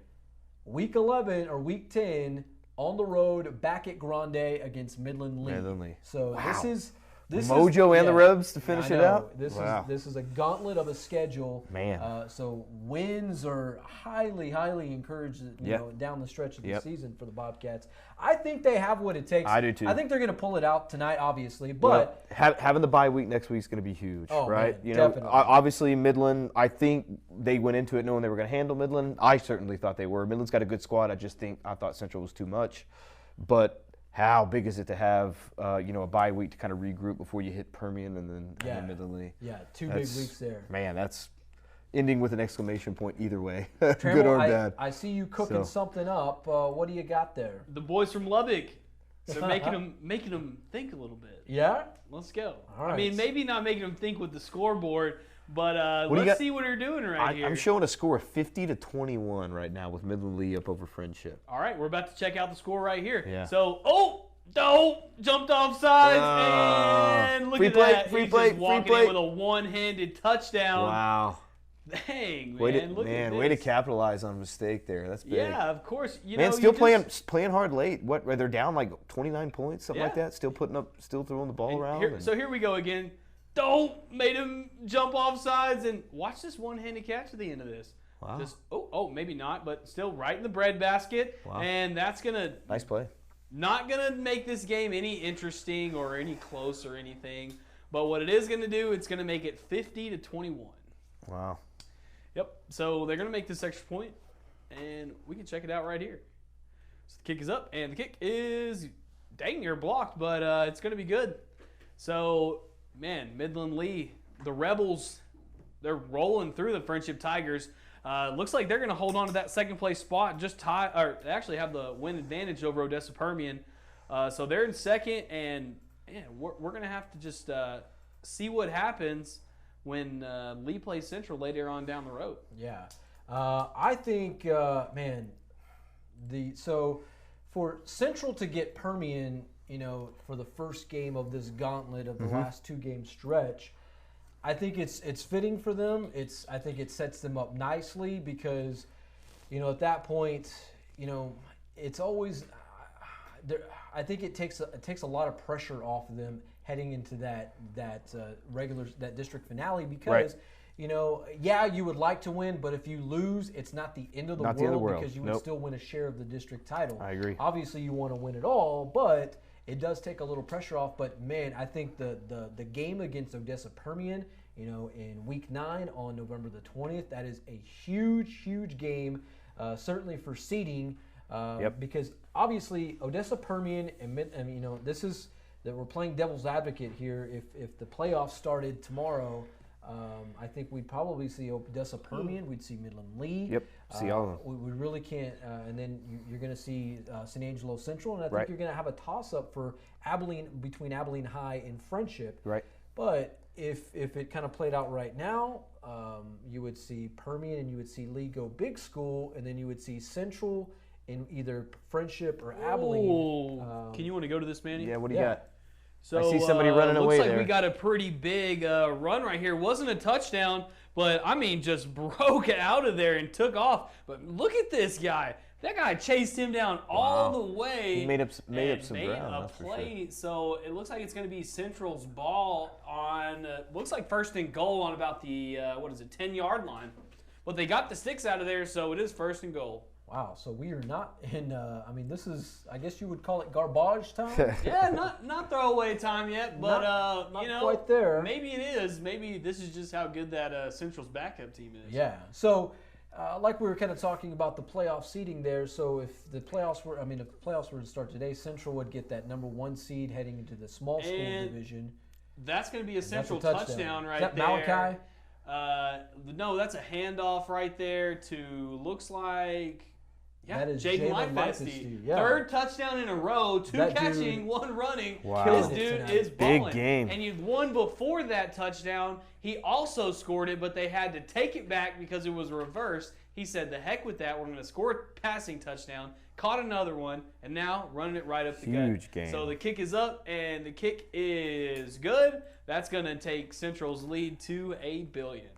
week 11 or week 10 on the road back at Grande against Midland Lee.
Midland Lee.
So
Wow.
this
Mojo
is,
and the Rebs to finish
I
it
know.
out?
This
Wow.
is a gauntlet of a schedule.
Man.
So wins are highly encouraged. Down the stretch of the season for the Bobcats. I think they have what it takes.
I do too.
I think they're going to pull it out tonight, obviously. But
having the bye week next week is going to be huge, right?
Man, definitely.
Obviously Midland. I think they went into it knowing they were going to handle Midland. I certainly thought they were. Midland's got a good squad. I thought Central was too much, but. How big is it to have a bye week to kind of regroup before you hit Permian and then Midland Lee?
Yeah, two big weeks there.
Man, that's ending with an exclamation point either way,
Trammell,
good or bad.
I see you cooking something up. What do you got there?
The boys from Lubbock. They're making them think a little bit.
Yeah?
Let's go.
All right.
I mean, maybe not making them think with the scoreboard, but let's see what they're doing here.
I'm showing a score of 50-21 right now with Midland Lee up over Frenship.
All right, we're about to check out the score right here.
Yeah.
So, jumped off sides, and look at that. He's just walking in with a one-handed touchdown.
Wow.
Dang, man.
Way to
this.
capitalize on a mistake there. That's big.
Yeah, of course.
Still playing hard late. What? They're down like 29 points, something like that. Still throwing the ball around.
So here we go again. Made him jump off sides, and watch this one-handed catch at the end of this.
Wow.
Just maybe not, but still right in the breadbasket.
Wow.
And that's gonna
nice play.
Not gonna make this game any interesting or any close or anything. But what it is gonna do, it's gonna make it 50-21.
Wow.
Yep. So they're gonna make this extra point, and we can check it out right here. So the kick is up, and the kick is dang near blocked, but it's gonna be good. So man, Midland Lee, the Rebels, they're rolling through the Frenship Tigers. Looks like they're going to hold on to that second place spot, they actually have the win advantage over Odessa Permian. So they're in second, and man, we're going to have to just see what happens when Lee plays Central later on down the road.
Yeah. I think, man, so for Central to get Permian, for the first game of this gauntlet of the last 2-game stretch, I think it's fitting for them. I think it sets them up nicely because, at that point, it's always. I think it takes a lot of pressure off of them heading into that district finale because. Right. You would like to win, but if you lose, it's not the end of the world because you would still win a share of the district title.
I agree.
Obviously, you want to win it all, but it does take a little pressure off. But man, I think the game against Odessa Permian, in Week 9 on November the 20th, that is a huge game, certainly for seeding, because obviously Odessa Permian this is that we're playing devil's advocate here. If the playoffs started tomorrow. I think we'd probably see Odessa Permian. We'd see Midland Lee.
Yep, see all of them.
We really can't. And then you're going to see San Angelo Central, and I think you're going to have a toss-up for between Abilene High and Frenship.
Right.
But if it kind of played out right now, you would see Permian and you would see Lee go big school, and then you would see Central in either Frenship or Abilene.
Can you want to go to this, Manny?
Yeah, what do you got?
So,
I see somebody running away
there. Looks like
there.
we got a pretty big run right here. Wasn't a touchdown, but, just broke out of there and took off. But look at this guy. That guy chased him down all the way.
He made up some ground.
Made a play. Sure. So it looks like it's going to be Central's ball on, looks like first and goal on about the, 10-yard line. But they got the sticks out of there, so it is first and goal.
Wow, so we are not in, this is, I guess you would call it garbage time?
Yeah, not throwaway time yet, but,
not quite there.
Maybe it is. Maybe this is just how good that Central's backup team is.
Yeah, so like we were kind of talking about the playoff seeding there, so if the playoffs were to start today, Central would get that number 1 seed heading into the small school division.
That's going to be a Central touchdown right
there.
Is
that
Malachi? No, that's a handoff right there to, looks like... Yeah,
that is
Jaden Lifesty. Yeah. 3rd touchdown in a row, 2 catching, 1 running.
Wow.
This dude is balling.
Big game.
And you won before that touchdown. He also scored it, but they had to take it back because it was reversed. He said, the heck with that. We're going to score a passing touchdown. Caught another one, and now running it right up the gut.
Huge game.
So the kick is up, and the kick is good. That's going to take Central's lead to $1 billion.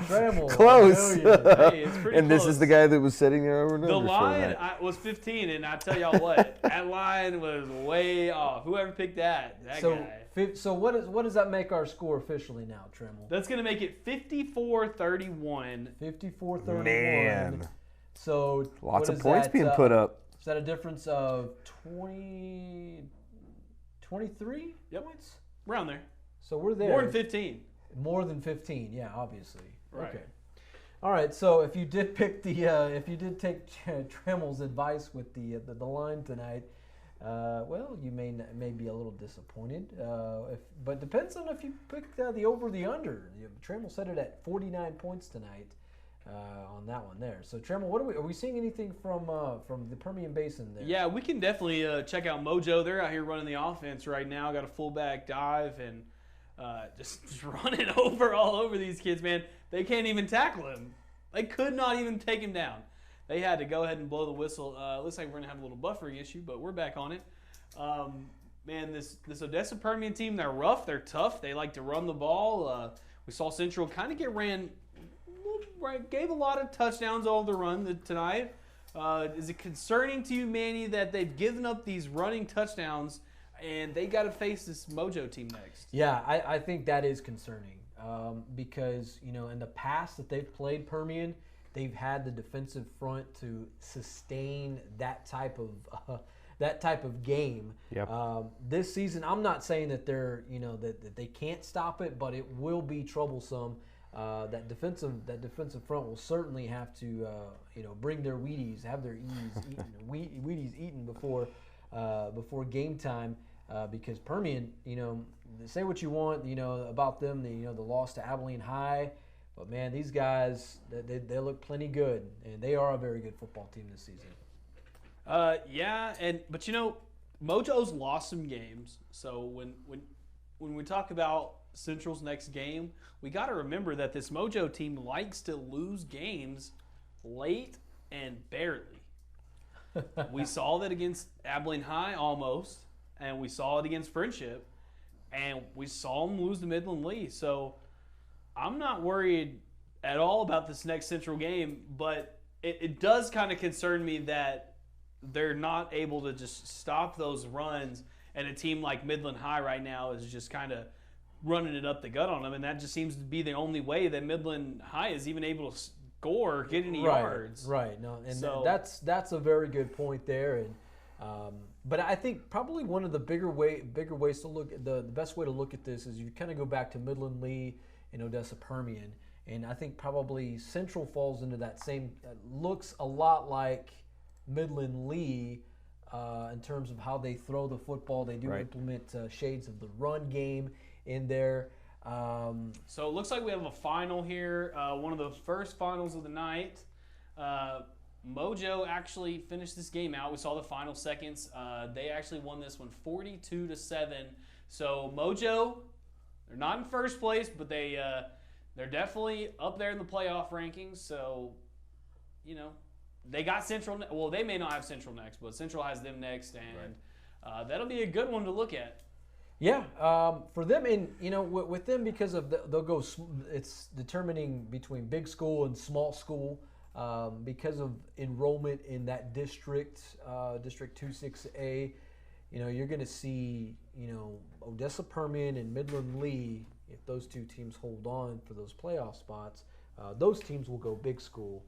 Trammell.
Close.
Hey, it's pretty
and
close.
this is the guy that was sitting there over
The line was 15, and I tell y'all what, that line was way off. Whoever picked that guy.
So what does that make our score officially now, Trammell?
That's going to make it 54-31.
54-31.
Man.
So
lots of points being put up.
Is that a difference of 23 points?
Around there.
So we're there.
More than 15.
More than 15, yeah, obviously.
Right.
Okay. All right. So if you did pick if you did take Trammell's advice with the line tonight, well, you may be a little disappointed. But depends on if you pick the over the under. Trammell set it at 49 points tonight on that one there. So Trammell, are we seeing anything from the Permian Basin there?
Yeah, we can definitely check out Mojo. They're out here running the offense right now. Got a fullback dive and. Just running all over these kids, man. They can't even tackle him. They could not even take him down. They had to go ahead and blow the whistle. Looks like we're going to have a little buffering issue, but we're back on it. Man, this Odessa Permian team, they're rough. They're tough. They like to run the ball. We saw Central kind of get gave a lot of touchdowns over the run tonight. Is it concerning to you, Manny, that they've given up these running touchdowns and they got to face this Mojo team next?
Yeah, I think that is concerning because, in the past that they've played Permian, they've had the defensive front to sustain that type of game.
Yep.
This season, I'm not saying that they're that they can't stop it, but it will be troublesome. That defensive front will certainly have to bring their Wheaties, have their Wheaties eaten before game time. Because Permian, say what you want, about them, the loss to Abilene High, but man, these guys, they look plenty good, and they are a very good football team this season.
Yeah, but Mojo's lost some games. So when we talk about Central's next game, we got to remember that this Mojo team likes to lose games late and barely. We saw that against Abilene High almost, and we saw it against Frenship, and we saw them lose to Midland Lee. So I'm not worried at all about this next Central game, but it does kind of concern me that they're not able to just stop those runs, and a team like Midland High right now is just kind of running it up the gut on them, and that just seems to be the only way that Midland High is even able to score, get any yards.
Right. No, and
So-
that's a very good point there. And but I think probably one of the bigger ways to look at the best way to look at this is you kind of go back to Midland Lee and Odessa Permian, and I think probably Central falls into that same looks a lot like Midland Lee in terms of how they throw the football. They do implement shades of the run game in there.
So it looks like we have a final here, one of the first finals of the night. Mojo actually finished this game out. We saw the final seconds. They actually won this one 42-7. So Mojo, they're not in first place, but they're definitely up there in the playoff rankings. So, you know, they got Central. Well, they may not have Central next, but Central has them next, and that'll be a good one to look at.
Yeah, for them, and you know, with them because of they'll go. It's determining between big school and small school because of enrollment in that district, District 26A. You know, you're going to see, you know, Odessa Permian and Midland Lee. If those two teams hold on for those playoff spots, those teams will go big school.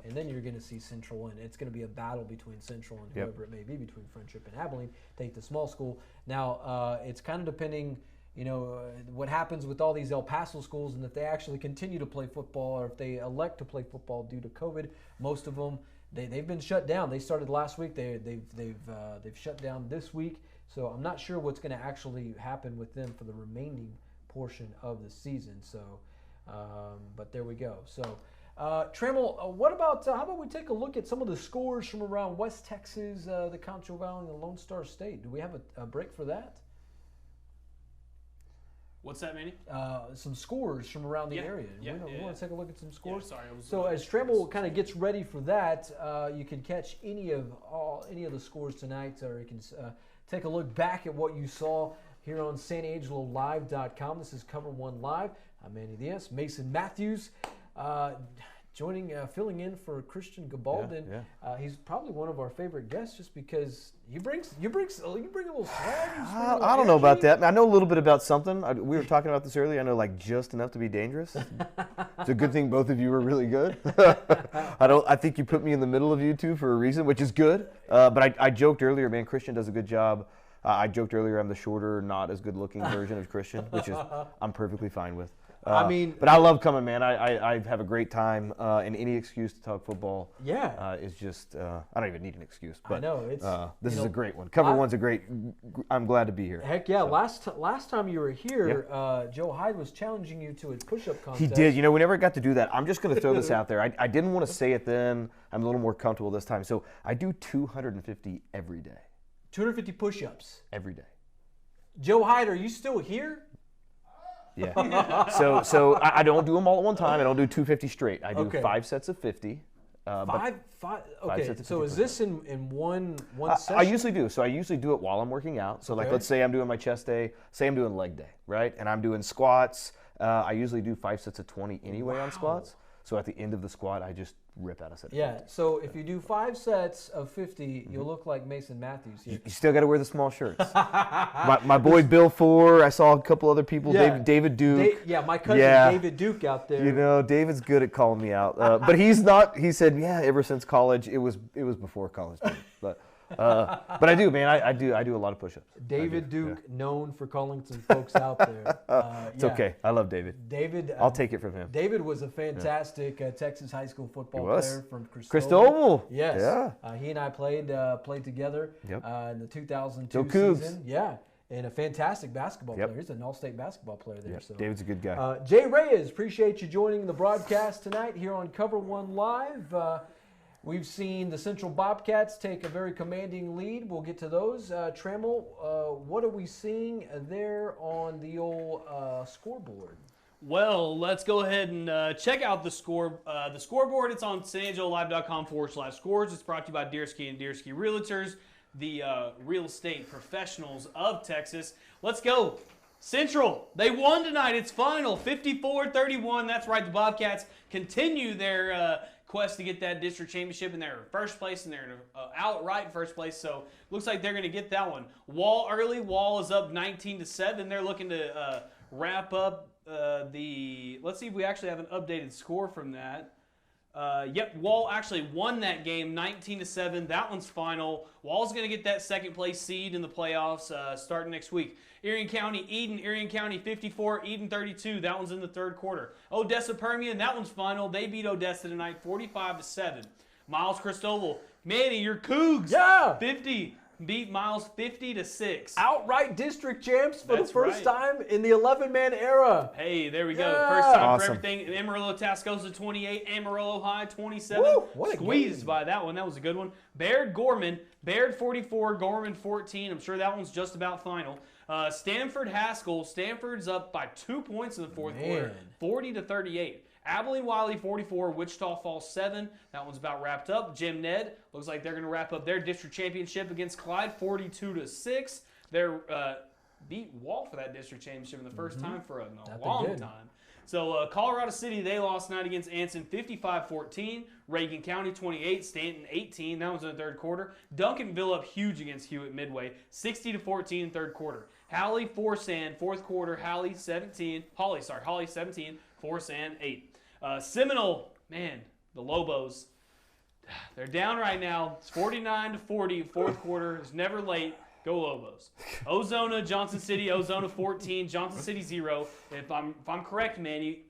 And then you're going to see Central, and it's going to be a battle between Central and whoever it may be, between Frenship and Abilene, take the small school. Now, it's kind of depending, you know, what happens with all these El Paso schools, and if they actually continue to play football, or if they elect to play football due to COVID. Most of them, they've been shut down. They started last week. They've shut down this week. So I'm not sure what's going to actually happen with them for the remaining portion of the season. So, but there we go. So. Trammell, what about, how about we take a look at some of the scores from around West Texas, the Concho Valley, and the Lone Star State? Do we have a break for that?
What's that, Manny?
Some scores from around the area.
We
want to take a look at some scores?
Yeah, sorry,
so as Trammell kind of gets ready for that, you can catch any of the scores tonight, or you can take a look back at what you saw here on SanAngeloLive.com. This is COVER1 Live. I'm Manny Diaz. Mason Matthews. Filling in for Christian Gabaldon. He's probably one of our favorite guests just because you bring a little swag.
I don't know about that. I know a little bit about something. We were talking about this earlier. I know like just enough to be dangerous. It's a good thing both of you were really good. I think you put me in the middle of you two for a reason, which is good. But I joked earlier, man, Christian does a good job. I joked earlier I'm the shorter, not as good looking version of Christian, which is I'm perfectly fine with. But I love coming, man. I have a great time, and any excuse to talk football is just, I don't even need an excuse. But
I know.
this is a great one. COVER1's a great, I'm glad to be here.
Heck yeah. So. Last time you were here, Joe Hyde was challenging you to a push-up contest.
He did. You know, we never got to do that. I'm just going to throw this out there. I didn't want to say it then. I'm a little more comfortable this time. So I do 250 every day.
250 push-ups?
Every day.
Joe Hyde, are you still here?
Yeah. So I don't do them all at one time. I don't do 250 straight. I do 5 sets of 50.
Five. Okay.
Sets of 50
so is this in one session?
I usually do. So I usually do it while I'm working out. So like, let's say I'm doing my chest day. Say I'm doing leg day, right? And I'm doing squats. I usually do 5 sets of 20 anyway on squats. So at the end of the squat, I just rip out a set of 50.
So if you do 5 sets of 50, you'll look like Mason Matthews here.
You still got to wear the small shirts. my boy Bill Four, I saw a couple other people, David Duke.
My cousin David Duke out there.
You know, David's good at calling me out. But he's not, he said, ever since college, it was before college. But I do, man. I do a lot of push-ups.
David Duke, known for calling some folks out there.
It's okay. I love David.
I'll
take it from him.
David was a fantastic Texas high school football player from
Cristobal.
Yes.
Yeah.
He and I played together in the 2002
Cougs.
season. Yeah. And a fantastic basketball player. He's an all-state basketball player there. So.
David's a good guy.
Jay Reyes, appreciate you joining the broadcast tonight here on COVER1 Live. We've seen the Central Bobcats take a very commanding lead. We'll get to those. Trammell, what are we seeing there on the old scoreboard?
Well, let's go ahead and check out the scoreboard. It's on sanangelolive.com/scores. It's brought to you by Deersky and Deersky Realtors, the real estate professionals of Texas. Let's go. Central, they won tonight. It's final, 54-31. That's right, the Bobcats continue their quest to get that district championship, and they're in first place, and they're in outright first place, so looks like they're going to get that one. Wall early. Wall is up 19-7. They're looking to wrap up let's see if we actually have an updated score from that. Yep, Wall actually won that game 19-7. That one's final. Wall's going to get that second place seed in the playoffs starting next week. Erie County, Erie County 54, Eden 32. That one's in the third quarter. Odessa Permian, that one's final. They beat Odessa tonight 45-7. Miles Cristobal, Manny, your Cougs.
Yeah.
50. Beat Miles 50-6.
Outright district champs for
That's
the first
right.
time in the 11-man era.
Hey, there we go.
Yeah.
First time
Awesome.
for everything. Amarillo Tascosa 28, Amarillo High 27.
Woo, what a
Squeezed
game.
by that one. That was a good one. Baird Gorman, Baird 44, Gorman 14. I'm sure that one's just about final. Stanford Haskell, Stanford's up by 2 points in the fourth quarter, 40-38. Abilene Wiley 44, Wichita Falls 7. That one's about wrapped up. Jim Ned looks like they're going to wrap up their district championship against Clyde 42-6. They're beat Wall for that district championship in the first time for a long time. So Colorado City, they lost tonight against Anson 55-14. Reagan County 28, Stanton 18. That was in the third quarter. Duncanville up huge against Hewitt Midway, 60-14 in third quarter. Halley Forsan, fourth quarter. Halley 17. Holly 17. Forsan 8. Seminole, man, the Lobos, they're down right now. It's 49-40, fourth quarter. It's never late. Go Lobos. Ozona, Johnson City, Ozona 14, Johnson City 0. If I'm correct, Manny,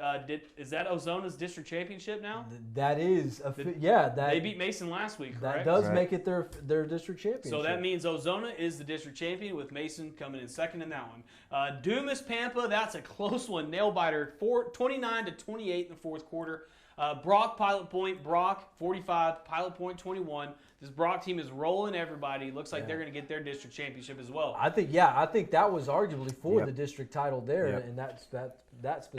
is that Ozona's district championship now?
That is,
They beat Mason last week, correct?
That does make it their district championship.
So that means Ozona is the district champion with Mason coming in second in that one. Dumas Pampa, that's a close one. Nail biter, 29-28 in the fourth quarter. Brock Pilot Point, Brock 45, Pilot Point 21. This Brock team is rolling everybody. Looks like they're going to get their district championship as well.
I think that was arguably for the district title there, and that specific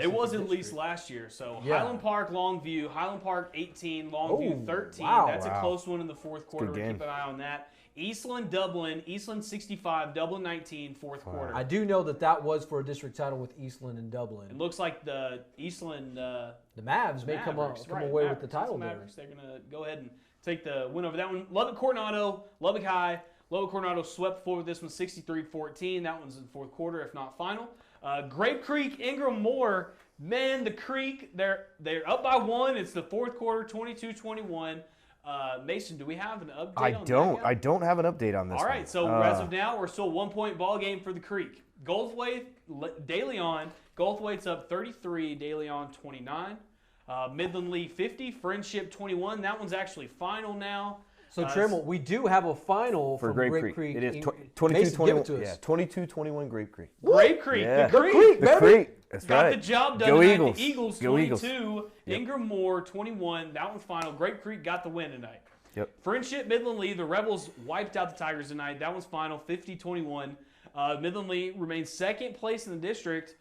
It was at
district.
least last year. So Highland Park, Longview, Highland Park 18, Longview 13.
Wow.
That's a close one in the fourth quarter.
Good game.
Keep an eye on that. Eastland, Dublin, Eastland 65, Dublin 19, fourth quarter.
I do know that was for a district title with Eastland and Dublin.
It looks like the Eastland
the Mavs may come away with the title there.
They're going to go ahead and take the win over that one. Lubbock Coronado, Lubbock High. Lubbock Coronado swept forward this one 63-14. That one's in the fourth quarter, if not final. Grape Creek, Ingram Moore. Man, the Creek, they're up by one. It's the fourth quarter, 22-21. Mason, do we have an update on that?
I don't have an update on this.
All right, so as of now, we're still 1 point ball game for the Creek. Goldthwaite, De Leon. Goldthwaite's up 33, De Leon 29. Midland Lee 50, Frenship 21. That one's actually final now.
So, Trammell, we do have a final
for Grape Creek. It is
22-21.
Yeah, 22-21 Grape Creek.
Grape Creek.
Yeah.
The Creek.
The Creek. That's
got
right.
the job done
Go
tonight.
Eagles.
The Eagles
Go
22,
Eagles.
Ingram Moore 21. That one's final. Grape Creek got the win tonight.
Yep.
Friendship, Midland Lee. The Rebels wiped out the Tigers tonight. That one's final, 50-21. Midland Lee remains second place in the district.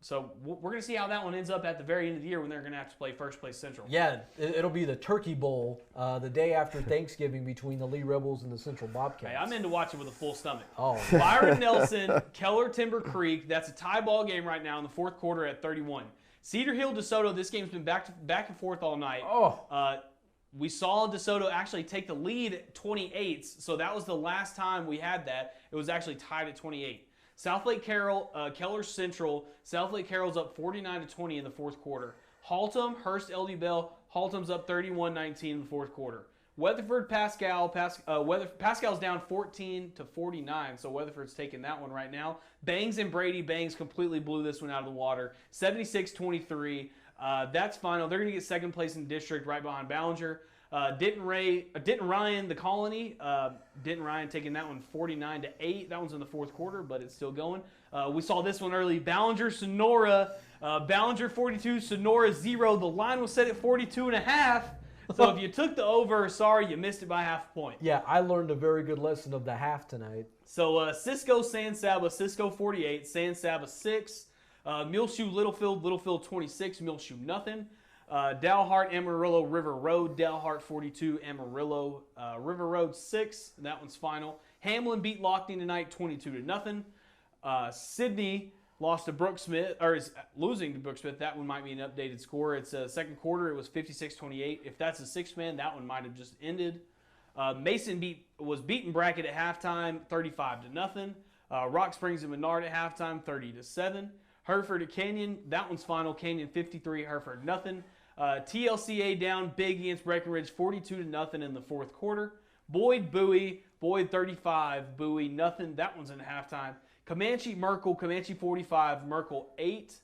So we're going to see how that one ends up at the very end of the year when they're going to have to play First Place Central.
Yeah, it'll be the Turkey Bowl the day after Thanksgiving between the Lee Rebels and the Central Bobcats.
Hey, I'm into watching with a full stomach.
Oh.
Byron Nelson, Keller Timber Creek. That's a tie ball game right now in the fourth quarter at 31. Cedar Hill, DeSoto. This game's been back and forth all night. We saw DeSoto actually take the lead at 28, so that was the last time we had that. It was actually tied at 28. South Lake Carroll, Keller Central. South Lake Carroll's up 49-20 in the fourth quarter. Haltom, Hurst, LD Bell. Haltom's up 31-19 in the fourth quarter. Weatherford, Pascal. Pascal's down 14-49, so Weatherford's taking that one right now. Bangs and Brady. Bangs completely blew this one out of the water. 76-23. That's final. They're going to get second place in the district right behind Ballinger. Denton Ryan, the Colony. Denton Ryan taking that one 49-8. That one's in the fourth quarter, but it's still going. We saw this one early. Ballinger, Sonora. Ballinger 42, Sonora 0. The line was set at 42.5. So if you took the over, sorry, you missed it by half a point.
Yeah, I learned a very good lesson of the half tonight.
So Cisco, San Saba, Cisco 48, San Saba 6. Muleshoe, Littlefield 26, Muleshoe nothing. Dalhart, Amarillo, River Road, Dalhart 42, Amarillo, River Road 6. And that one's final. Hamlin beat Lockney tonight 22-0. Sydney lost to Brooksmith, or is losing to Brooksmith. That one might be an updated score. It's second quarter. It was 56-28. If that's a six-man, that one might have just ended. Mason was beaten Brackett at halftime, 35-0. Rock Springs and Menard at halftime, 30-7. Hereford at Canyon, that one's final. Canyon 53, Hereford nothing. TLCA down big against Breckenridge, 42-0 in the fourth quarter. Boyd 35, Bowie nothing. That one's in halftime. Comanche Merkel, Comanche 45, Merkel 8.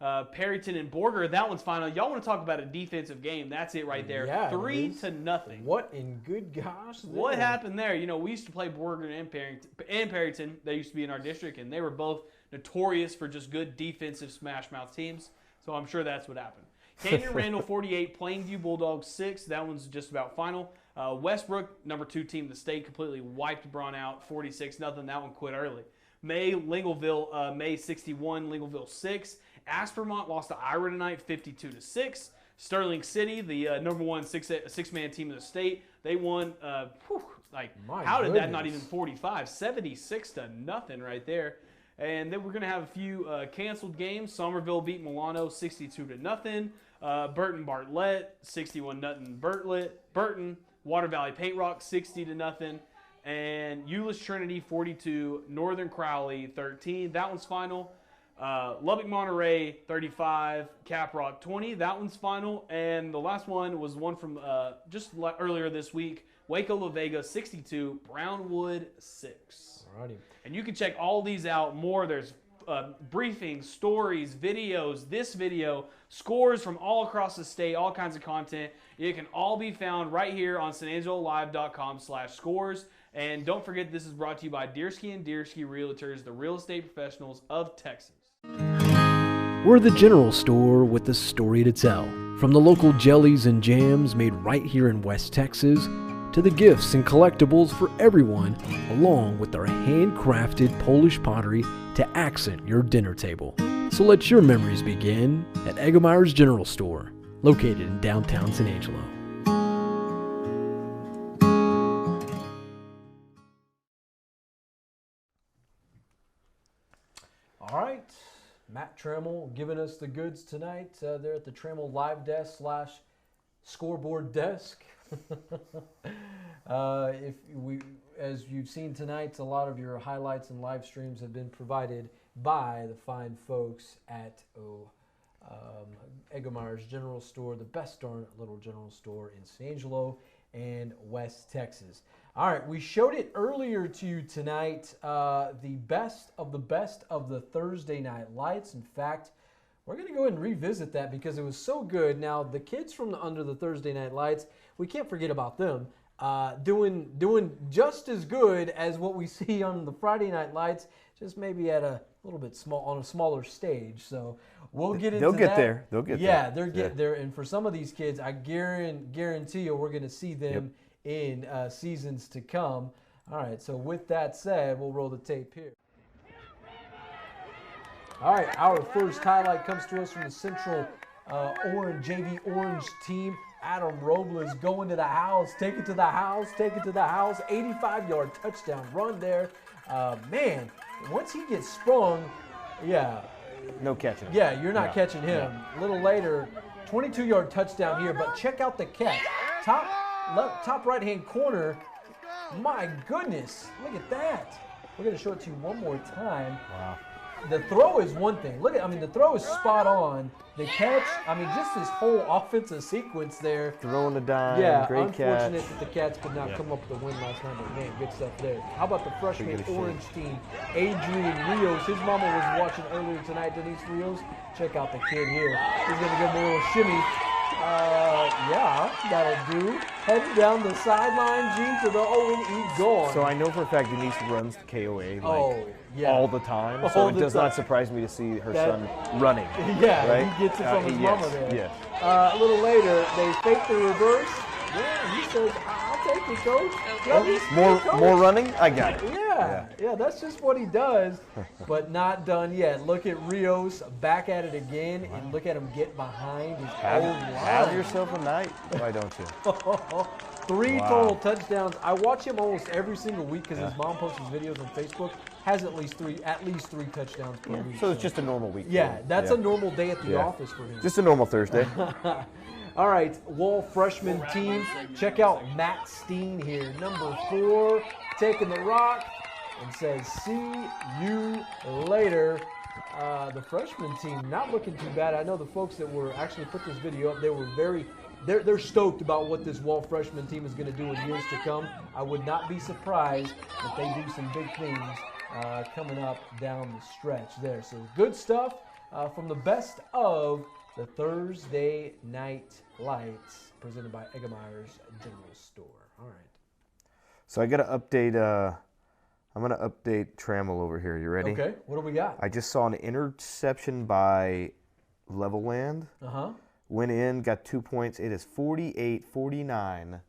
Perryton and Borger, that one's final. Y'all want to talk about a defensive game? That's it right there.
Yeah,
3-0.
What in good gosh?
What happened there? You know, we used to play Borger and Perryton. They used to be in our district, and they were both notorious for just good defensive smash mouth teams. So I'm sure that's what happened. Canyon Randall 48, Plainview Bulldogs 6. That one's just about final. Westbrook, number 2 team in the state, completely wiped Braun out, 46-0. That one quit early. Lingleville, May 61, Lingleville 6. Aspermont lost to Ira tonight, 52-6. Sterling City, the number 1 six-man team in the state, they won. How did that not even 45? 76-0 right there. And then we're going to have a few canceled games. Somerville beat Milano 62-0. Burton Bartlett 61-0. Burton. Water Valley Paint Rock 60-0. And Euless Trinity 42. Northern Crowley 13. That one's final. Lubbock Monterey 35. Caprock 20. That one's final. And the last one was one from just earlier this week. Waco La Vega 62. Brownwood 6.
Alrighty.
And you can check all these out more. There's briefings, stories, videos, this video, scores from all across the state, all kinds of content. It can all be found right here on sanangelolive.com/scores. And don't forget, this is brought to you by Deersky & Deersky Realtors, the real estate professionals of Texas.
We're the general store with the story to tell. From the local jellies and jams made right here in West Texas, to the gifts and collectibles for everyone, along with our handcrafted Polish pottery to accent your dinner table. So let your memories begin at Eggemeyer's General Store, located in downtown San Angelo.
All right, Matt Trammell giving us the goods tonight. They're at the Trammell Live Desk / Scoreboard Desk. As you've seen tonight, a lot of your highlights and live streams have been provided by the fine folks at Eggemeyer's General Store, the best darn little general store in San Angelo and West Texas. All right, we showed it earlier to you tonight, the best of the Thursday night lights. In fact, we're going to go ahead and revisit that because it was so good. Now, the kids from under the Thursday night lights, we can't forget about them, doing just as good as what we see on the Friday night lights, just maybe at a little bit on a smaller stage. So we'll get into
They'll get
that.
there. They'll get there.
Yeah, they're getting there. And for some of these kids, I guarantee you we're going to see them in seasons to come. All right, so with that said, we'll roll the tape here. All right, our first highlight comes to us from the Central JV Orange team. Adam Robles going to the house, take it to the house, 85-yard touchdown run there. Man, once he gets sprung,
no catching him.
Yeah, you're not catching him. A little later, 22-yard touchdown here, but check out the catch. Top right-hand corner. My goodness, look at that. We're going to show it to you one more time.
Wow.
The throw is one thing. Look at, the throw is spot on. The catch, just this whole offensive sequence there.
Throwing the dime, great catch.
Unfortunate that the Cats could not come up with the win last night, but man, good stuff there. How about the freshman Orange team, Adrian Rios? His mama was watching earlier tonight, Denise Rios. Check out the kid here. He's going to give him a little shimmy. Yeah, that'll do. Heading down the sideline, G, to the O&E gone.
So I know for a fact Denise runs to KOA all the time. So
All
it
the
does
time.
not surprise me to see her son running.
Yeah,
right?
he gets it from his
yes,
mama there.
Yes.
A little later, they fake the reverse. Yeah, he says, I'll take it, coach. Let me see, coach.
More running? I got it.
Yeah, that's just what he does, but not done yet. Look at Rios back at it again, and look at him get behind his own line.
Have yourself a night. Why don't you?
3 total touchdowns. I watch him almost every single week because his mom posts his videos on Facebook. Has at least three touchdowns per week.
So it's just a normal week.
Yeah, that's a normal day at the office for him.
Just a normal Thursday.
All right, Wall freshman team. Check out Matt Steen here, number 4, taking the rock and says, "See you later." The freshman team not looking too bad. I know the folks that were actually put this video up, they were they're stoked about what this Wall freshman team is going to do in years to come. I would not be surprised if they do some big things coming up down the stretch there. So good stuff from the best of the Thursday Night Lights presented by Eggemeyer's General Store. All right.
So I got to update. I'm going to update Trammell over here. You ready?
Okay. What do we got?
I just saw an interception by Leveland. Went in, got 2 points. It is 48-49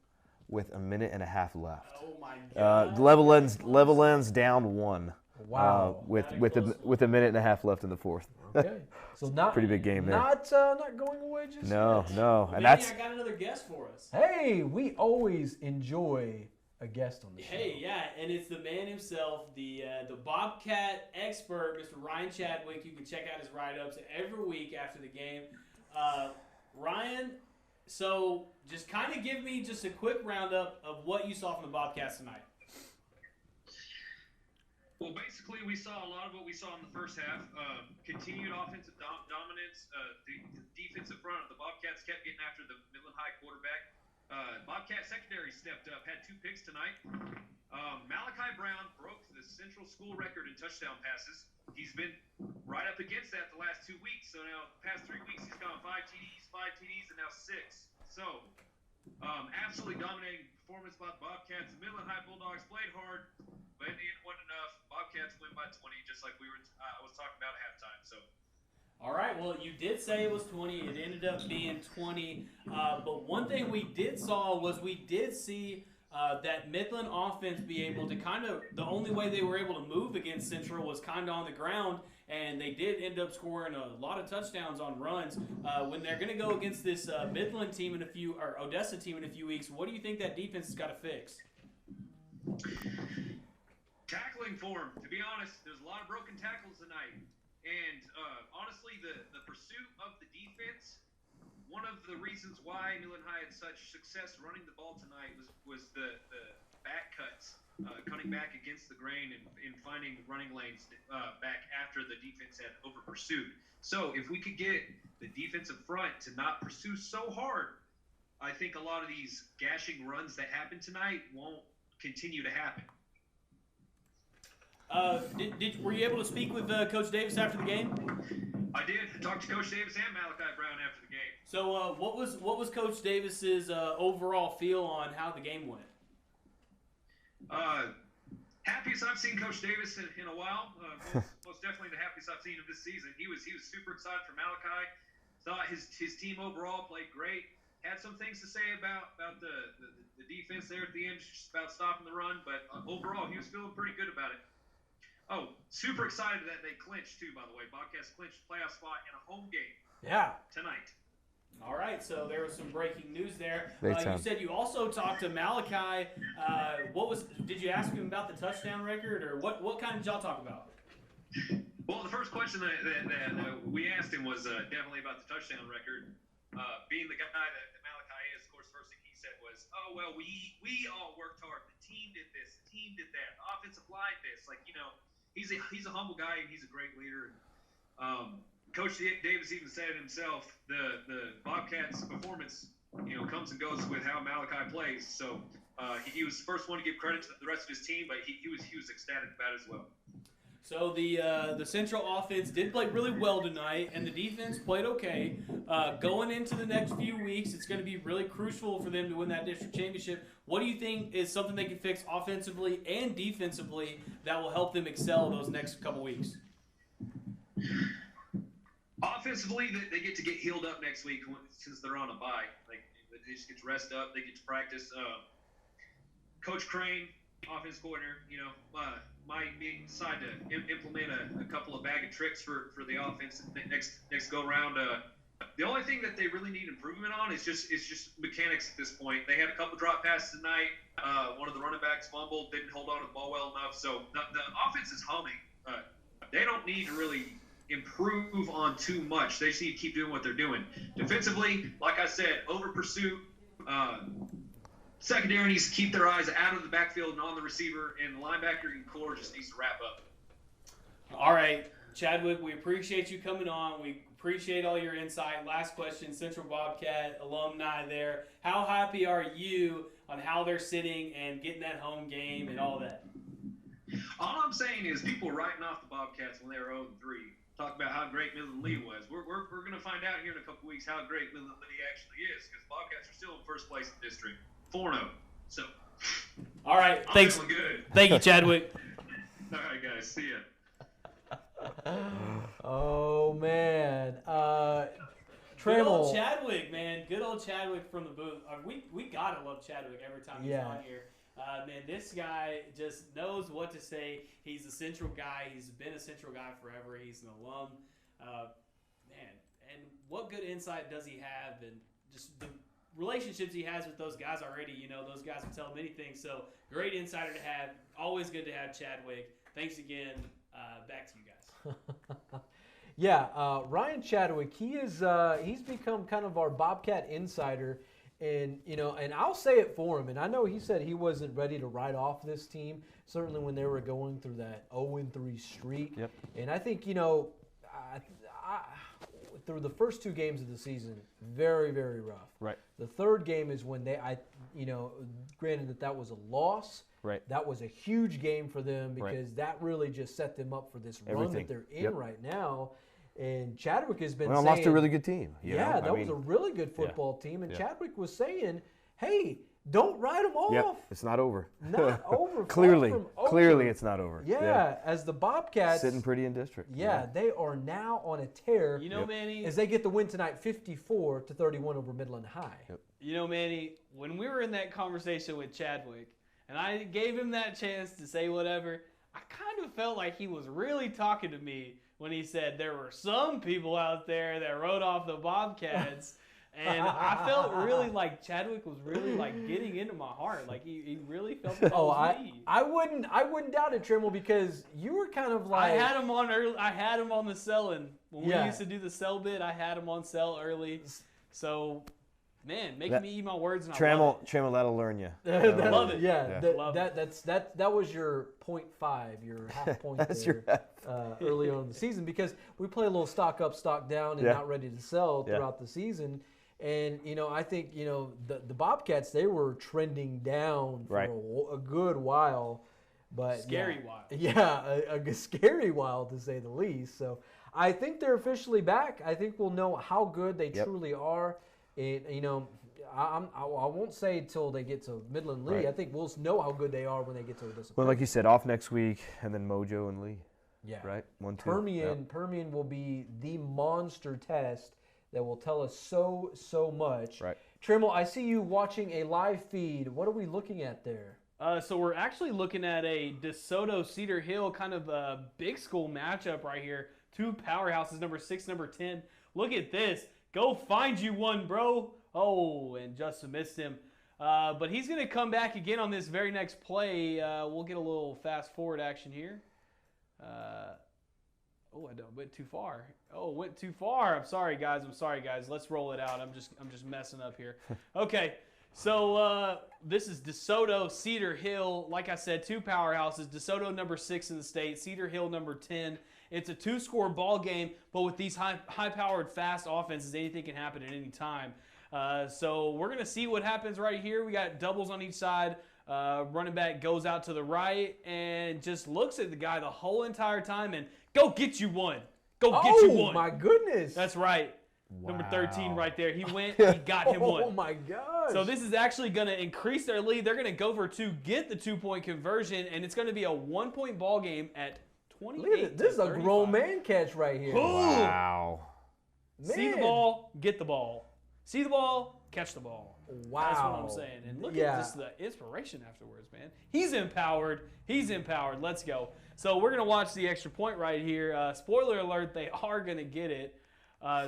with a minute and a half left.
Oh my God.
Leveland's down 1.
Wow.
With a minute and a half left in the fourth.
Okay. So not
pretty big game there.
Not going away just
No.
Well,
And
Manny, I got another guest for us.
Hey, we always enjoy a guest on the show.
Hey, yeah, and it's the man himself, the Bobcat expert, Mr. Ryan Chadwick. You can check out his write-ups every week after the game. Ryan, so just kind of give me just a quick roundup of what you saw from the Bobcats tonight.
Well, basically, we saw a lot of what we saw in the first half. Continued offensive dominance. The defensive front of the Bobcats kept getting after the Midland High quarterback. Bobcat secondary stepped up, had 2 picks tonight. Malachi Brown broke the Central school record in touchdown passes. He's been right up against that the last 2 weeks. So now, the past 3 weeks, he's gone 5 TDs, and now 6. So, absolutely dominating performance by the Bobcats. The Midland High Bulldogs played hard, but it wasn't enough. Bobcats win by 20, just like I was talking about at halftime. So.
All right, well, you did say it was 20. It ended up being 20. But one thing we did see that Midland offense be able to the only way they were able to move against Central was kind of on the ground, and they did end up scoring a lot of touchdowns on runs. When they're going to go against this Midland team or Odessa team in a few weeks, what do you think that defense has got to fix?
Tackling form. To be honest, there's a lot of broken tackles tonight. And honestly, the pursuit of the defense, one of the reasons why Midland High had such success running the ball tonight was the back cuts, cutting back against the grain and finding running lanes back after the defense had over pursued. So if we could get the defensive front to not pursue so hard, I think a lot of these gashing runs that happened tonight won't continue to happen.
Were you able to speak with Coach Davis after the game?
I did. I talked to Coach Davis and Malachi Brown after the game.
So, what was Coach Davis's overall feel on how the game went?
Happiest I've seen Coach Davis in a while. Most definitely the happiest I've seen him this season. He was super excited for Malachi. Thought his team overall played great. Had some things to say about the defense there at the end, just about stopping the run. But overall, he was feeling pretty good about it. Oh, super excited that they clinched, too, by the way. Bobcats clinched playoff spot in a home game tonight.
All right, so there was some breaking news there. You said you also talked to Malachi. Did you ask him about the touchdown record, or what kind did y'all talk about?
Well, the first question that we asked him was definitely about the touchdown record. Being the guy that Malachi is, of course, the first thing he said was, "Oh, well, we all worked hard. The team did this. The team did that. The offensive line this." He's a humble guy, and he's a great leader. Coach Davis even said it himself. The Bobcats' performance, comes and goes with how Malachi plays. So he was the first one to give credit to the rest of his team, but he was ecstatic about it as well.
So the Central offense did play really well tonight, and the defense played okay. Going into the next few weeks, it's going to be really crucial for them to win that district championship. What do you think is something they can fix offensively and defensively that will help them excel those next couple weeks?
Offensively, they get to get healed up next week since they're on a bye. Like, they just get to rest up. They get to practice. Coach Crane, offense coordinator, might decide to implement a couple of bag of tricks for the offense next go round. The only thing that they really need improvement on is just mechanics at this point. They had a couple drop passes tonight. One of the running backs fumbled, didn't hold on to the ball well enough. So the offense is humming. They don't need to really improve on too much. They just need to keep doing what they're doing. Defensively, like I said, over pursuit. Secondary needs to keep their eyes out of the backfield and on the receiver, and the linebacker and core just needs to wrap up.
All right, Chadwick, we appreciate you coming on. We appreciate all your insight. Last question, Central Bobcat alumni there. How happy are you on how they're sitting and getting that home game and all that?
All I'm saying is people writing off the Bobcats when they were 0-3. Talk about how great Midland Lee was. We're going to find out here in a couple weeks how great Midland Lee actually is, because Bobcats are still in first place in the district. 4-0. So,
all right, thanks.
I'm feeling good.
Thank you, Chadwick.
All right, guys. See ya.
Oh man,
Good old
Trammell.
Chadwick, man. Good old Chadwick from the booth. We gotta love Chadwick every time he's on here. Man, this guy just knows what to say. He's a Central guy. He's been a Central guy forever. He's an alum. Man, and what good insight does he have, and just the relationships he has with those guys already. Those guys will tell him anything. So great insider to have. Always good to have Chadwick. Thanks again. Back to you guys.
Yeah, Ryan Chadwick. He's become kind of our Bobcat insider, and and I'll say it for him. And I know he said he wasn't ready to write off this team. Certainly when they were going through that 0-3 streak. Yep. And I think through the first two games of the season, very, very rough.
Right.
The third game is when granted that was a loss.
Right.
That was a huge game for them because that really just set them up for this run that they're in right now. And Chadwick has been saying,
lost a really good team.
That was a really good football team. And Chadwick was saying, hey, don't write them off.
Yep. It's not over.
Not over.
Clearly it's not over.
Yeah, as the Bobcats.
Sitting pretty in district.
Yeah, they are now on a tear.
Manny.
As they get the win tonight, 54-31 over Midland High.
Yep.
Manny, when we were in that conversation with Chadwick, and I gave him that chance to say whatever, I kind of felt like he was really talking to me when he said there were some people out there that wrote off the Bobcats. And I felt really like Chadwick was really like getting into my heart. Like he really felt that was me.
I wouldn't doubt it, Trammell, because you were kind of like
I had him on the selling. When we used to do the sell bit, I had him on sell early. So man, making me eat my words. And
Trammell, that'll learn you.
I love it.
That was your 0.5, your half point.
That's
there, early on in the season, because we play a little stock up, stock down, and not ready to sell throughout the season. And I think the Bobcats, they were trending down for a good while, but
scary while.
Yeah, a scary while to say the least. So I think they're officially back. I think we'll know how good they truly are. And I won't say until they get to Midland Lee. I think we'll know how good they are when they get to Odessa.
Well, like you said, off next week, and then Mojo and Lee.
Yeah.
Right. 1-2.
Permian will be the monster test that will tell us so much.
Right.
Trammell, I see you watching a live feed. What are we looking at there?
So we're actually looking at a DeSoto Cedar Hill kind of a big school matchup right here. Two powerhouses, number 6, number 10. Look at this. Go find you one, bro. Oh, and Justin missed him. But he's going to come back again on this very next play. We'll get a little fast forward action here. I went too far. Went too far. I'm sorry, guys. Let's roll it out. I'm just messing up here. Okay. So this is DeSoto, Cedar Hill. Like I said, two powerhouses. DeSoto number 6 in the state. Cedar Hill number 10. It's a 2-score ball game, but with these high-powered, fast offenses, anything can happen at any time. So we're going to see what happens right here. We got doubles on each side. Running back goes out to the right and just looks at the guy the whole entire time and go get you one. Go get you one.
Oh, my goodness.
That's right.
Wow.
Number 13 right there. He went, he got him one.
Oh, my gosh.
So this is actually going to increase their lead. They're going to go for 2, get the 2-point conversion, and it's going to be a 1-point ball game at 28
Look at it. This is a grown man catch right here.
Wow.
Man.
See the ball, get the ball. See the ball, catch the ball.
Wow.
That's what I'm saying. And look at just the inspiration afterwards, man. He's empowered. He's empowered. Let's go. So we're going to watch the extra point right here. Spoiler alert, they are going to get it.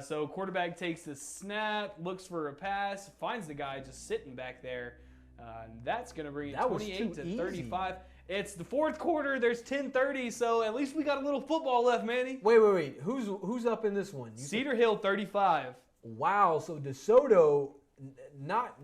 So quarterback takes the snap, looks for a pass, finds the guy just sitting back there. And that's going to bring it 28 to 35. It's the fourth quarter. There's 10:30, so at least we got a little football left, Manny.
Wait. Who's up in this one?
Cedar Hill 35.
Wow. So DeSoto not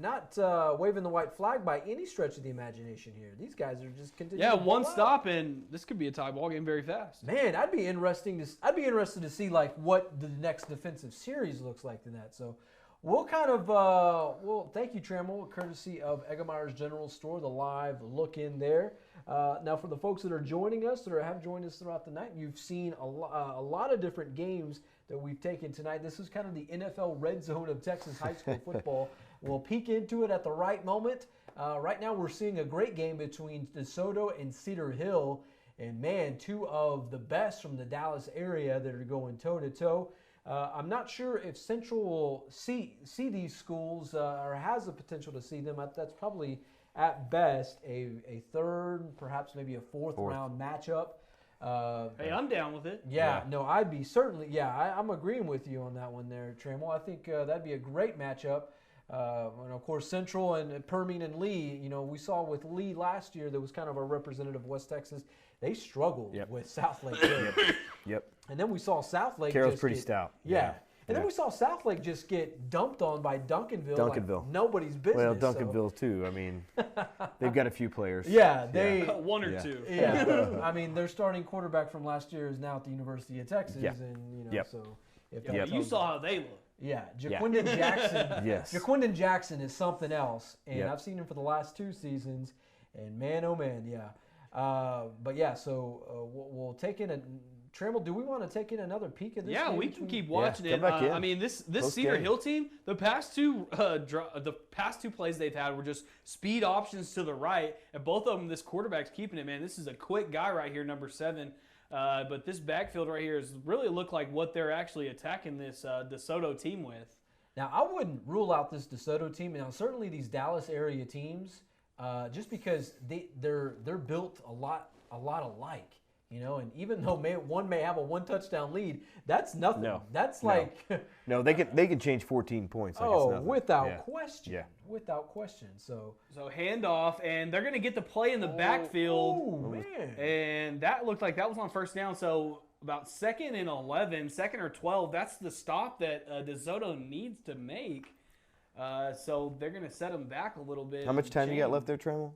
waving the white flag by any stretch of the imagination here. These guys are just continuing.
Yeah,
to
one
ball out.
stop, and this could be a tie ball game very fast.
Man, I'd be interested to see like what the next defensive series looks like than that. So we'll kind of thank you, Trammell, courtesy of Eggemeyer's General Store, the live look in there. Now, for the folks that are joining us, that have joined us throughout the night, you've seen a lot of different games that we've taken tonight. This is kind of the NFL red zone of Texas high school football. We'll peek into it at the right moment. Right now, we're seeing a great game between DeSoto and Cedar Hill. And, man, 2 of the best from the Dallas area that are going toe-to-toe. I'm not sure if Central will see these schools or has the potential to see them. That's probably, at best, a third, perhaps maybe a fourth round matchup.
Hey, I'm down with it.
Yeah, no, I'd be certainly. Yeah, I'm agreeing with you on that one there, Trammell. I think that'd be a great matchup. And of course, Central and Permian and Lee. You know, we saw with Lee last year, that was kind of a representative of West Texas. They struggled with Southlake.
Yep.
And then we saw Southlake.
Carroll's pretty stout.
Yeah. And then we saw Southlake just get dumped on by Duncanville. Like nobody's business.
Well, Duncanville too. I mean, they've got a few players.
Yeah, they
one or two.
Yeah, I mean, their starting quarterback from last year is now at the University of Texas, and you know, so if
you saw how they look.
Yeah, Jaquindon Jackson.
Yes.
Jaquindon Jackson is something else, and I've seen him for the last 2 seasons, and man, oh man, but yeah, so we'll take in a. Trammell, do we want to take in another peek at this?
Yeah,
game
we can keep watching it.
Back in.
I mean, this Cedar Hill team, the past two plays they've had were just speed options to the right, and both of them, this quarterback's keeping it. Man, this is a quick guy right here, number 7. But this backfield right here is really look like what they're actually attacking this DeSoto team with.
Now, I wouldn't rule out this DeSoto team. Now, certainly these Dallas area teams, just because they're built a lot alike. You know, and even though one may have a 1-touchdown lead, that's nothing. That's like
no, they can change 14 points. Like
without question.
Yeah,
without question. So
handoff, and they're going to get the play in the backfield.
Oh man!
And that looked like that was on first down. So about 2nd and 11, 2nd or 12. That's the stop that DeSoto needs to make. So they're going to set them back a little bit.
How much time you got left there, Trammell?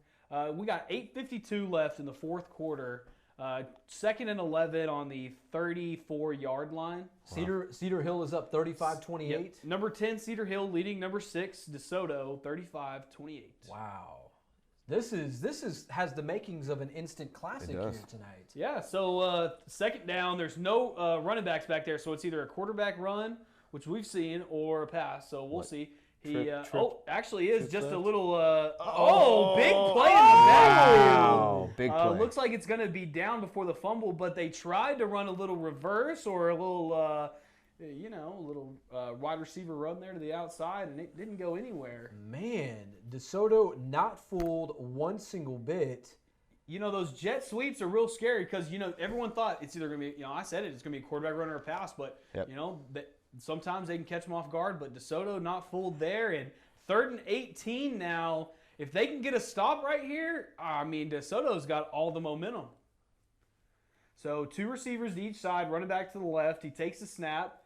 We got 8:52 left in the 4th quarter. 2nd and 11 on the 34-yard line.
Cedar Hill is up 35-28.
Yep. Number 10, Cedar Hill leading number 6, DeSoto, 35-28.
Wow. This has the makings of an instant classic here tonight.
Yeah, so 2nd down, there's no running backs back there, so it's either a quarterback run, which we've seen, or a pass, so we'll see. He actually is just a little big play in the backfield.
Wow, big play.
Looks like it's going to be down before the fumble, but they tried to run a little reverse or a little wide receiver run there to the outside, and it didn't go anywhere.
Man, DeSoto not fooled one single bit.
You know, those jet sweeps are real scary because, you know, everyone thought it's either going to be, I said it's going to be a quarterback run or a pass, but, sometimes they can catch them off guard, but DeSoto not fooled there. And 3rd and 18 now. If they can get a stop right here, I mean, DeSoto's got all the momentum. So 2 receivers to each side, running back to the left. He takes the snap,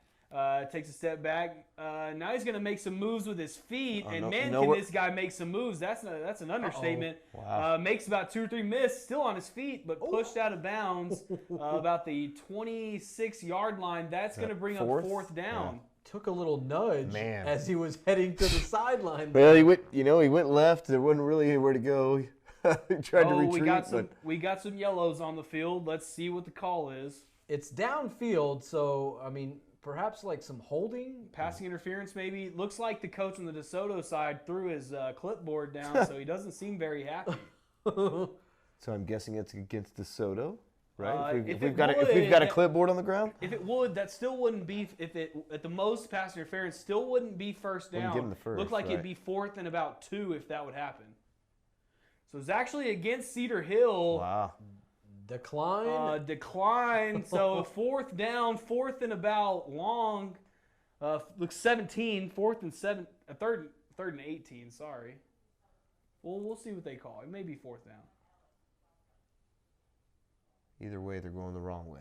takes a step back. Now he's going to make some moves with his feet. Can this guy make some moves? That's an understatement.
Wow.
Makes about 2 or 3 misses, still on his feet, but pushed out of bounds about the 26-yard line. That's going to bring up 4th down.
Yeah. Took a little nudge as he was heading to the sideline.
Well, he went left. There wasn't really anywhere to go. He tried to retreat,
we got some yellows on the field. Let's see what the call is.
It's downfield, so, I mean, perhaps like some holding?
Passing interference, maybe. Looks like the coach on the DeSoto side threw his clipboard down, so he doesn't seem very happy.
So I'm guessing it's against DeSoto, right? If we've
got
a clipboard on the ground?
If it would, that still wouldn't be, if it, at the most, pass interference still wouldn't be first down.
Wouldn't give him the first,
Looked like
right.
it'd be 4th and about 2 if that would happen. So it's actually against Cedar Hill.
Wow.
Decline?
Decline. So 4th down, 4th and about long. Looks 17, 4th and 7, 3rd and 18, sorry. Well, we'll see what they call. It may be 4th down.
Either way, they're going the wrong way.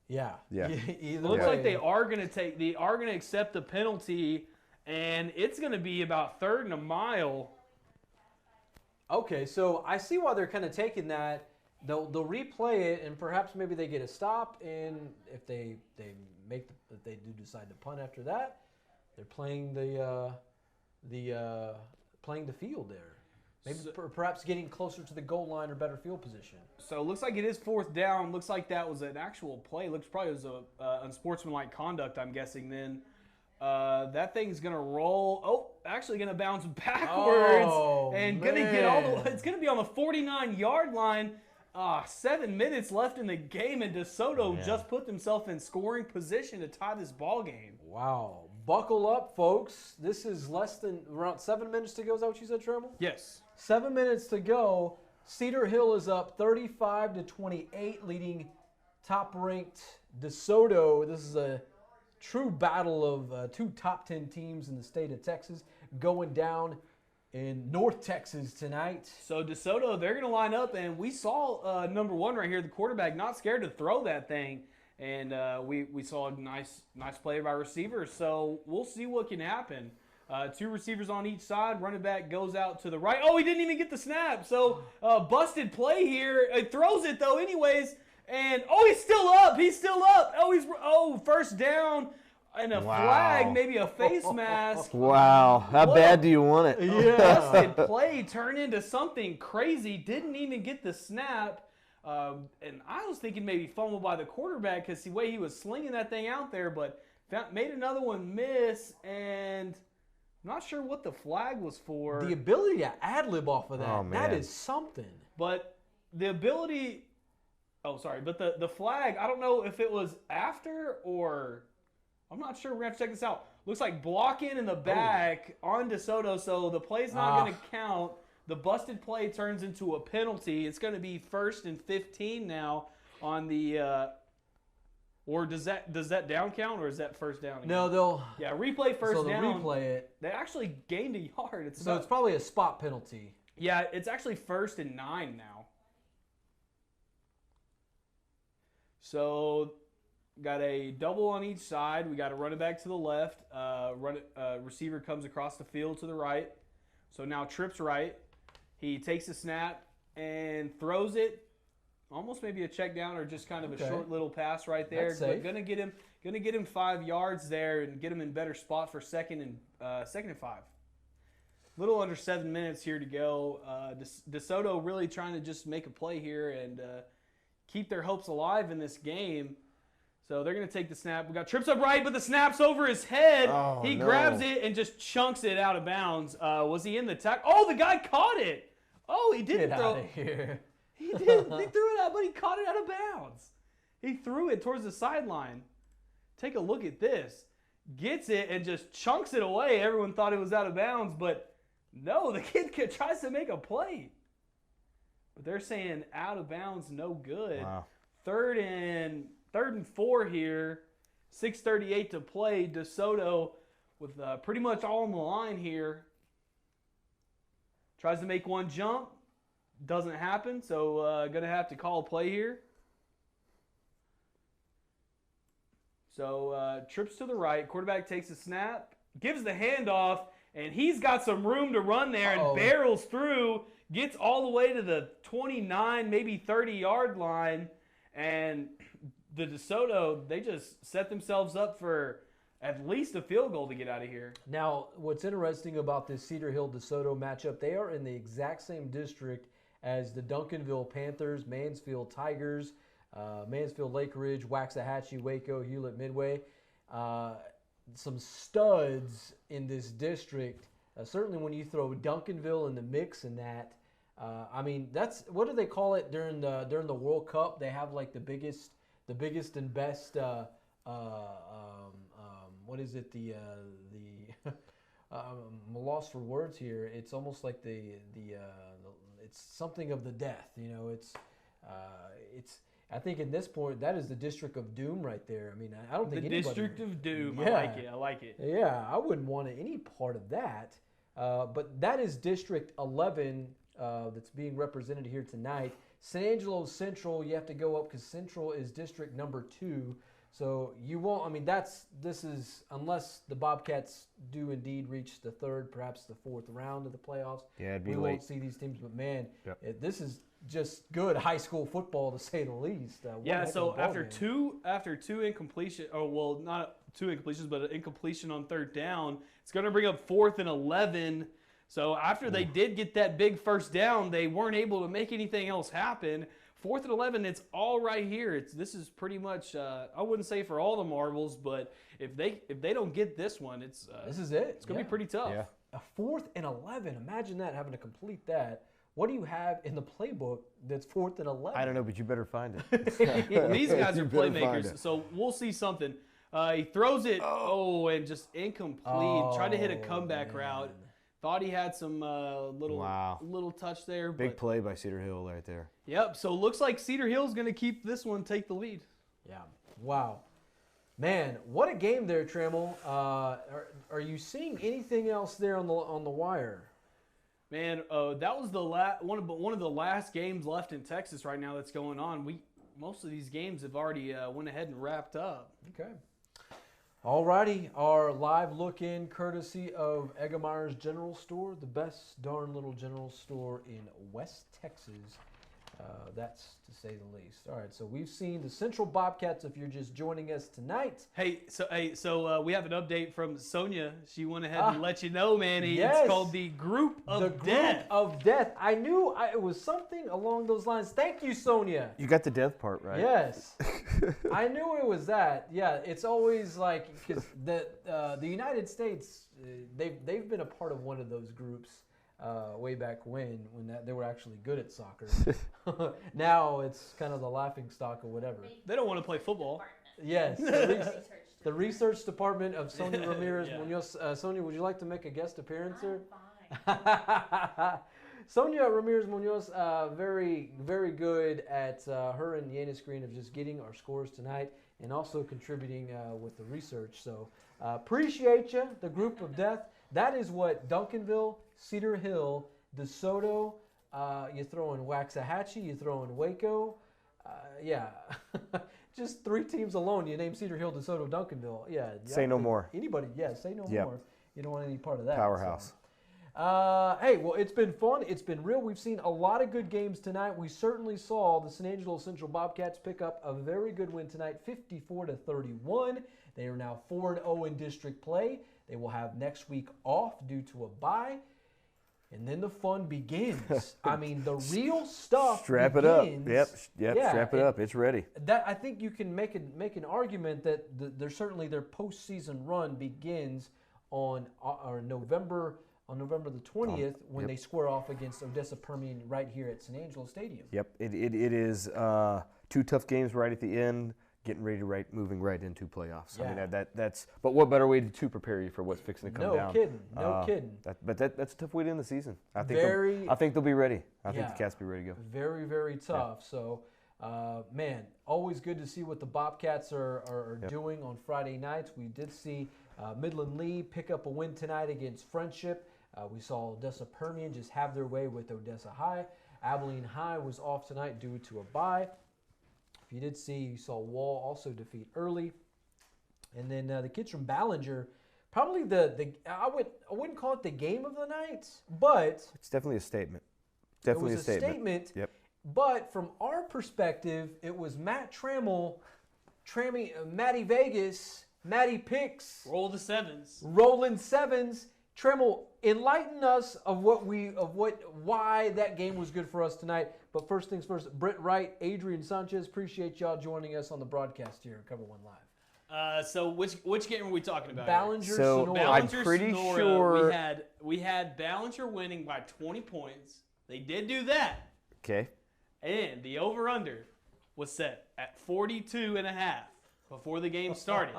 Yeah.
Yeah.
Either
Looks
way.
like they are going to accept the penalty, and it's going to be about 3rd and a mile.
Okay, so I see why they're kind of taking that. They'll replay it, and perhaps maybe they get a stop. And if they do decide to punt after that, they're playing the field there. Maybe perhaps getting closer to the goal line or better field position.
So it looks like it is 4th down. Looks like that was an actual play. Looks probably was a unsportsmanlike conduct, I'm guessing then. That thing's going to roll. Oh, actually going to bounce backwards. And going to get all the way. It's going to be on the 49-yard line. 7 minutes left in the game, and DeSoto just put themselves in scoring position to tie this ball game.
Wow. Buckle up, folks. This is less than around 7 minutes to go. Is that what you said, Trammell?
Yes.
7 minutes to go. Cedar Hill is up 35-28, leading top-ranked DeSoto. This is a true battle of 2 top 10 teams in the state of Texas going down in North Texas tonight.
So DeSoto, they're going to line up, and we saw number 1 right here, the quarterback, not scared to throw that thing. And we saw a nice play by receivers. So we'll see what can happen. 2 receivers on each side. Running back goes out to the right. Oh, he didn't even get the snap. So busted play here. He throws it, though, anyways. And, he's still up. He's still up. First down. And a flag, maybe a face mask.
Wow. How bad do you want it?
Yeah. Busted play turned into something crazy. Didn't even get the snap. And I was thinking maybe fumbled by the quarterback because the way he was slinging that thing out there, but made another one miss, and I'm not sure what the flag was for.
The ability to ad-lib off of that, that is something.
But the ability, but the flag, I don't know if it was after or, I'm not sure. We're going to have to check this out. Looks like blocking in the back on DeSoto, so the play's not going to count. The busted play turns into a penalty. It's going to be 1st and 15 now on the or does that down count, or is that first down again?
No, they'll
replay first down.
So they'll replay it.
They actually gained a yard.
It's probably a spot penalty.
Yeah, it's actually 1st and 9 now. So got a double on each side. We got a running back to the left. Receiver comes across the field to the right. So now trips right. He takes the snap and throws it. Almost maybe a check down or just kind of a short little pass right there.
That's safe.
But gonna get him 5 yards there and get him in better spot for 2nd and 5. Little under 7 minutes here to go. DeSoto really trying to just make a play here and keep their hopes alive in this game. So they're going to take the snap. We got trips up right, but the snap's over his head. He grabs it and just chunks it out of bounds. Was he in the tackle? The guy caught it. He didn't
Get
throw
out of here.
He didn't. He threw it out, but he caught it out of bounds. He threw it towards the sideline. Take a look at this. Gets it and just chunks it away. Everyone thought it was out of bounds, but no, the kid tries to make a play. But they're saying out of bounds, no good.
Wow.
Third and 4 here. 6:38 to play. DeSoto with pretty much all on the line here. Tries to make one jump. Doesn't happen, so going to have to call a play here. So trips to the right. Quarterback takes a snap. Gives the handoff, and he's got some room to run there and barrels through. Gets all the way to the 29, maybe 30-yard line. And the DeSoto, they just set themselves up for at least a field goal to get out of here.
Now, what's interesting about this Cedar Hill DeSoto matchup, they are in the exact same district as the Duncanville Panthers, Mansfield Tigers, Mansfield Lake Ridge, Waxahachie, Waco, Hewlett Midway. Some studs in this district. Certainly when you throw Duncanville in the mix in that, I mean, that's, what do they call it during the World Cup? They have like the biggest and best, what is it? I'm lost for words here. It's almost like it's something of the death. You know, it's. I think at this point that is the District of Doom right there. I mean, I don't think
the
anybody.
District of Doom.
Yeah.
I like it.
Yeah, I wouldn't want any part of that. But that is District 11 that's being represented here tonight. San Angelo Central, you have to go up because Central is District number 2. So you won't. I mean, this is unless the Bobcats do indeed reach the 3rd, perhaps the 4th round of the playoffs.
Yeah, it'd be
we
late.
won't see these teams. But man,
Yep.
this is just good high school football to say the least.
Yeah. So after two incompletion, or well, not two incompletions, but an incompletion on 3rd down, it's going to bring up 4th and 11. So after they did get that big first down, they weren't able to make anything else happen. 4th and 11, it's all right here. This is pretty much, I wouldn't say for all the marbles, but if they don't get this one,
this is it.
It's gonna be pretty tough.
Yeah.
A 4th and 11. Imagine that, having to complete that. What do you have in the playbook that's 4th and 11?
I don't know, but you better find it.
These guys
You
are
better find
playmakers,
it.
so we'll see something. He throws it, and just incomplete. Tried to hit a comeback route. Thought he had some little touch there.
Big play by Cedar Hill right there.
Yep, so looks like Cedar Hill's going to keep this one, take the lead.
Yeah. Wow. Man, what a game there, Trammell. Are you seeing anything else there on the wire?
Man, that was one of the last games left in Texas right now that's going on. Most of these games have already went ahead and wrapped up.
Okay. Alrighty, our live look-in courtesy of Eggemeyer's General Store, the best darn little general store in West Texas. That's to say the least. All right, so we've seen the Central Bobcats. If you're just joining us tonight,
So we have an update from Sonia. She went ahead and let you know, Manny.
Yes.
It's called the Group of Death.
Group of Death. I knew it was something along those lines. Thank you, Sonia.
You got the death part right.
Yes, I knew it was that. Yeah, it's always like because the United States they've been a part of one of those groups way back when they were actually good at soccer. Now it's kind of the laughing stock or whatever.
They don't want to play football.
Yes, the research department of Sonia Ramirez Munoz. Sonia, would you like to make a guest appearance here? Sonia Ramirez Munoz, very, very good at her and Yana Screen of just getting our scores tonight and also contributing with the research. So appreciate you, the Group of Death. That is what Duncanville, Cedar Hill, DeSoto, you throw in Waxahachie, you throw in Waco. Just 3 teams alone. You name Cedar Hill, DeSoto, Duncanville. Yeah.
Say no more.
Anybody, say no more. You don't want any part of that.
Powerhouse.
So. Hey, well, it's been fun. It's been real. We've seen a lot of good games tonight. We certainly saw the San Angelo Central Bobcats pick up a very good win tonight, 54-31. They are now 4-0 in district play. They will have next week off due to a bye. And then the fun begins. I mean, the real stuff
Strap
begins.
it up. Yep. Yeah, strap it up. It's ready.
That I think you can make an argument that certainly their postseason run begins on November the 20th when they square off against Odessa Permian right here at San Angelo Stadium.
Yep. It is 2 tough games right at the end. Getting ready to moving right into playoffs.
Yeah.
I mean that's. But what better way to prepare you for what's fixing to come down?
No kidding.
That's a tough way to end the season. I think they'll be ready. I think the Cats will be ready to go.
Very, very tough. Yeah. So, man, always good to see what the Bobcats are doing on Friday nights. We did see Midland Lee pick up a win tonight against Frenship. We saw Odessa Permian just have their way with Odessa High. Abilene High was off tonight due to a bye. If you did see, you saw Wall also defeat Early. And then the kids from Ballinger, probably I wouldn't call it the game of the night, but
it's definitely a statement.
It was a statement.
Yep.
But from our perspective, it was Matt Trammell, Matty Vegas, Matty Picks.
Roll the sevens.
Rolling sevens, Trammell, enlighten us of why that game was good for us tonight. But first things first, Britt Wright, Adrian Sanchez, appreciate y'all joining us on the broadcast here at Cover One Live.
So which game are we talking about?
Ballinger,
So,
Sonora.
Ballinger,
I'm pretty
Sonora,
sure-
we had Ballinger winning by 20 points. They did do that,
Okay.
and the over/under was set at 42.5 before the game started.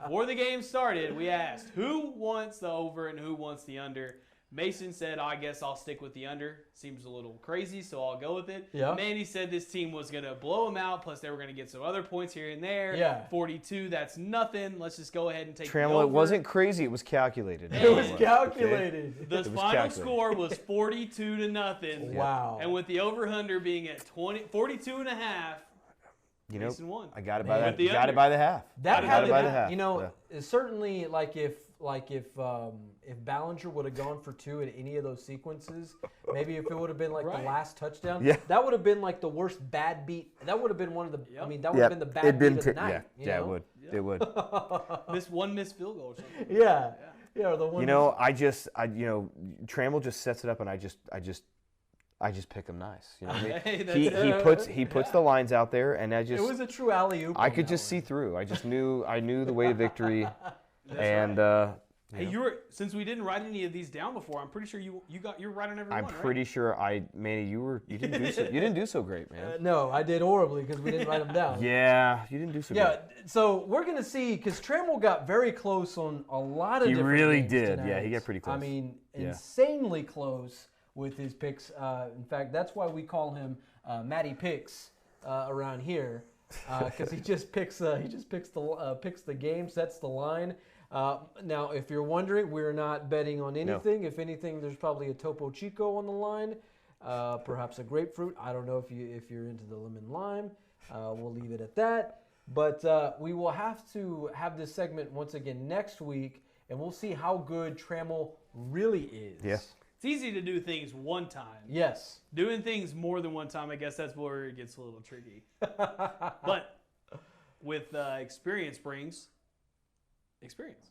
Before the game started, we asked who wants the over and who wants the under. Mason said, I guess I'll stick with the under. Seems a little crazy, so I'll go with it.
Yeah.
Manny said this team was going to blow them out, plus they were going to get some other points here and there.
Yeah.
42, that's nothing. Let's just go ahead and take the
Trammell,
over.
it wasn't crazy. It was calculated.
It was
Okay.
calculated.
The
was
final
calculated.
score was 42-0.
Wow.
And with the over-under being at 42.5,
You know,
Mason won.
I got it by
With
that.
the
Got
under.
it by the half.
That
Got it
had
by
to
the
be,
half.
you know,
Yeah.
it's certainly if Ballinger would have gone for 2 in any of those sequences, maybe if it would have been like
Right.
the last touchdown,
Yeah.
that would have been like the worst bad beat. That would have been one of the.
Yep.
I mean, that would have been the bad beat of the night.
Yeah, it would. It would.
Missed field goal or something.
Yeah. Yeah. The one.
You know, Trammell just sets it up, and I just pick him nice. You know,
Hey,
he puts the lines out there, and
it was a true alley oop.
I could just see through. I knew the way to victory, and
Hey, since we didn't write any of these down before, I'm pretty sure you're right on every
I'm
one,
pretty sure Manny, you didn't do so great, man.
No, I did horribly because we didn't write them down.
Yeah, you didn't do so
Yeah,
great.
so we're going to see, because Trammell got very close on a lot of
He
different
really
games
did.
tonight.
Yeah, he got pretty close.
I mean,
Yeah.
insanely close with his picks. In fact, that's why we call him Matty Picks around here, because he just picks the game, sets the line. Now, if you're wondering, we're not betting on anything. If anything, there's probably a Topo Chico on the line, perhaps a grapefruit. I don't know if you're into the lemon lime. We'll leave it at that. But we will have to have this segment once again next week, and we'll see how good Trammell really is.
Yes.
It's easy to do things one time.
Yes.
Doing things more than one time, I guess that's where it gets a little tricky. But with experience brings experience.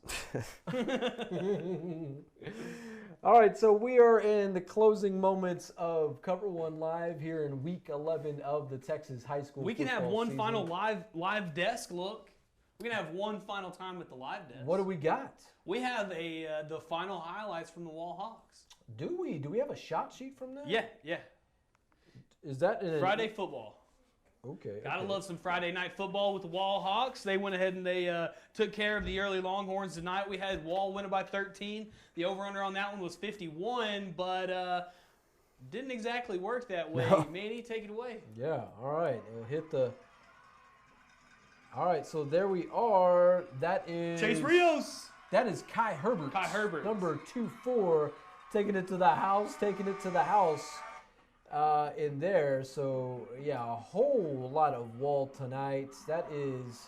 All right, so we are in the closing moments of Cover One Live here in Week 11 of the Texas High School.
We can have
football
one
season.
final live desk look. We can have one final time with the live desk.
What do we got?
We have the final highlights from the Wall Hawks.
Do we? Do we have a shot sheet from that?
Yeah.
Is that in
Friday football.
Okay.
Gotta love some Friday night football with the Wall Hawks. They went ahead and they took care of the early Longhorns tonight. We had Wall winning by 13. The over-under on that one was 51, but didn't exactly work that way.
No.
Manny, take it away.
Yeah. All right. We'll hit the. All right. So there we are. That is
Chase Rios.
That is Kai Herbert.
Kai Herbert.
Number 24, taking it to the house. In there. So, yeah, a whole lot of Wall tonight. That is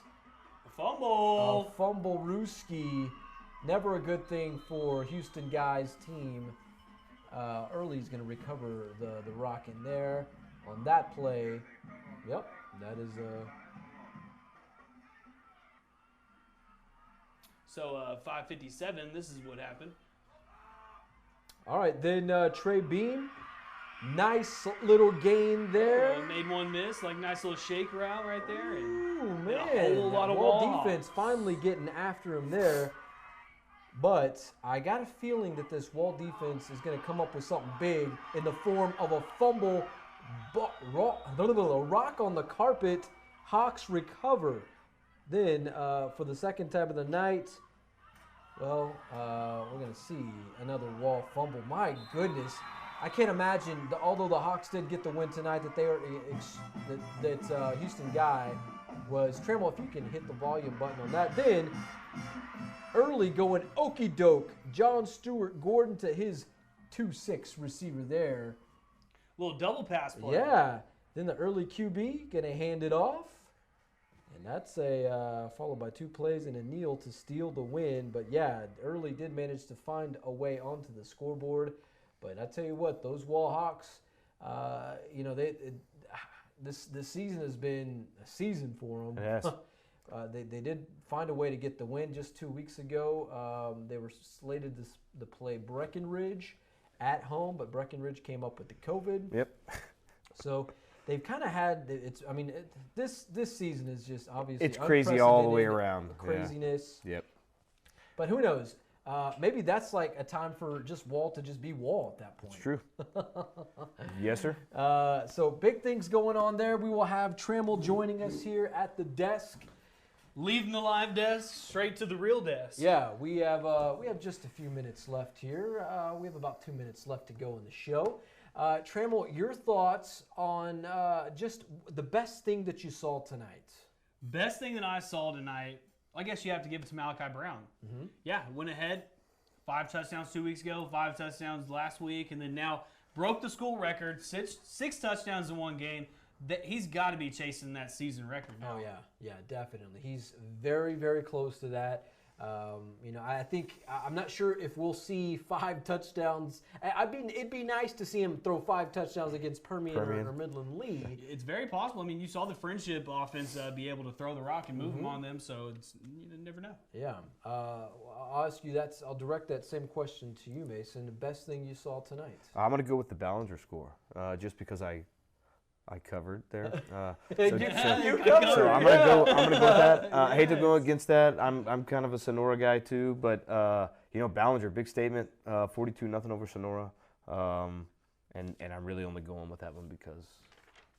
Fumble.
a fumble Rooski. Never a good thing for Houston guys' team. Early's going to recover the rock in there on that play. Yep, that is
So 5:57. This is what happened.
all right, then Trey Beam. Nice little gain there.
Made one miss, like nice little shake route right there. And
Ooh,
and
man.
a whole lot of
Wall
Wall
defense
Hawks.
finally getting after him there. But I got a feeling that this Wall defense is going to come up with something big in the form of a fumble, rock on the carpet. Hawks recover. Then for the second time of the night, well, we're going to see another Wall fumble. My goodness. I can't imagine, although the Hawks did get the win tonight, that they were that Houston guy was Trammell. If you can hit the volume button on that, then early going okie doke. John Stewart Gordon to his 2-6 receiver there.
Little double pass play.
Yeah. Then the early QB gonna hand it off, and that's a followed by 2 plays and a kneel to steal the win. But yeah, early did manage to find a way onto the scoreboard. But I tell you what, those Wall Hawks, this season has been a season for them.
Yes.
They did find a way to get the win just 2 weeks ago. They were slated to play Breckenridge at home, but Breckenridge came up with the COVID.
Yep.
So they've kind of had this season is just obviously
It's crazy all the way
unprecedented
around.
craziness.
Yeah. Yep.
But who knows? Maybe that's like a time for just Wall to just be Wall at that point.
It's true. Yes, sir.
So big things going on there. We will have Trammell joining us here at the desk.
Leaving the live desk straight to the real desk.
Yeah, we have just a few minutes left here. We have about 2 minutes left to go in the show. Trammell, your thoughts on just the best thing that you saw tonight?
Best thing that I saw tonight, I guess you have to give it to Malachi Brown.
Mm-hmm.
Yeah, went ahead, 5 touchdowns 2 weeks ago, 5 touchdowns last week, and then now broke the school record, six touchdowns in one game. He's got to be chasing that season record now.
Oh yeah, definitely. He's very, very close to that. I think I'm not sure if we'll see 5 touchdowns. It'd be nice to see him throw 5 touchdowns against Permian. Or Midland Lee.
It's very possible. I mean, you saw the Frenship offense be able to throw the rock and move them on them, so you never know.
Yeah. I'll ask you that. I'll direct that same question to you, Mason. The best thing you saw tonight?
I'm going to go with the Ballinger score, just because I covered there.
You covered.
So I'm gonna go with that. I hate to go against that. I'm kind of a Sonora guy too, but Ballinger, big statement, 42-0 over Sonora, and I'm really only going with that one because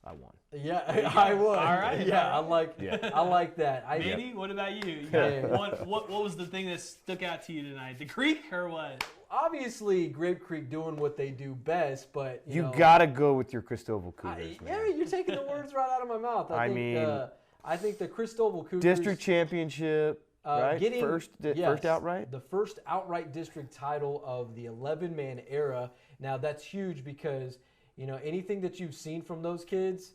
I won.
Yeah, I would.
All right.
Yeah, I like that.
Manny, what about you? What was the thing that stuck out to you tonight? The Creek or what?
Obviously, Grape Creek doing what they do best, but
you gotta go with your Cristobal Cougars, man.
Yeah, you're taking the words right out of my mouth. I think the Cristobal Cougars
district championship, right?
Getting
first outright.
The first outright district title of the 11-man era. Now that's huge because anything that you've seen from those kids,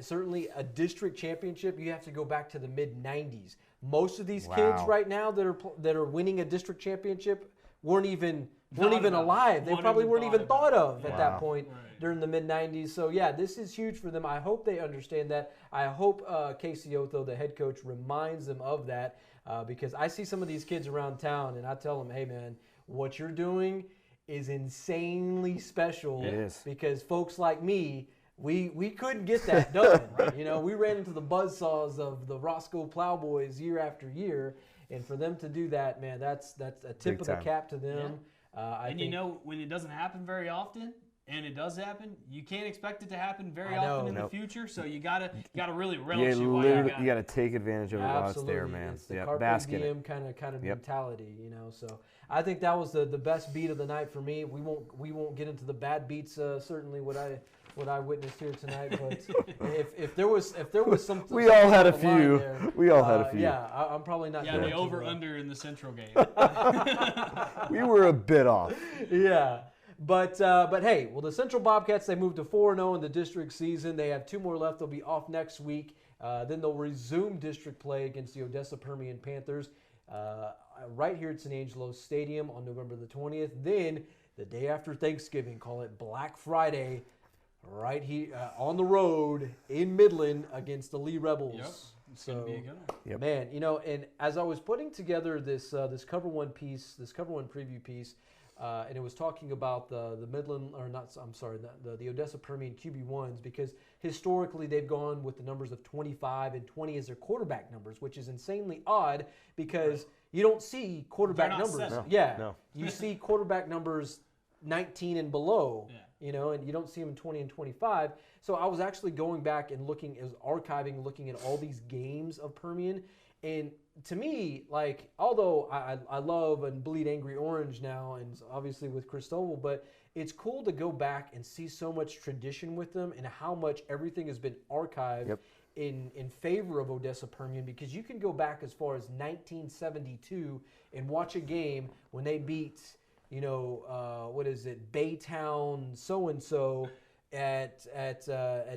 certainly a district championship, you have to go back to the mid-90s. Most of these kids right now that are winning a district championship weren't even alive. They probably weren't even thought of at that point during the mid-90s. So, yeah, this is huge for them. I hope they understand that. I hope Casey Otho, the head coach, reminds them of that because I see some of these kids around town, and I tell them, hey, man, what you're doing is insanely special.
It is.
Because folks like me, we couldn't get that done. We ran into the buzzsaws of the Roscoe Plowboys year after year. And for them to do that, man, that's a tip of the cap to them.
Yeah. When it doesn't happen very often, and it does happen, you can't expect it to happen very often in the future. So you gotta really relish it while you got it.
take advantage of it while it's there, man.
It's the carpe diem kind of mentality, So I think that was the best beat of the night for me. We won't get into the bad beats. Certainly what I witnessed here tonight, but if there was something,
we all had a few.
Yeah, I'm probably not.
Yeah, the over under in the Central game.
We were a bit off.
Yeah. But hey, the Central Bobcats, they moved to 4-0 in the district season. They have 2 more left. They'll be off next week. Then they'll resume district play against the Odessa Permian Panthers right here at San Angelo Stadium on November the 20th. Then the day after Thanksgiving, call it Black Friday, right here on the road in Midland against the Lee Rebels.
Yep. It's gonna be a good one.
Yep.
Man, and as I was putting together this COVER1 piece, this COVER1 preview piece, and it was talking about the Midland, or not, I'm sorry, the Odessa Permian QB1s, because historically they've gone with the numbers of 25 and 20 as their quarterback numbers, which is insanely odd because you don't see quarterback numbers.
No.
You see quarterback numbers 19 and below, and you don't see them 20 and 25. So I was actually going back and looking at all these games of Permian. And to me, like, although I love and bleed angry orange now, and obviously with Cristobal, but it's cool to go back and see so much tradition with them and how much everything has been archived in favor of Odessa Permian, because you can go back as far as 1972 and watch a game when they beat, Baytown so-and-so at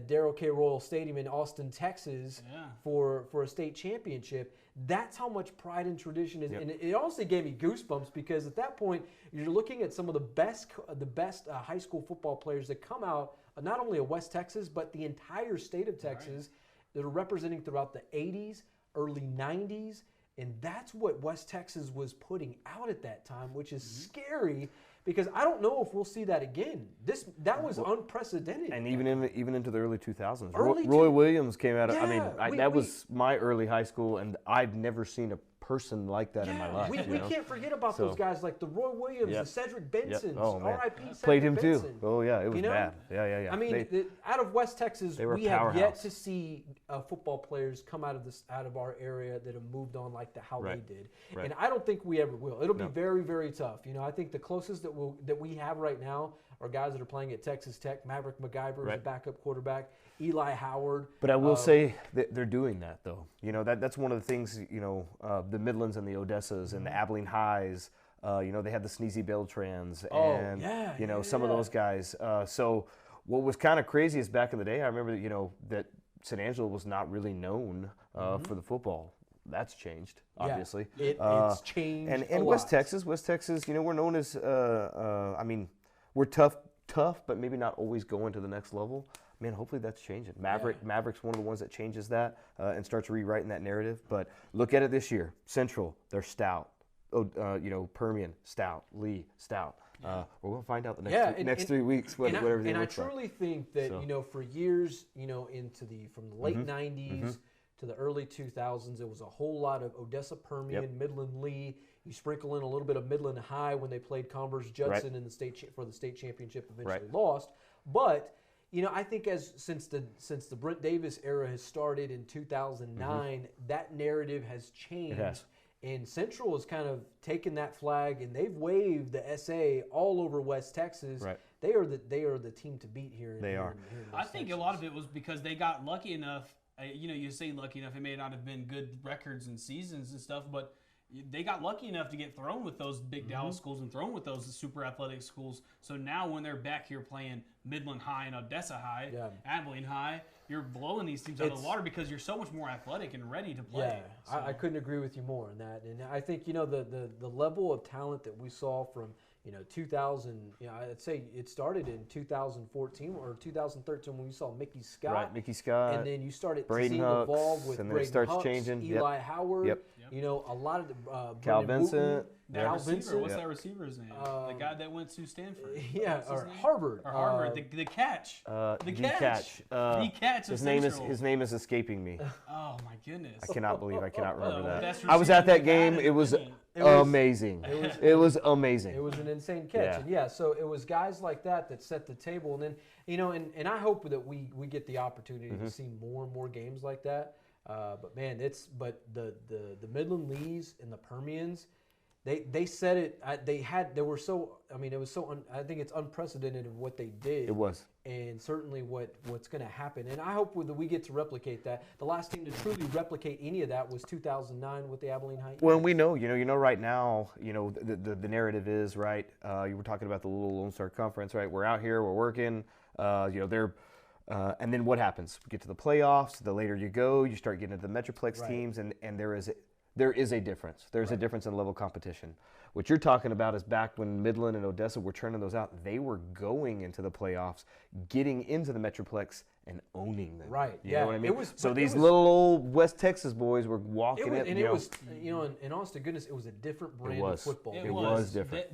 Darrell K. Royal Stadium in Austin, Texas, for a state championship. That's how much pride and tradition is, and it honestly gave me goosebumps because at that point you're looking at some of the best high school football players that come out not only of West Texas but the entire state of Texas that are representing throughout the 80s, early 90s, and that's what West Texas was putting out at that time, which is scary because I don't know if we'll see that again. That was unprecedented.
And even into the early 2000s.
Early
Roy Williams came out of,
Yeah,
that was my early high school, and I've never seen a person like that in my life.
We can't forget about those guys like the Roy Williams, the Cedric Bensons,
Oh, man.
R.I.P. Cedric
Played him
Benson.
too. Oh, yeah, it was bad. Yeah.
I mean, out of West Texas,
they were
we have yet
powerhouse.
to see football players come out of our area that have moved on like how they did, and I don't think we ever will. It'll be very, very tough. I think the closest that we have right now are guys that are playing at Texas Tech. Maverick MacGyver is a backup quarterback. Eli Howard.
But I will say that they're doing that, though. That's one of the things, the Midlands and the Odessas and the Abilene Highs, they had the Sneezy Beltrans and, some of those guys. So what was kind of crazy is back in the day, I remember that, that San Angelo was not really known for the football. That's changed, obviously.
It's changed
and West Texas, we're known as, we're tough, but maybe not always going to the next level. Man, hopefully that's changing. Maverick's one of the ones that changes that and starts rewriting that narrative. But look at it this year. Central, they're stout. Permian, stout. Lee, stout. We're going to find out the next 3 weeks what everything looks like.
And I truly think that, for years, from the late 90s to the early 2000s, it was a whole lot of Odessa Permian, Midland Lee. You sprinkle in a little bit of Midland High when they played Converse Judson in the for the state championship, eventually lost. But I think since the Brent Davis era has started in 2009, that narrative has changed.
It has.
And Central has kind of taken that flag, and they've waved the SA all over West Texas.
Right.
They are the team to beat here.
They are.
I think a lot of it was because they got lucky enough. You say lucky enough. It may not have been good records and seasons and stuff, but they got lucky enough to get thrown with those big Dallas schools and thrown with those super athletic schools. So now when they're back here playing Midland High and Odessa High, Abilene High, you're blowing these teams out of the water because you're so much more athletic and ready to play.
Yeah, so. I couldn't agree with you more on that. And I think, the level of talent that we saw from, 2000, I'd say it started in 2014 or 2013 when we saw Mickey Scott.
Right, Mickey Scott.
And then you started to
Braden
see
Hucks,
evolve with
and then it
Braden
starts
Hucks,
changing.
Eli Howard.
Yep.
A lot of the
Cal
Brendan
Vincent.
Wooten,
That
Cal
receiver,
Vincent.
what's that receiver's name? The guy that went to Stanford.
Or Harvard.
Or Harvard. The catch.
The catch.
The catch.
His name is escaping me.
Oh my goodness.
I cannot remember that.
That's
I was at that
receiving
game.
bad
It was
equipment.
amazing. It was amazing.
It was an insane catch.
Yeah.
And so it was guys like that set the table. And then, and I hope that we get the opportunity to see more and more games like that. But man, the Midland Lees and the Permians, they said it. I think it's unprecedented of what they did.
It was.
And certainly what's going to happen. And I hope that we get to replicate that. The last team to truly replicate any of that was 2009 with the Abilene High.
Well, we know, right now, the narrative is, right, you were talking about the little Lone Star Conference, right? We're out here, we're working, they're and then what happens? We get to the playoffs. The later you go, you start getting into the Metroplex teams, and there is a difference. There's a difference in level competition. What you're talking about is back when Midland and Odessa were turning those out. They were going into the playoffs, getting into the Metroplex, and owning them.
Right.
You know what I mean?
So
these little old West Texas boys were walking
it.
And
it was, in honest to goodness, it was a different brand of football.
It was different.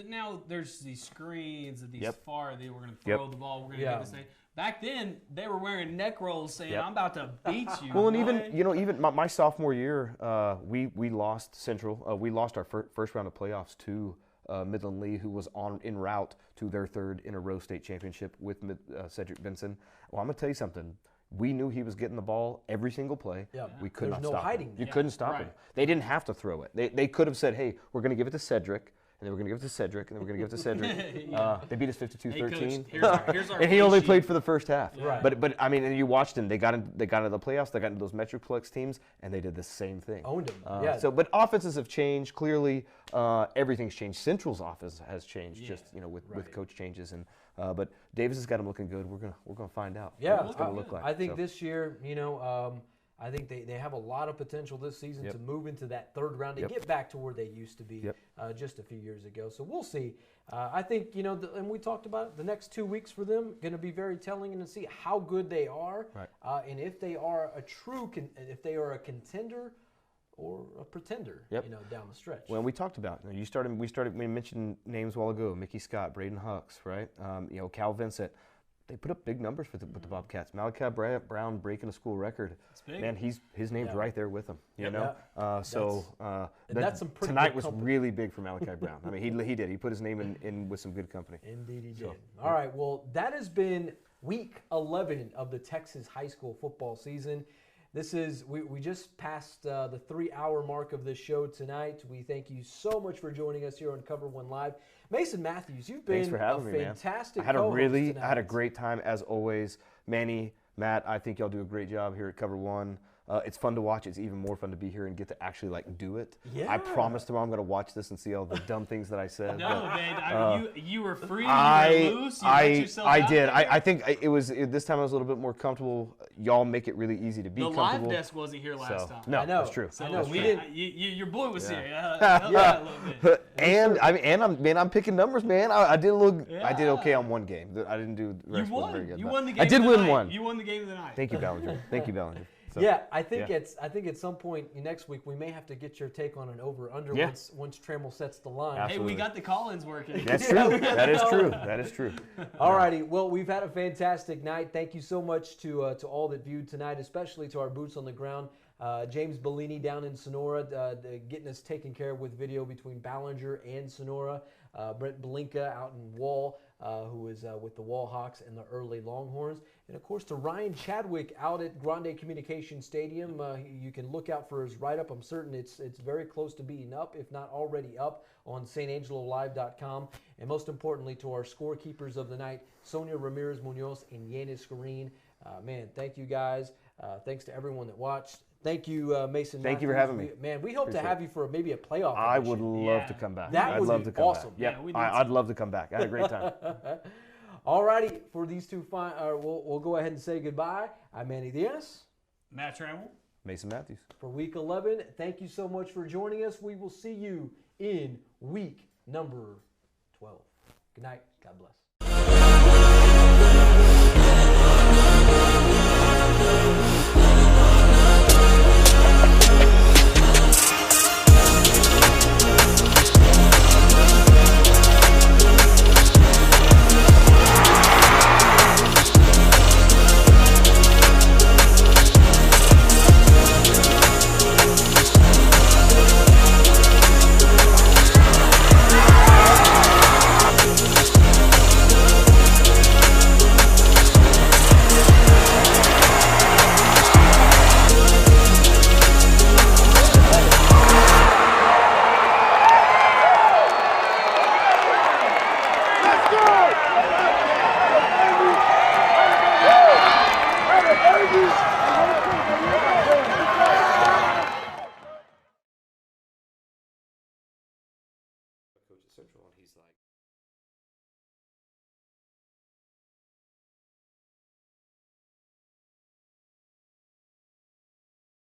Now there's these screens at these far. They were going to throw the ball. We're going to do this thing. Back then, they were wearing neck rolls saying, I'm about to beat you.
Well, and even my sophomore year, we lost Central. We lost our first round of playoffs to Midland Lee, who was en route to their third in a row state championship with Cedric Benson. Well, I'm going to tell you something. We knew he was getting the ball every single play.
Yeah.
We could not
no
stop
hiding.
him. You couldn't stop him. They didn't have to throw it. They could have said, hey, we're going to give it to Cedric. And then we're going to give it to Cedric, and then we're going to give it to Cedric. They beat us 52-13.
Here's our
and he only played for the first half.
Right.
But I mean, and you watched them. They got into the playoffs. They got into those Metroplex teams, and they did the same thing.
Owned them.
But offenses have changed. Clearly, everything's changed. Central's offense has changed, just with coach changes. And but Davis has got him looking good. We're gonna find out.
Yeah,
what it's gonna look like.
I think this year, I think they have a lot of potential this season
Yep.
to move into that third round and
Yep.
get back to where they used to be
Yep.
just a few years ago. So we'll see. I think, and we talked about it, the next 2 weeks for them going to be very telling and to see how good they are
Right.
and if they are if they are a contender or a pretender,
Yep.
down the stretch.
Well, we talked about we mentioned names a while ago, Mickey Scott, Braden Hucks, right? Cal Vincent. They put up big numbers with the Bobcats. Malachi Brown breaking a school record.
It's big.
Man, his name's
Yeah.
right there with him. You
Yep.
know,
that's some pretty
tonight
good
was
company.
really big for Malachi Brown. I mean, he did. He put his name in with some good company.
Indeed he did.
So,
All right, well, that has been week 11 of the Texas high school football season. This is, we just passed the 3-hour mark of this show tonight. We thank you so much for joining us here on Cover One Live. Mason Matthews, you've been
Thanks for having
a
me, man.
fantastic
I had
co-host
I had a
tonight.
great time as always. Manny, Matt, I think y'all do a great job here at Cover One. It's fun to watch. It's even more fun to be here and get to actually do it.
Yeah.
I promise tomorrow I'm going to watch this and see all the dumb things that I said.
No,
but,
man. You were free. You were loose. You let yourself
I
out
did.
there.
I think this time I was a little bit more comfortable. Y'all make it really easy to be
The
comfortable.
live desk wasn't here last time.
No,
I know.
that's true.
I know.
That's
We
true.
didn't.
Your boy was
Yeah.
here. Help me out a little bit.
And I'm picking numbers, man. I did
Yeah.
I did okay on one game. I didn't do the
You
rest wasn't very
won.
good.
You
but
won the game.
I did
of the
win
night.
one.
You won the game of the night.
Thank you, Ballinger. Thank you, Ballinger. So,
Yeah, I think
yeah.
at some point next week we may have to get your take on an over/under
Yeah.
once Trammell sets the line.
Hey,
Absolutely.
we got the call-ins working.
That's true. That is true. That is true.
Alrighty, well, we've had a fantastic night. Thank you so much to all that viewed tonight, especially to our boots on the ground. James Bellini down in Sonora, getting us taken care of with video between Ballinger and Sonora. Brett Blinka out in Wall, who is with the Wall Hawks and the early Longhorns. And, of course, to Ryan Chadwick out at Grande Communication Stadium. You can look out for his write-up. I'm certain it's very close to being up, if not already up, on SanAngeloLive.com. And most importantly, to our scorekeepers of the night, Sonia Ramirez-Munoz and Yanis Green. Man, thank you guys. Thanks to everyone that watched. Thank you, Mason.
Thank you for
Matthews.
having me.
Man, we hope to
Appreciate
have you for maybe a playoff
I
edition.
would love to come back.
That
I'd
would
love
be
to come
awesome.
back. Yep.
Yeah, we need
I'd love to come back. I had a great time.
Alrighty, for these two, we'll go ahead and say goodbye. I'm Manny Diaz.
Matt Trammell.
Mason Matthews.
For week 11, thank you so much for joining us. We will see you in week number 12. Good night. God bless.